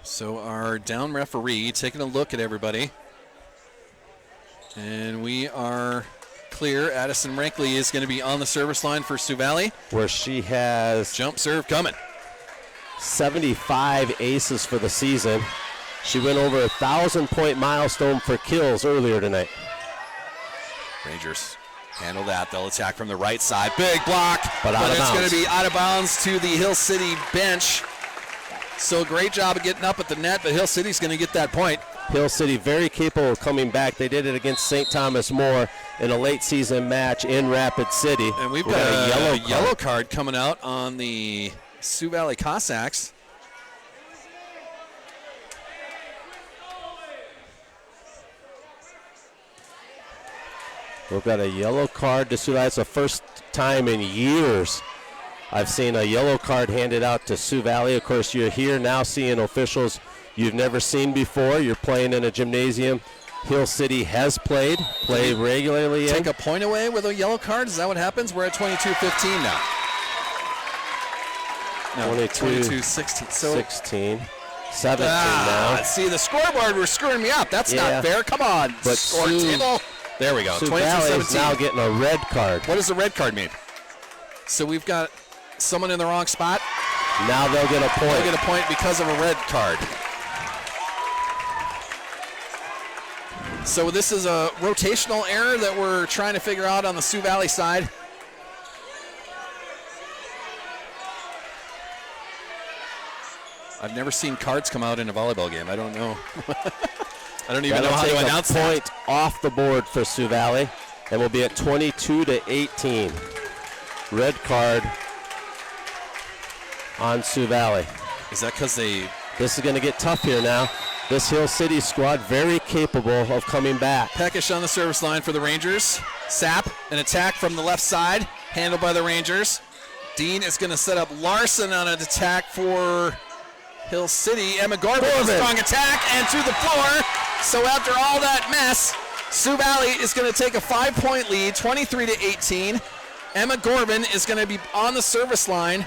So our down referee taking a look at everybody. And we are clear. Addison Rankley is going to be on the service line for Sioux Valley. Where she has jump serve coming. 75 aces for the season. She went over 1,000-point milestone for kills earlier tonight. Rangers handle that. They'll attack from the right side. Big block. But it's going to be out of bounds to the Hill City bench. So great job of getting up at the net, but Hill City's going to get that point. Hill City very capable of coming back. They did it against St. Thomas More in a late season match in Rapid City. And we've got a yellow card coming out on the Sioux Valley Cossacks. We've got a yellow card to Sioux Valley. It's the first time in years I've seen a yellow card handed out to Sioux Valley. Of course, you're here now seeing officials you've never seen before. You're playing in a gymnasium. Hill City has played regularly. Take a point away with a yellow card? Is that what happens? We're at 22-15 now. No, 22-16. So 16. 17 now. See, the scoreboard was screwing me up. That's not fair. Come on, but score table. There we go. Sioux Valley is now getting a red card. What does the red card mean? So we've got someone in the wrong spot. Now they'll get a point. They'll get a point because of a red card. So this is a rotational error that we're trying to figure out on the Sioux Valley side. I've never seen cards come out in a volleyball game. I don't know. I don't even know how to announce that. Point off the board for Sioux Valley, and we'll be at 22-18. Red card on Sioux Valley. Is that because they... This is going to get tough here now. This Hill City squad very capable of coming back. Peckish on the service line for the Rangers. Sapp, an attack from the left side, handled by the Rangers. Dean is going to set up Larson on an attack for Hill City. Emma Gorman with a strong attack and to the floor. So after all that mess, Sioux Valley is going to take a 5-point lead, 23-18. Emma Gorman is going to be on the service line.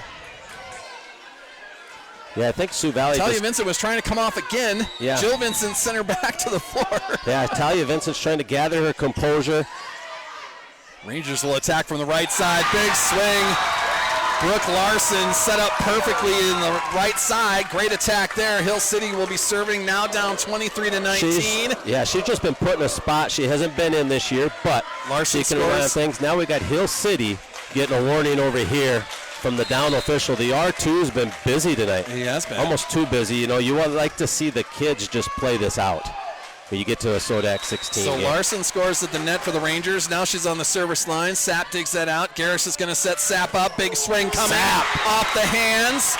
Yeah, I think Sioux Valley. Talia Vincent was trying to come off again. Yeah. Jill Vincent sent her back to the floor. Yeah, Talia Vincent's trying to gather her composure. Rangers will attack from the right side. Big swing. Brooke Larson set up perfectly in the right side. Great attack there. Hill City will be serving, now down 23-19. She's just been put in a spot she hasn't been in this year, but Larson she can run things. Now we got Hill City getting a warning over here from the down official. The R2's been busy tonight. He has been. Almost too busy. You know, you would like to see the kids just play this out. But you get to a SoDak16 So game. Larson scores at the net for the Rangers. Now she's on the service line. Sapp digs that out. Garris is going to set Sapp up. Big swing coming off the hands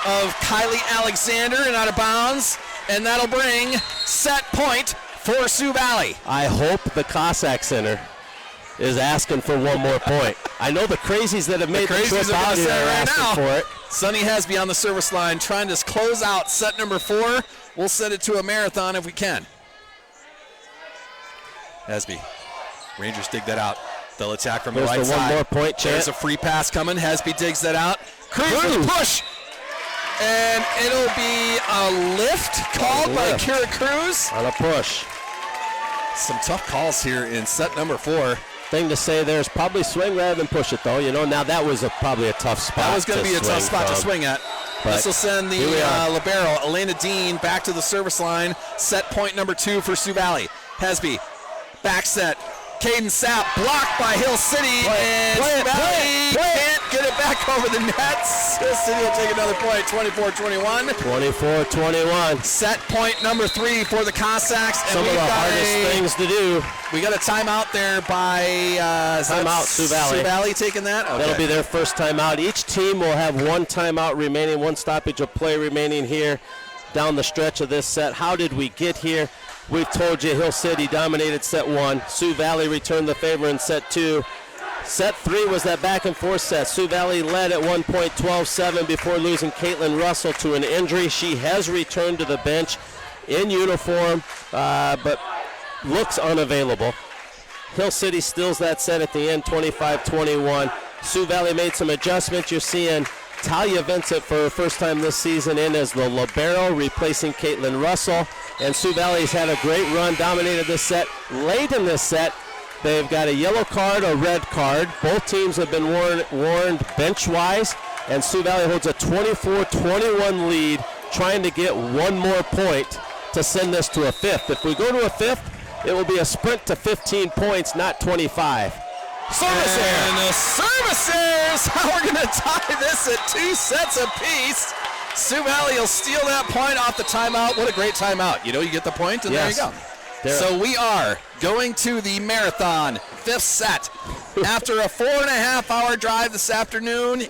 of Kylie Alexander and out of bounds. And that'll bring set point for Sioux Valley. I hope the Cossack Center is asking for one more point. I know the crazies that have made the trip out here are asking for it. Sunny Hesby on the service line trying to close out set number 4. We'll set it to a marathon if we can. Hesby. Rangers dig that out. They'll attack from the right side. One more point chance. There's a free pass coming. Hesby digs that out. Cruz with a push. And it'll be a lift called by Kira Cruz. On a push. Some tough calls here in set number 4. Thing to say there is probably swing rather than push it, though. You know, now that was probably a tough spot. That was going to be a tough spot to swing at. This will send the libero, Elena Dean, back to the service line. Set point number 2 for Sioux Valley. Hesby, back set. Caden Sapp blocked by Hill City, and Sioux Valley can't get it back over the nets. Hill City will take another point, 24-21. 24-21. Set point number 3 for the Cossacks. Some of the hardest things to do. We got a timeout there by timeout, Sioux Valley. Sioux Valley taking that? Okay. That'll be their first timeout. Each team will have one timeout remaining, one stoppage of play remaining here down the stretch of this set. How did we get here? We've told you Hill City dominated set 1. Sioux Valley returned the favor in set 2. Set 3 was that back and forth set. Sioux Valley led at one point 12-7 before losing Caitlin Russell to an injury. She has returned to the bench in uniform, but looks unavailable. Hill City steals that set at the end, 25-21. Sioux Valley made some adjustments. You're seeing Talia Vincent for her first time this season in as the libero, replacing Caitlin Russell. And Sioux Valley's had a great run, dominated this set. Late in this set, they've got a yellow card, a red card. Both teams have been warned bench-wise, and Sioux Valley holds a 24-21 lead, trying to get one more point to send this to a 5th. If we go to a 5th, it will be a sprint to 15 points, not 25. Service error. And the service errors. We're going to tie this at 2 sets apiece. Sioux Valley will steal that point off the timeout. What a great timeout. You know, you get the point, and there you go. So we are going to the marathon, 5th set. After a 4.5-hour drive this afternoon,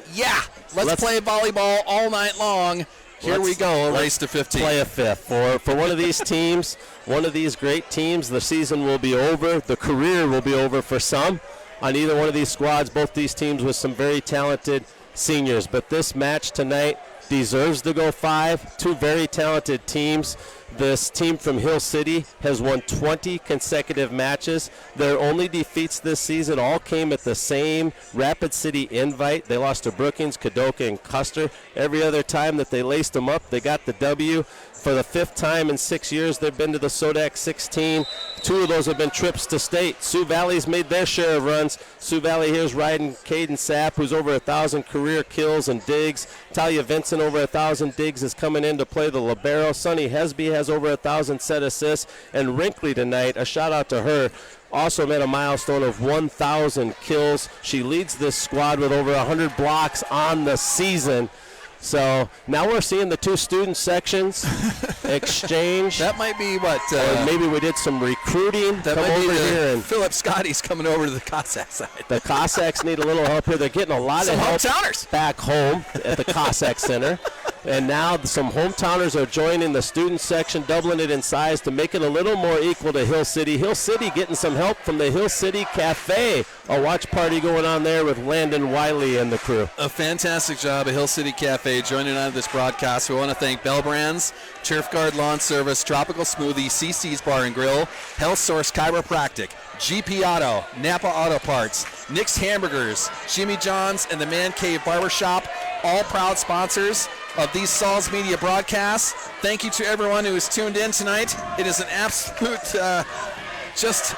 let's play volleyball all night long. Here we go, race to 15. Play a 5th. For one of these teams, one of these great teams, the season will be over. The career will be over for some on either one of these squads. Both these teams with some very talented seniors. But this match tonight deserves to go 5. Two very talented teams. This team from Hill City has won 20 consecutive matches. Their only defeats this season all came at the same Rapid City invite. They lost to Brookings, Kadoka, and Custer. Every other time that they laced them up, they got the W. For the 5th time in 6 years, they've been to the SoDak16. 2 of those have been trips to state. Sioux Valley's made their share of runs. Sioux Valley here's riding Caden Sapp, who's over 1,000 career kills and digs. Talia Vincent over 1,000 digs is coming in to play the libero. Sunny Hesby has over 1,000 set assists. And Wrinkley tonight, a shout out to her, also met a milestone of 1,000 kills. She leads this squad with over 100 blocks on the season. So now we're seeing the 2 student sections exchange. That might be what. Or maybe we did some recruiting. That come might over be here and Philip Scotty's coming over to the Cossack side. The Cossacks need a little help here. They're getting a lot of help back home at the Cossack Center. And now some hometowners are joining the student section, doubling it in size to make it a little more equal to Hill City. Hill City getting some help from the Hill City Cafe. A watch party going on there with Landon Wiley and the crew. A fantastic job at Hill City Cafe joining on this broadcast. We want to thank Bell Brands, Turf Guard Lawn Service, Tropical Smoothie, CC's Bar and Grill, Health Source Chiropractic, GP Auto, Napa Auto Parts, Nick's Hamburgers, Jimmy John's, and the Man Cave Barbershop, all proud sponsors of these Sauls Media broadcasts. Thank you to everyone who is tuned in tonight. It is an absolute just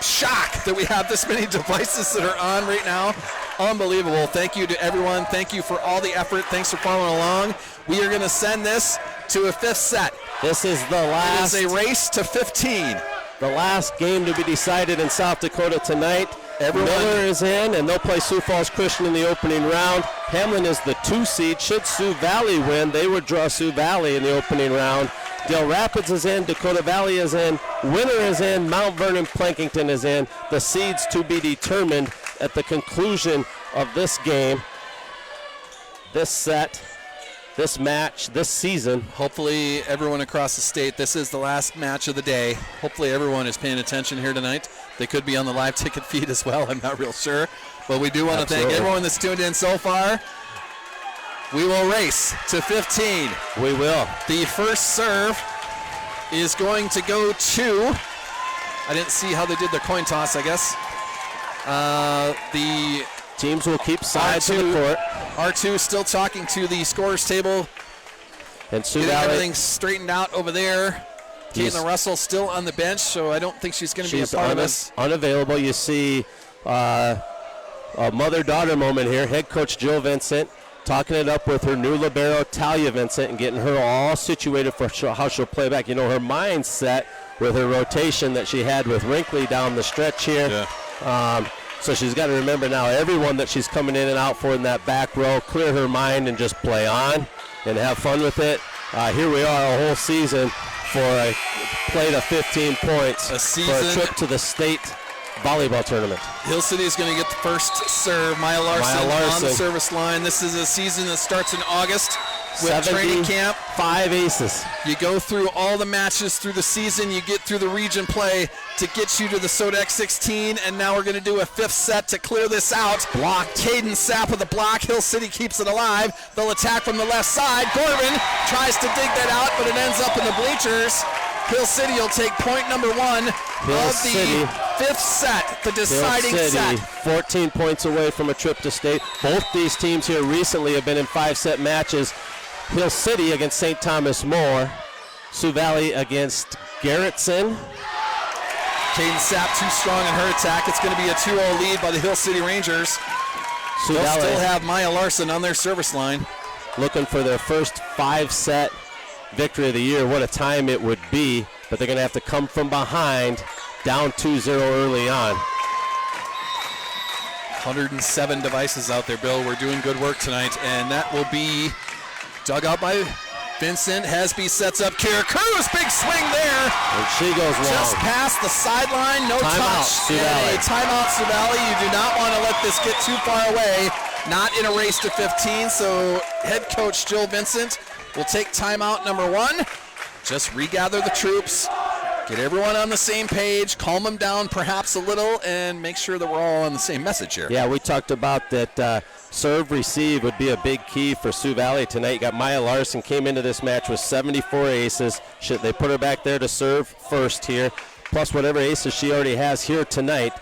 shock that we have this many devices that are on right now. Unbelievable. Thank you to everyone. Thank you for all the effort. Thanks for following along. We are going to send this to a 5th set. This is the last. It is a race to 15. The last game to be decided in South Dakota tonight. Everyone. Miller is in, and they'll play Sioux Falls Christian in the opening round. Hamlin is the 2 seed. Should Sioux Valley win, they would draw Sioux Valley in the opening round. Dale Rapids is in, Dakota Valley is in, Winter is in, Mount Vernon Plankington is in. The seeds to be determined at the conclusion of this game, this set, this match, this season. Hopefully everyone across the state, this is the last match of the day. Hopefully everyone is paying attention here tonight. They could be on the live ticket feed as well. I'm not real sure. But we do want to thank everyone that's tuned in so far. We will race to 15. We will. The first serve is going to go to, I didn't see how they did their coin toss, I guess. The teams will keep sides of the court. R2 still talking to the scorers table. And Sioux getting Valley, everything straightened out over there. Caitlin Russell still on the bench, so I don't think she's going to be a part of this. Unavailable. You see a mother-daughter moment here. Head coach Jill Vincent talking it up with her new libero, Talia Vincent, and getting her all situated for how she'll play back. You know, her mindset with her rotation that she had with Wrinkley down the stretch here. Yeah. So she's got to remember now everyone that she's coming in and out for in that back row, clear her mind and just play on and have fun with it. Here we are a whole season for a play to 15 points for a trip to the state volleyball tournament. Hill City is going to get the first serve. Maya Larson on the service line. This is a season that starts in August with training camp. 5 aces. You go through all the matches through the season. You get through the region play to get you to the SoDak16, and now we're going to do a 5th set to clear this out. Block. Caden Sapp with the block. Hill City keeps it alive. They'll attack from the left side. Gorman tries to dig that out, but it ends up in the bleachers. Hill City will take point number 1 of the 5th set, the deciding set. 14 points away from a trip to state. Both these teams here recently have been in 5-set matches. Hill City against St. Thomas More. Sioux Valley against Garrettson. Caden Sapp too strong in her attack. It's going to be a 2-0 lead by the Hill City Rangers. They'll still have Maya Larson on their service line. Looking for their first 5-set victory of the year. What a time it would be, but they're going to have to come from behind, down 2-0 early on. 107 devices out there, Bill. We're doing good work tonight, and that will be dug out by Vincent. Hesby sets up Kira Cruz. Big swing there. And she goes long. Just past the sideline. No touch. And a timeout, Sioux Valley. You do not want to let this get too far away. Not in a race to 15, so head coach Jill Vincent will take timeout number 1. Just regather the troops, get everyone on the same page, calm them down perhaps a little, and make sure that we're all on the same message here. Yeah, we talked about that serve receive would be a big key for Sioux Valley tonight. You got Maya Larson came into this match with 74 aces. They put her back there to serve first here, plus whatever aces she already has here tonight.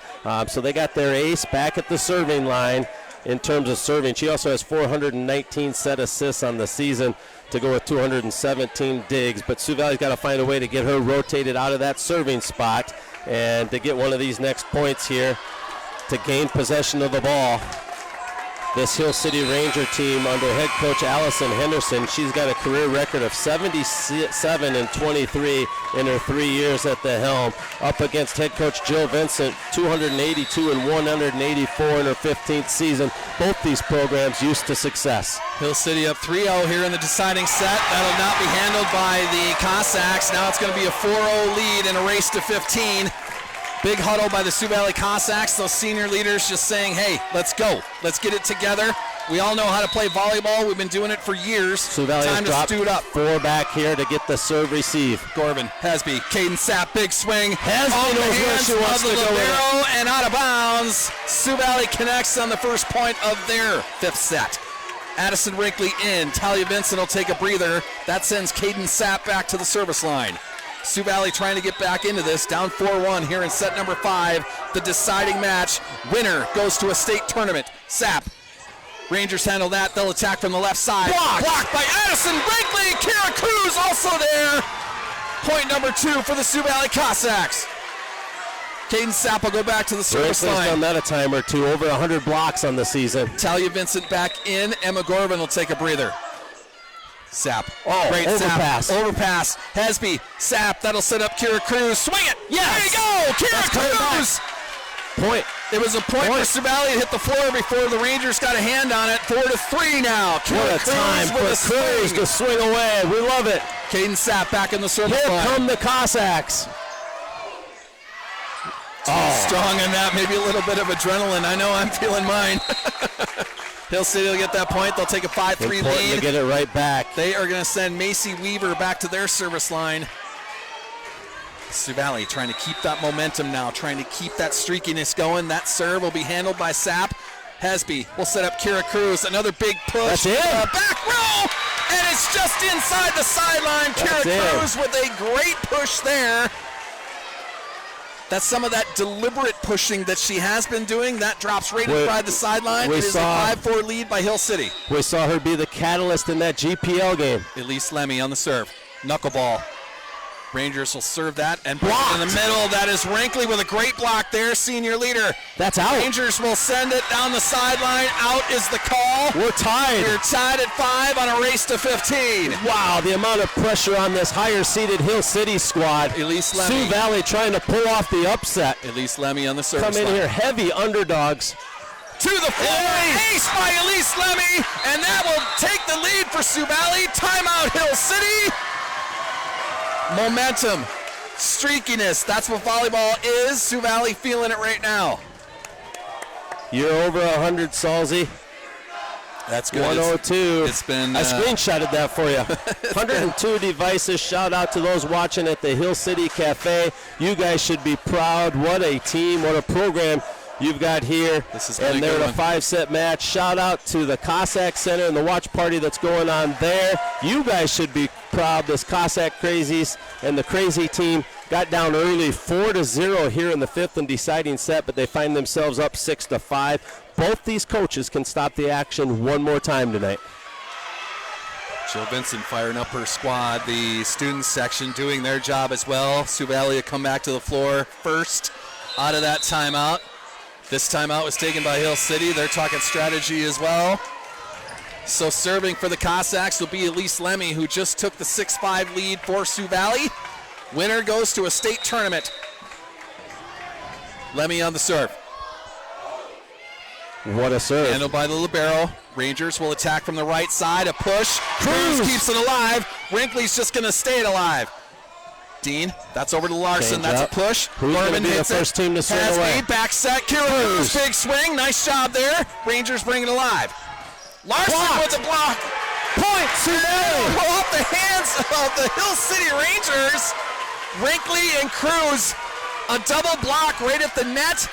So they got their ace back at the serving line in terms of serving. She also has 419 set assists on the season to go with 217 digs, but Sioux Valley's got to find a way to get her rotated out of that serving spot and to get one of these next points here to gain possession of the ball. This Hill City Ranger team under head coach Allison Henderson, she's got a career record of 77-23 in her 3 years at the helm. Up against head coach Jill Vincent, 282 and 184 in her 15th season. Both these programs used to success. Hill City up 3-0 here in the deciding set. That'll not be handled by the Cossacks. Now it's going to be a 4-0 lead in a race to 15. Big huddle by the Sioux Valley Cossacks. Those senior leaders just saying, hey, let's go. Let's get it together. We all know how to play volleyball. We've been doing it for years. Sioux Valley Time to dropped stoot up. 4 back here to get the serve receive. Gorvin, Hesby, Caden Sapp, big swing. Hesby knows where she wants to go with libero and out of bounds. Sioux Valley connects on the first point of their 5th set. Addison Wrinkley in. Talia Vincent will take a breather. That sends Caden Sapp back to the service line. Sioux Valley trying to get back into this. Down 4-1 here in set number 5. The deciding match. Winner goes to a state tournament. Sapp. Rangers handle that. They'll attack from the left side. Blocked by Addison Wrinkley. Kara Cruz also there. Point number 2 for the Sioux Valley Cossacks. Caden Sapp will go back to the service line. Done that a time or two. Over 100 blocks on the season. Talia Vincent back in. Emma Gorvin will take a breather. Sapp. Great overpass. Overpass. Hesby. Sapp. That'll set up Kira Cruz. Swing it. Yes. There you go. Kira Cruz. Point. It was a point for Sioux Valley to hit the floor before the Rangers got a hand on it. 4-3 now. What a time for Cruz to swing away. We love it. Caden Sapp back in the service line. Here come the Cossacks. Strong in that. Maybe a little bit of adrenaline. I know I'm feeling mine. Hill City will get that point. They'll take a 5-3 lead. Important to get it right back. They are going to send Macy Weaver back to their service line. Sioux Valley trying to keep that momentum now, trying to keep that streakiness going. That serve will be handled by Sapp. Hesby will set up Kira Cruz. Another big push. That's it. Back row, and it's just inside the sideline. Kira Cruz with a great push there. That's some of that deliberate pushing that she has been doing. That drops right inside the sideline. It is a 5-4 lead by Hill City. We saw her be the catalyst in that GPL game. Elise Lemmy on the serve. Knuckleball. Rangers will serve that and block in the middle. That is Wrinkley with a great block there, senior leader. That's out. Rangers will send it down the sideline. Out is the call. We're tied. We're tied at 5 on a race to 15. Wow, the amount of pressure on this higher-seeded Hill City squad. Elise Lemmy. Sioux Valley trying to pull off the upset. Elise Lemmy on the service Come in here, heavy underdogs. To the floor, ace by Elise Lemmy, and that will take the lead for Sioux Valley. Timeout, Hill City. Momentum, streakiness, that's what volleyball is. Sioux Valley feeling it right now. You're over 100, Salzy. That's good. 102. It's been. I screenshotted that for you. 102 devices. Shout out to those watching at the Hill City Cafe. You guys should be proud. What a team, what a program you've got here. This is and they're in a 5-set match. Shout out to the Cossack Center and the watch party that's going on there. You guys should be proud. This Cossack Crazies and the Crazy team got down early 4-0 here in the 5th and deciding set, but they find themselves up 6-5. Both these coaches can stop the action one more time tonight. Jill Vincent firing up her squad. The students section doing their job as well. Sioux Valley will come back to the floor first out of that timeout. This timeout was taken by Hill City. They're talking strategy as well. So serving for the Cossacks will be Elise Lemmy, who just took the 6-5 lead for Sioux Valley. Winner goes to a state tournament. Lemmy on the serve. What a serve. Handled by the libero. Rangers will attack from the right side. A push. Cruz keeps it alive. Wrinkley's just going to stay it alive. Dean, that's over to Larson. That's a push. Who's going to be the first team to swing away? Back set. Cruz, big swing. Nice job there. Rangers bring it alive. Larson with the block. Point, Sioux Valley. Off the hands of the Hill City Rangers. Wrinkley and Cruz. A double block right at the net.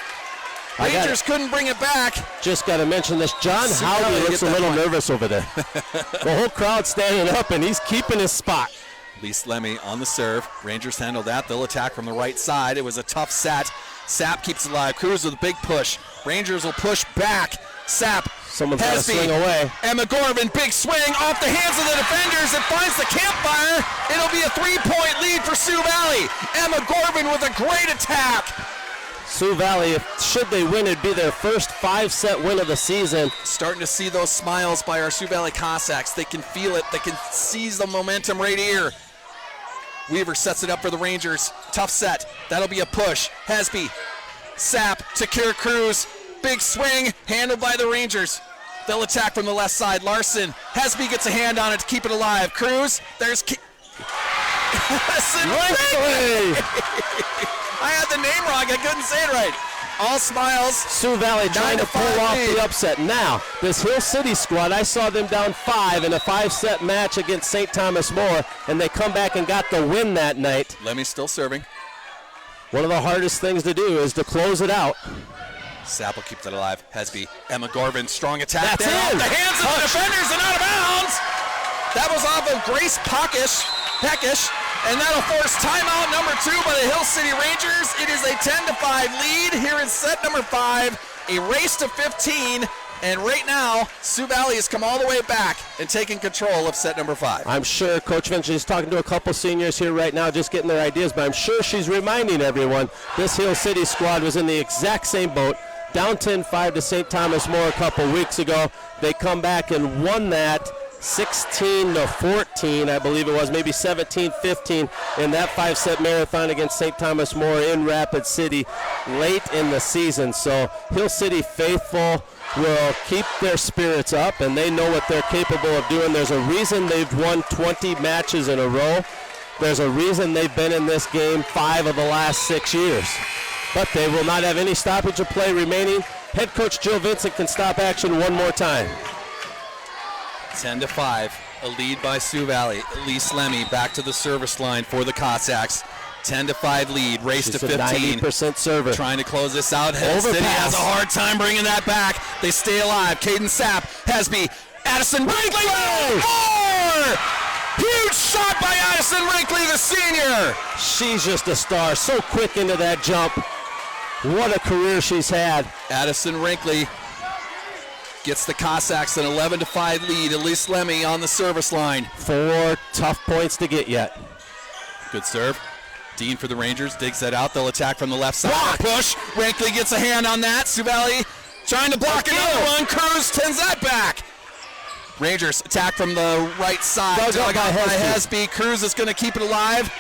Rangers couldn't bring it back. Just got to mention this. John Howdy looks a little nervous over there. The whole crowd standing up, and he's keeping his spot. Elise Lemmy on the serve. Rangers handle that. They'll attack from the right side. It was a tough set. Sapp keeps it alive. Cruz with a big push. Rangers will push back. Sapp. Someone's got to swing away. Emma Gorvin, big swing off the hands of the defenders. It finds the campfire. It'll be a 3-point lead for Sioux Valley. Emma Gorvin with a great attack. Sioux Valley, should they win, it'd be their first 5-set win of the season. Starting to see those smiles by our Sioux Valley Cossacks. They can feel it. They can seize the momentum right here. Weaver sets it up for the Rangers. Tough set. That'll be a push. Hesby. Sapp to Kira Cruz. Big swing. Handled by the Rangers. They'll attack from the left side. Larson. Hesby gets a hand on it to keep it alive. Cruz. There's I had the name wrong. I couldn't say it right. All smiles. Sioux Valley trying to pull off the upset. Now, this Hill City squad, I saw them down 5 in a 5-set match against St. Thomas More, and they come back and got the win that night. Lemmy still serving. One of the hardest things to do is to close it out. Sapp will keep that alive. Hesby, Emma Gorvin, strong attack. That's there. in. The hands of the defenders and out of bounds. That was off of Grace Peckish, and that'll force timeout number 2 by the Hill City Rangers. It is a 10-5 lead here in set number 5. A race to 15, and right now, Sioux Valley has come all the way back and taken control of set number 5. I'm sure Coach Finch is talking to a couple seniors here right now, just getting their ideas, but I'm sure she's reminding everyone this Hill City squad was in the exact same boat. Down 10-5 to St. Thomas More a couple weeks ago. They come back and won that 16-14, I believe it was, maybe 17-15 in that 5-set marathon against St. Thomas More in Rapid City late in the season. So Hill City faithful will keep their spirits up, and they know what they're capable of doing. There's a reason they've won 20 matches in a row. There's a reason they've been in this game 5 of the last 6 years. But they will not have any stoppage of play remaining. Head coach Jill Vincent can stop action one more time. 10-5, a lead by Sioux Valley. Elise Lemmy back to the service line for the Cossacks. 10-5 lead, race She's to 15. 90% server. Trying to close this out. Hill City has a hard time bringing that back. They stay alive. Caden Sapp, Hesby, Addison Brinkley. More! Huge shot by Addison Brinkley, the senior. She's just a star. So quick into that jump. What a career she's had. Addison Brinkley gets the Cossacks an 11-5 lead. Elise Lemmy on the service line. 4 tough points to get yet. Good serve. Dean for the Rangers digs that out. They'll attack from the left side. Block. Push. Brinkley gets a hand on that. Sioux Valley trying to block another one. Cruz tends that back. Rangers attack from the right side. Dug by Hesby. Cruz is going to keep it alive.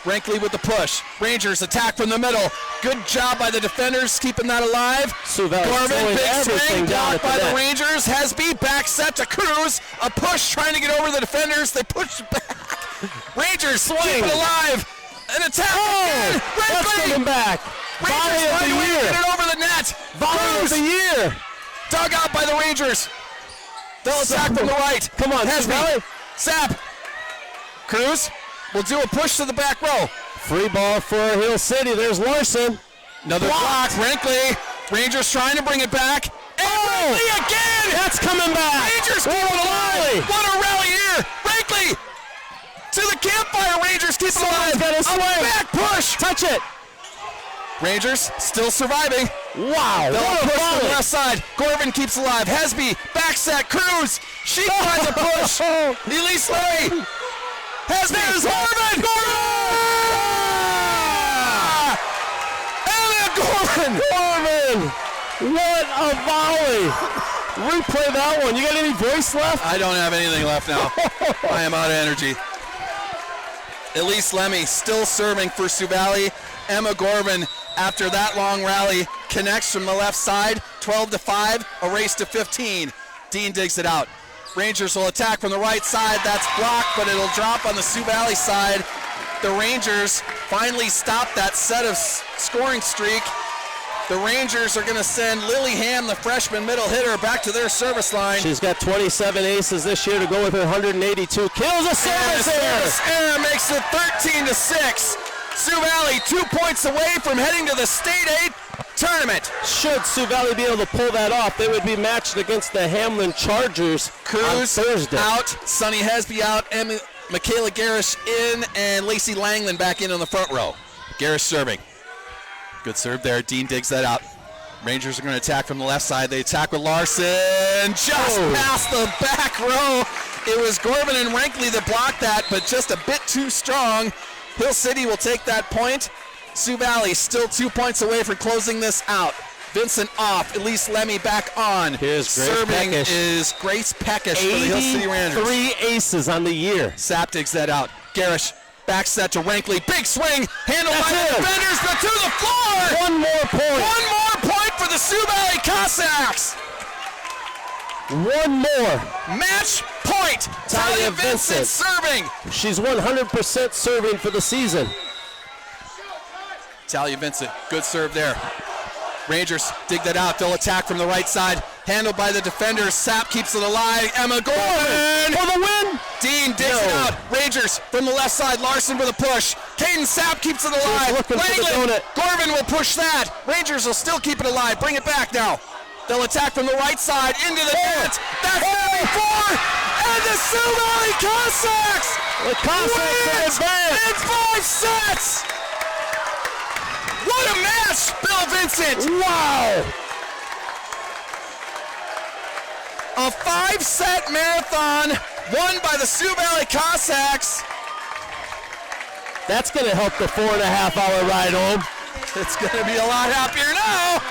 Brinkley with the push. Rangers attack from the middle. Good job by the defenders keeping that alive. Gorman, big swing, blocked by the Rangers. Hesby, back set to Cruz. A push trying to get over the defenders. They push back. Rangers keep it alive. An attack again. That's coming back. Rangers find a way to get it over the net. Volley of the year. Dug out by the Rangers. They'll attack from the right. Come on, Hesby. Sapp. Cruz will do a push to the back row. Free ball for Hill City. There's Larson. Another block. Brinkley. Rangers trying to bring it back. And Brinkley again. That's coming back. Rangers keep it alive. What a rally here. Brinkley to the campfire. Rangers keep it alive. A back push. Touch it. Rangers still surviving. Wow. They'll push from the left side. Gorvin keeps alive. Hesby. Back set. Cruz. She finds a push. Elise Lemmy. Hesby. There's Gorvin. Gorvin! What a volley! Replay that one. You got any voice left? I don't have anything left now. I am out of energy. Elise Lemmy still serving for Sioux Valley. Emma Gorvin, after that long rally, connects from the left side. 12-5, a race to 15. Dean digs it out. Rangers will attack from the right side. That's blocked, but it'll drop on the Sioux Valley side. The Rangers finally stop that set of scoring streak. The Rangers are going to send Lily Ham, the freshman middle hitter, back to their service line. She's got 27 aces this year to go with her 182 kills. A service error makes it 13-6. Sioux Valley 2 points away from heading to the State 8 tournament. Should Sioux Valley be able to pull that off, they would be matched against the Hamlin Chargers on Thursday. Out, Sunny Hesby out, Michaela Garish in, and Lacey Langland back in on the front row. Garish serving. Good serve there. Dean digs that out. Rangers are going to attack from the left side. They attack with Larson. Just past the back row. It was Gorvin and Rankley that blocked that, but just a bit too strong. Hill City will take that point. Sioux Valley still 2 points away from closing this out. Vincent off. Elise Lemmy back on. Here's Grace Serving Peckish. is Grace Peckish for the Hill City Rangers. 3 aces on the year. Sapp digs that out. Garish. Back set to Rankley. Big swing. Handled by the defenders, but to the floor. One more point. One more point for the Sioux Valley Cossacks. One more. Match point. Talia Vincent serving. She's 100% serving for the season. Talia Vincent, good serve there. Rangers dig that out. They'll attack from the right side. Handled by the defenders. Sapp keeps it alive. Emma Gorman for the win. Dean digs it out. Rangers from the left side. Larson with a push. Caden Sapp keeps it alive. Langland. Gorman will push that. Rangers will still keep it alive. Bring it back now. They'll attack from the right side into the net. That's going to be 4. And the Sioux Valley Cossacks wins in 5 sets. What a match, Bill Vincent. Wow. A 5-set marathon won by the Sioux Valley Cossacks. That's going to help the 4.5-hour ride home. It's going to be a lot happier now.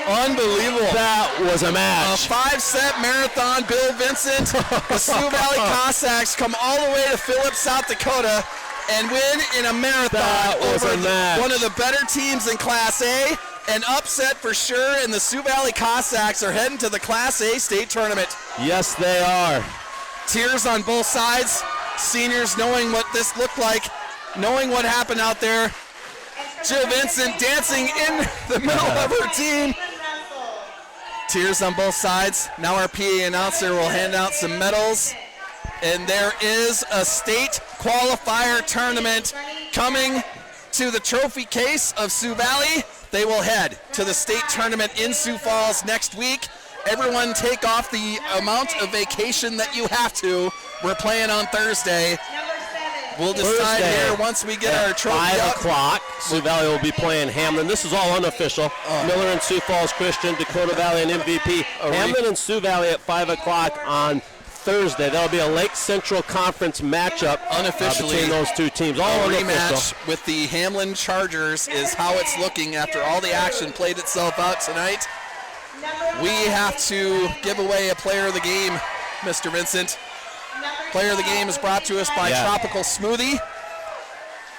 Unbelievable. That was a match. A 5-set marathon. Bill Vincent, the Sioux Valley Cossacks come all the way to Phillips, South Dakota, and win in a marathon over one of the better teams in Class A. An upset for sure, and the Sioux Valley Cossacks are heading to the Class A state tournament. Yes, they are. Tears on both sides. Seniors knowing what this looked like, knowing what happened out there. Jill Vincent dancing in the middle of her team. Tears on both sides. Now our PA announcer will hand out some medals. And there is a state qualifier tournament coming to the trophy case of Sioux Valley. They will head to the state tournament in Sioux Falls next week. Everyone take off the amount of vacation that you have to. We're playing on Thursday. We'll decide here once we get our trophy 5 o'clock. Sioux Valley will be playing Hamlin. This is all unofficial. Miller and Sioux Falls Christian, Dakota Valley and MVP. Hamlin and Sioux Valley at 5 o'clock on Thursday. That'll be a Lake Central Conference matchup unofficially between those two teams. All rematch with the Hamlin Chargers is how it's looking after all the action played itself out tonight. We have to give away a player of the game, Mr. Vincent. Player of the game is brought to us by Tropical Smoothie.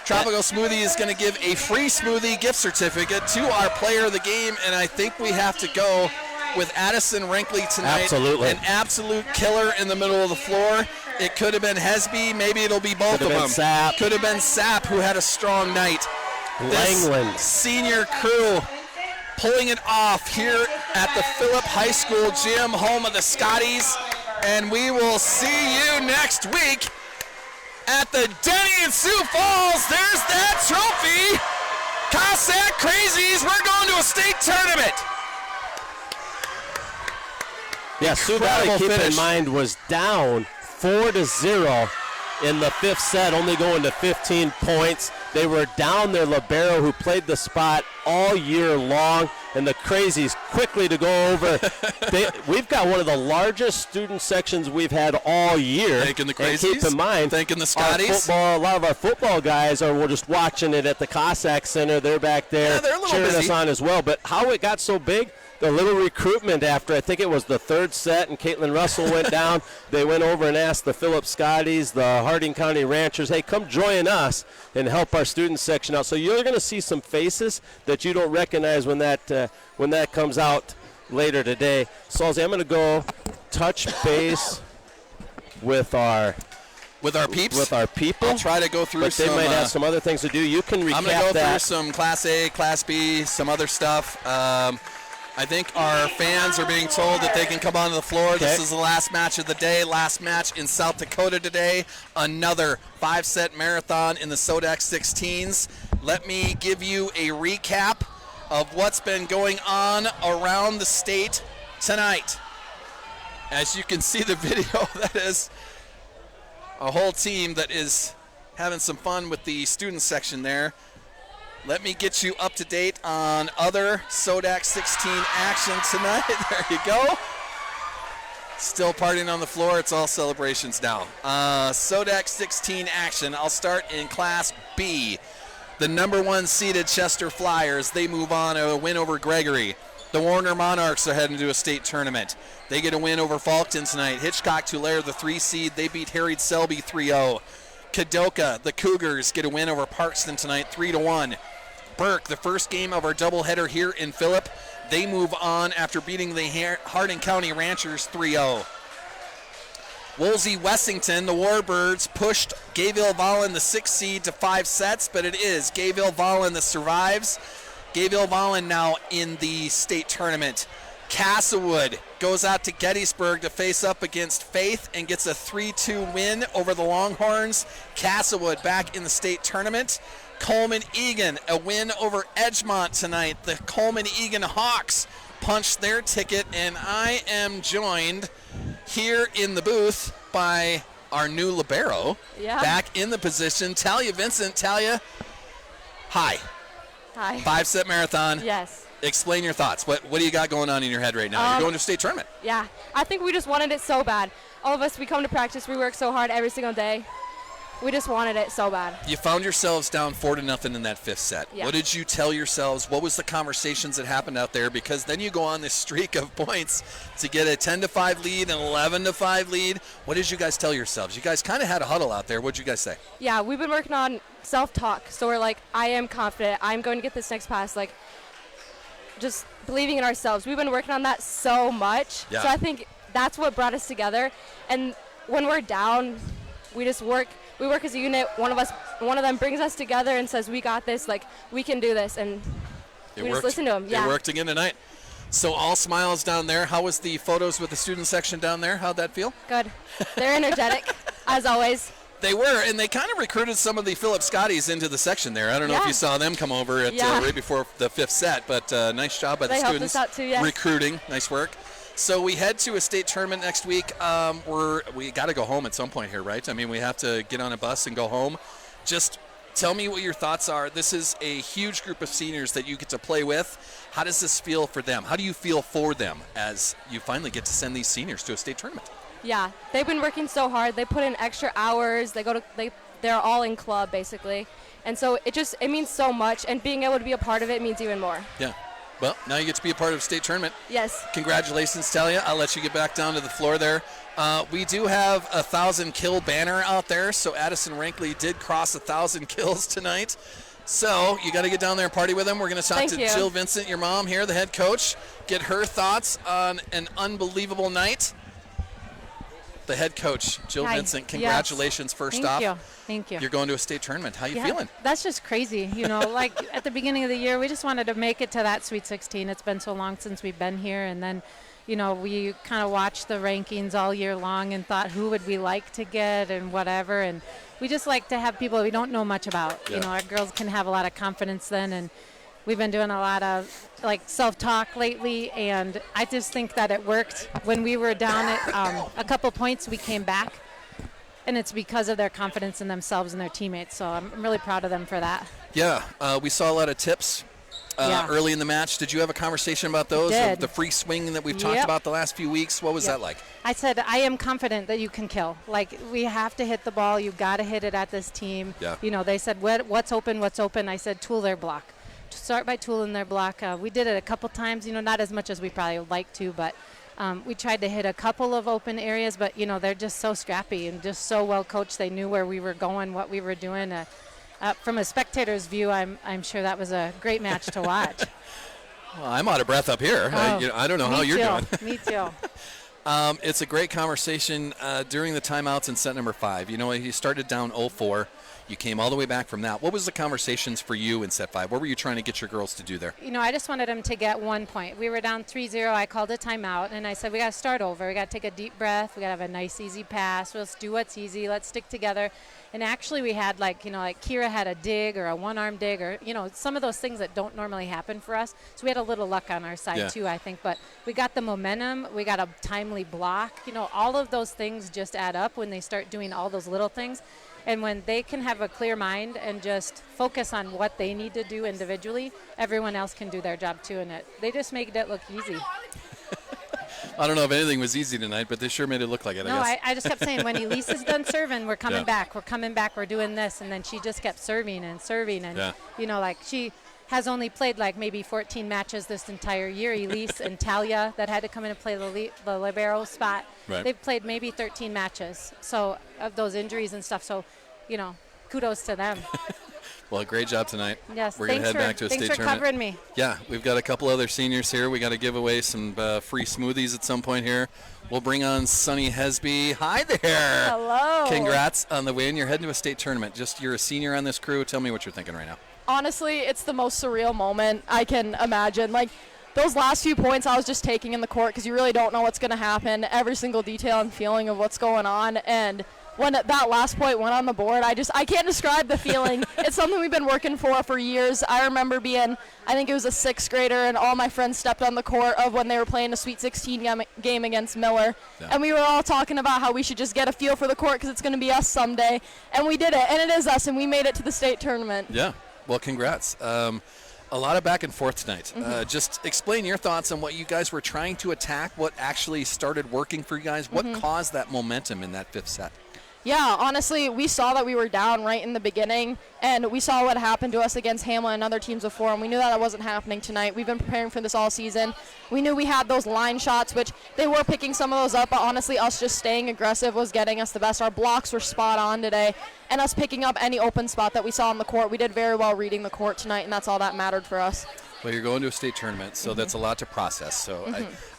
Tropical Smoothie is going to give a free smoothie gift certificate to our player of the game, and I think we have to go with Addison Rinkley tonight. Absolutely. An absolute killer in the middle of the floor. It could have been Hesby. Maybe it'll be both of them. Sapp. Could have been Sapp, who had a strong night. Langland. This senior crew pulling it off here at the Phillip High School gym, home of the Scotties. And we will see you next week at the Denny in Sioux Falls. There's that trophy. Cossack Crazies, we're going to a state tournament. Yeah, Sioux Valley, keep in mind, was down 4-0 in the 5th set, only going to 15 points. They were down their libero, who played the spot all year long, and the Crazies quickly to go over. We've got one of the largest student sections we've had all year. Thanking the Crazies. And keep in mind, thanking the Scotties. A lot of our football guys are just watching it at the Cossack Center. They're back there cheering us on as well. But how it got so big, the little recruitment after, I think it was the 3rd set, and Caitlin Russell went down. They went over and asked the Phillip Scotties, the Harding County Ranchers, hey, come join us and help our student section out. So you're going to see some faces that you don't recognize when that comes out later today. So I'm going to go touch base with our peeps. With our people. I'll try to go through some. But they might have some other things to do. You can recap that. I'm going to go through some Class A, Class B, some other stuff. I think our fans are being told that they can come onto the floor. Okay. This is the last match of the day, last match in South Dakota today. Another 5-set marathon in the SoDak16s. Let me give you a recap of what's been going on around the state tonight. As you can see the video, that is a whole team that is having some fun with the student section there. Let me get you up to date on other SoDak16 action tonight. There you go. Still partying on the floor. It's all celebrations now. SoDak16 action. I'll start in Class B. The number 1 seeded Chester Flyers, they move on to a win over Gregory. The Warner Monarchs are heading to a state tournament. They get a win over Falkton tonight. Hitchcock-Tulare, the 3 seed, they beat Harried Selby 3-0. Kadoka, the Cougars, get a win over Parkston tonight, 3-1. Burke, the first game of our doubleheader here in Phillip, they move on after beating the Harding County Ranchers 3-0. Woolsey Wessington, the Warbirds, pushed Gayville-Vollen, the 6th seed, to 5 sets, but it is Gayville-Vollen that survives. Gayville-Vollen now in the state tournament. Castlewood goes out to Gettysburg to face up against Faith and gets a 3-2 win over the Longhorns. Castlewood back in the state tournament. Coleman-Egan, a win over Edgemont tonight. The Coleman-Egan Hawks punched their ticket, and I am joined here in the booth by our new libero, back in the position, Talia Vincent. Talia, hi. Hi. 5-set marathon. Yes. Explain your thoughts. What do you got going on in your head right now? You're going to a state tournament. Yeah. I think we just wanted it so bad. All of us, we come to practice, we work so hard every single day. We just wanted it so bad. You found yourselves down 4-0 in that 5th set. Yeah. What did you tell yourselves? What was the conversations that happened out there? Because then you go on this streak of points to get a 10-5 lead, an 11-5 lead. What did you guys tell yourselves? You guys kind of had a huddle out there. What did you guys say? Yeah, we've been working on self-talk. So we're like, I am confident. I'm going to get this next pass. Like, just believing in ourselves. We've been working on that so much. Yeah. So I think that's what brought us together. And when we're down, we just work. We work as a unit. One of them brings us together and says, "We got this. Like, we can do this." And we just listen to them. Yeah. It worked again tonight. So all smiles down there. How was the photos with the student section down there? How'd that feel? Good. They're energetic, as always. They were, and they kind of recruited some of the Philip Scotties into the section there. I don't know if you saw them come over at right before the 5th set, but nice job by the students. They helped us out too, yes. Recruiting. Nice work. So we head to a state tournament next week. We got to go home at some point here, right? I mean, we have to get on a bus and go home. Just tell me what your thoughts are. This is a huge group of seniors that you get to play with. How does this feel for them? How do you feel for them as you finally get to send these seniors to a state tournament? Yeah, they've been working so hard. They put in extra hours. They're all in club basically, and so it means so much. And being able to be a part of it means even more. Yeah. Well, now you get to be a part of a state tournament. Yes. Congratulations, Talia. I'll let you get back down to the floor there. We do have a 1,000-kill banner out there, so Addison Rankley did cross 1,000 kills tonight. So you got to get down there and party with them. We're going to talk to Jill Vincent, your mom here, the head coach, get her thoughts on an unbelievable night. The head coach, Jill Vincent, congratulations first off. Thank you. You're going to a state tournament. How you feeling? That's just crazy. You know, like at the beginning of the year, we just wanted to make it to that Sweet 16. It's been so long since we've been here. And then, you know, we kind of watched the rankings all year long and thought who would we like to get and whatever. And we just like to have people we don't know much about. Yeah. You know, our girls can have a lot of confidence then. And we've been doing a lot of like self-talk lately, and I just think that it worked. When we were down at a couple points, we came back, and it's because of their confidence in themselves and their teammates. So I'm really proud of them for that. Yeah, we saw a lot of tips early in the match. Did you have a conversation about those? The free swing that we've talked about the last few weeks. What was that like? I said, I am confident that you can kill. Like, we have to hit the ball. You've got to hit it at this team. Yeah. You know, they said, what's open, what's open? I said, tool their block. Start by tooling their block. We did it a couple times, you know, not as much as we probably would like to, but we tried to hit a couple of open areas, but, you know, they're just so scrappy and just so well coached. They knew where we were going, what we were doing. From a spectator's view, I'm sure that was a great match to watch. Well, I'm out of breath up here. I don't know how you're doing. Me too. It's a great conversation during the timeouts in set number 5. You know, you started down 0-4. You came all the way back from that. What was the conversations for you in set 5? What were you trying to get your girls to do there? You know, I just wanted them to get 1 point. We were down 3-0. I called a timeout, and I said, we got to start over. We got to take a deep breath. We got to have a nice, easy pass. Let's do what's easy. Let's stick together. And actually, we had, like Kira had a dig or a one-arm dig or, you know, some of those things that don't normally happen for us. So we had a little luck on our side, too, I think. But we got the momentum. We got a timely block. You know, all of those things just add up when they start doing all those little things. And when they can have a clear mind and just focus on what they need to do individually, everyone else can do their job too. And they just made it look easy. I don't know if anything was easy tonight, but they sure made it look like it, I guess. I just kept saying, when Elise is done serving, we're coming back. We're coming back. We're doing this. And then she just kept serving. And, you know, like she has only played like maybe 14 matches this entire year. Elise and Talia that had to come in and play the libero spot. Right. They've played maybe 13 matches. So of those injuries and stuff. So, you know, kudos to them. Well, great job tonight. Yes, We're going to head back to a state thanks for tournament. covering me. Yeah, we've got a couple other seniors here. We got to give away some free smoothies at some point here. We'll bring on Sunny Hesby. Hi there. Hello. Congrats on the win. You're heading to a state tournament. You're a senior on this crew. Tell me what you're thinking right now. Honestly, it's the most surreal moment I can imagine. Like, those last few points I was just taking in the court because you really don't know what's going to happen, every single detail and feeling of what's going on. And when that last point went on the board, I can't describe the feeling. It's something we've been working for years. I remember being, I think it was a 6th grader, and all my friends stepped on the court of when they were playing a Sweet 16 game against Miller. Yeah. And we were all talking about how we should just get a feel for the court because it's going to be us someday. And we did it, and it is us, and we made it to the state tournament. Yeah, well, congrats. A lot of back and forth tonight. Just explain your thoughts on what you guys were trying to attack, what actually started working for you guys, what caused that momentum in that 5th set. Yeah, honestly, we saw that we were down right in the beginning, and we saw what happened to us against Hamlin and other teams before, and we knew that wasn't happening tonight. We've been preparing for this all season. We knew we had those line shots, which they were picking some of those up, but honestly, us just staying aggressive was getting us the best. Our blocks were spot on today, and us picking up any open spot that we saw on the court. We did very well reading the court tonight, and that's all that mattered for us. Well, you're going to a state tournament, so that's a lot to process. So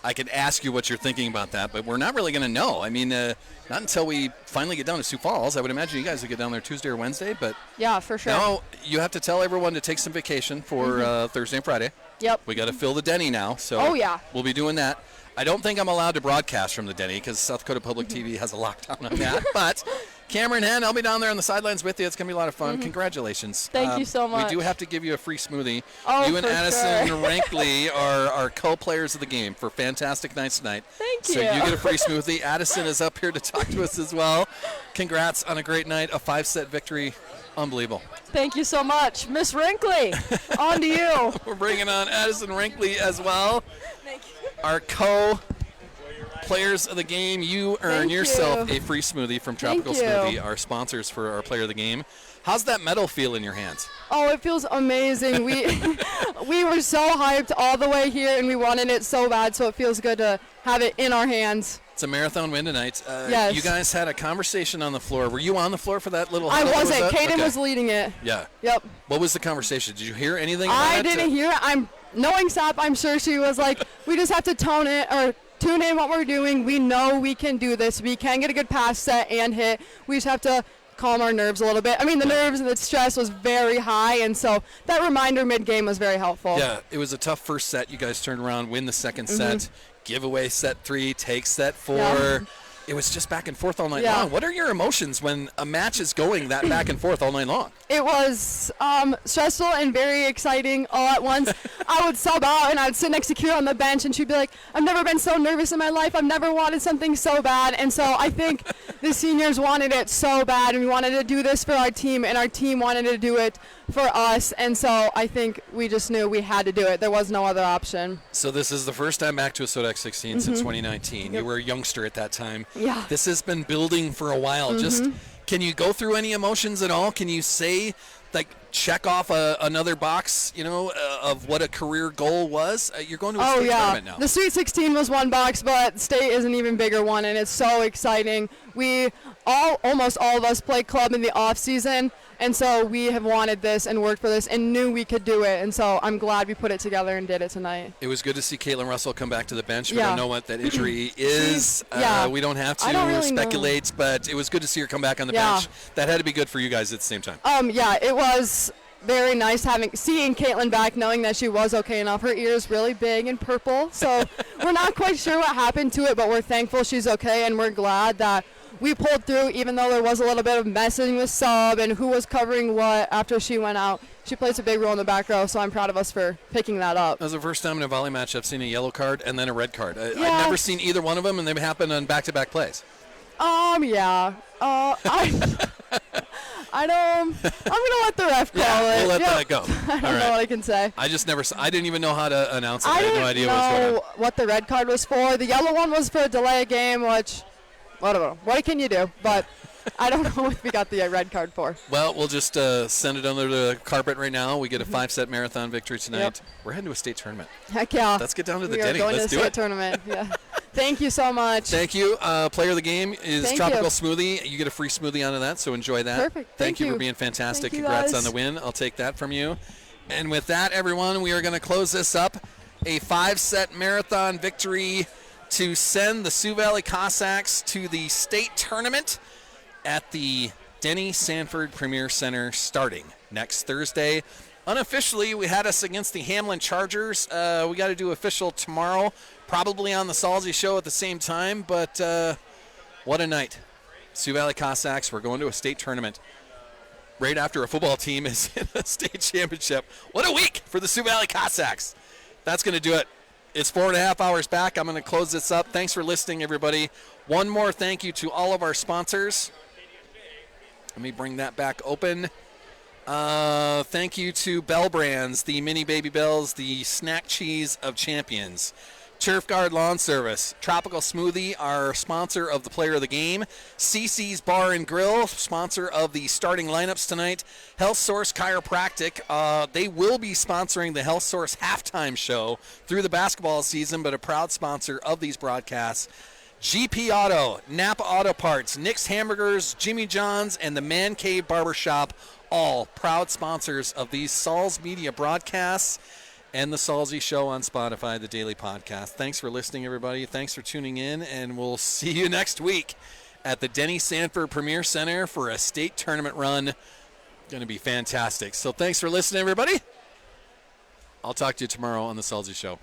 I could ask you what you're thinking about that, but we're not really going to know. I mean, not until we finally get down to Sioux Falls. I would imagine you guys would get down there Tuesday or Wednesday, but yeah, for sure. Now you have to tell everyone to take some vacation for Thursday and Friday. Yep. We got to fill the Denny now, so we'll be doing that. I don't think I'm allowed to broadcast from the Denny because South Dakota Public TV has a lockdown on that, but Cameron Hen, I'll be down there on the sidelines with you. It's going to be a lot of fun. Congratulations. Thank you so much. We do have to give you a free smoothie. Oh, you and for Addison sure. Rankley are co-players of the game for fantastic nights tonight. Thank you. So you get a free smoothie. Addison is up here to talk to us as well. Congrats on a great night, a 5-set victory. Unbelievable. Thank you so much. Miss Rankley, on to you. We're bringing on Addison Rankley as well. Thank you. Our players of the game. You earn yourself a free smoothie from Tropical Smoothie, our sponsors for our player of the game. How's that medal feel in your hands? Oh, it feels amazing. We were so hyped all the way here, and we wanted it so bad, so it feels good to have it in our hands. It's a marathon win tonight. Yes. You guys had a conversation on the floor. Were you on the floor for that little I huddle? wasn't. Kaden was leading it. Yeah. Yep. What was the conversation? Did you hear anything about I it? didn't hear it. Knowing Sap, I'm sure she was like, we just have to tune in what we're doing. We know we can do this. We can get a good pass set and hit. We just have to calm our nerves a little bit. I mean, the nerves and the stress was very high, and so that reminder mid-game was very helpful. Yeah, it was a tough first set. You guys turned around, win the second set, give away set 3, take set 4. Yeah. It was just back and forth all night long. What are your emotions when a match is going that back and forth all night long? It was stressful and very exciting all at once. I would sub out and I'd sit next to Kira on the bench, and she'd be like, I've never been so nervous in my life. I've never wanted something so bad. And so I think the seniors wanted it so bad, and we wanted to do this for our team, and our team wanted to do it for us. And so I think we just knew we had to do it. There was no other option. So this is the first time back to a SoDak16 since 2019. You were a youngster at that time. Yeah. This has been building for a while. Just can you go through any emotions at all? Can you say, like, check off another box, of what a career goal was? You're going to a state tournament now. The Sweet 16 was one box, but state is an even bigger one, and it's so exciting. Almost all of us play club in the off season, and so we have wanted this and worked for this and knew we could do it, and so I'm glad we put it together and did it tonight. It was good to see Caitlin Russell come back to the bench. We don't know what that injury is. We don't have to really speculate, but it was good to see her come back on the bench. That had to be good for you guys at the same time. It was very nice seeing Caitlin back, knowing that she was okay enough. Her ear's really big and purple, so we're not quite sure what happened to it, but we're thankful she's okay, and we're glad that we pulled through, even though there was a little bit of messing with sub and who was covering what after she went out. She plays a big role in the back row, so I'm proud of us for picking that up. That was the first time in a volley match I've seen a yellow card and then a red card. I've never seen either one of them, and they've happened on back-to-back plays. I'm gonna let the ref call it. We'll let that go. I don't know what I can say. I didn't even know how to announce it. I had no idea what was going on. What the red card was for. The yellow one was for a delay a game, which, whatever. What can you do? But I don't know what we got the red card for. Well, we'll just send it under the carpet right now. We get a 5-set marathon victory tonight. We're heading to a state tournament. Heck yeah. Let's get down to the we Denny. Are going Let's to do the it. State tournament. Yeah. Thank you so much. Thank you. Player of the game is Thank Tropical you. Smoothie. You get a free smoothie out of that, so enjoy that. Perfect. Thank you Thank for you. being fantastic. Thank you, Congrats guys. on the win. I'll take that from you. And with that, everyone, we are going to close this up. A 5-set marathon victory to send the Sioux Valley Cossacks to the state tournament at the Denny Sanford Premier Center starting next Thursday. Unofficially, we had us against the Hamlin Chargers. We got to do official tomorrow, probably on the Salsy Show at the same time, but what a night. Sioux Valley Cossacks, we're going to a state tournament right after a football team is in a state championship. What a week for the Sioux Valley Cossacks. That's going to do it. It's 4.5 hours back. I'm going to close this up. Thanks for listening, everybody. One more thank you to all of our sponsors. Let me bring that back open. Thank you to Bell Brands, the Mini Baby Bells, the snack cheese of champions. Turf Guard Lawn Service, Tropical Smoothie, our sponsor of the player of the game. CC's Bar and Grill, sponsor of the starting lineups tonight. Health Source Chiropractic, they will be sponsoring the Health Source halftime show through the basketball season, but a proud sponsor of these broadcasts. GP Auto, Napa Auto Parts, Nick's Hamburgers, Jimmy John's, and the Man Cave Barbershop, all proud sponsors of these Sauls Media broadcasts and the Salsy Show on Spotify, the daily podcast. Thanks for listening, everybody. Thanks for tuning in, and we'll see you next week at the Denny Sanford Premier Center for a state tournament run. Going to be fantastic. So thanks for listening, everybody. I'll talk to you tomorrow on the Salsy Show.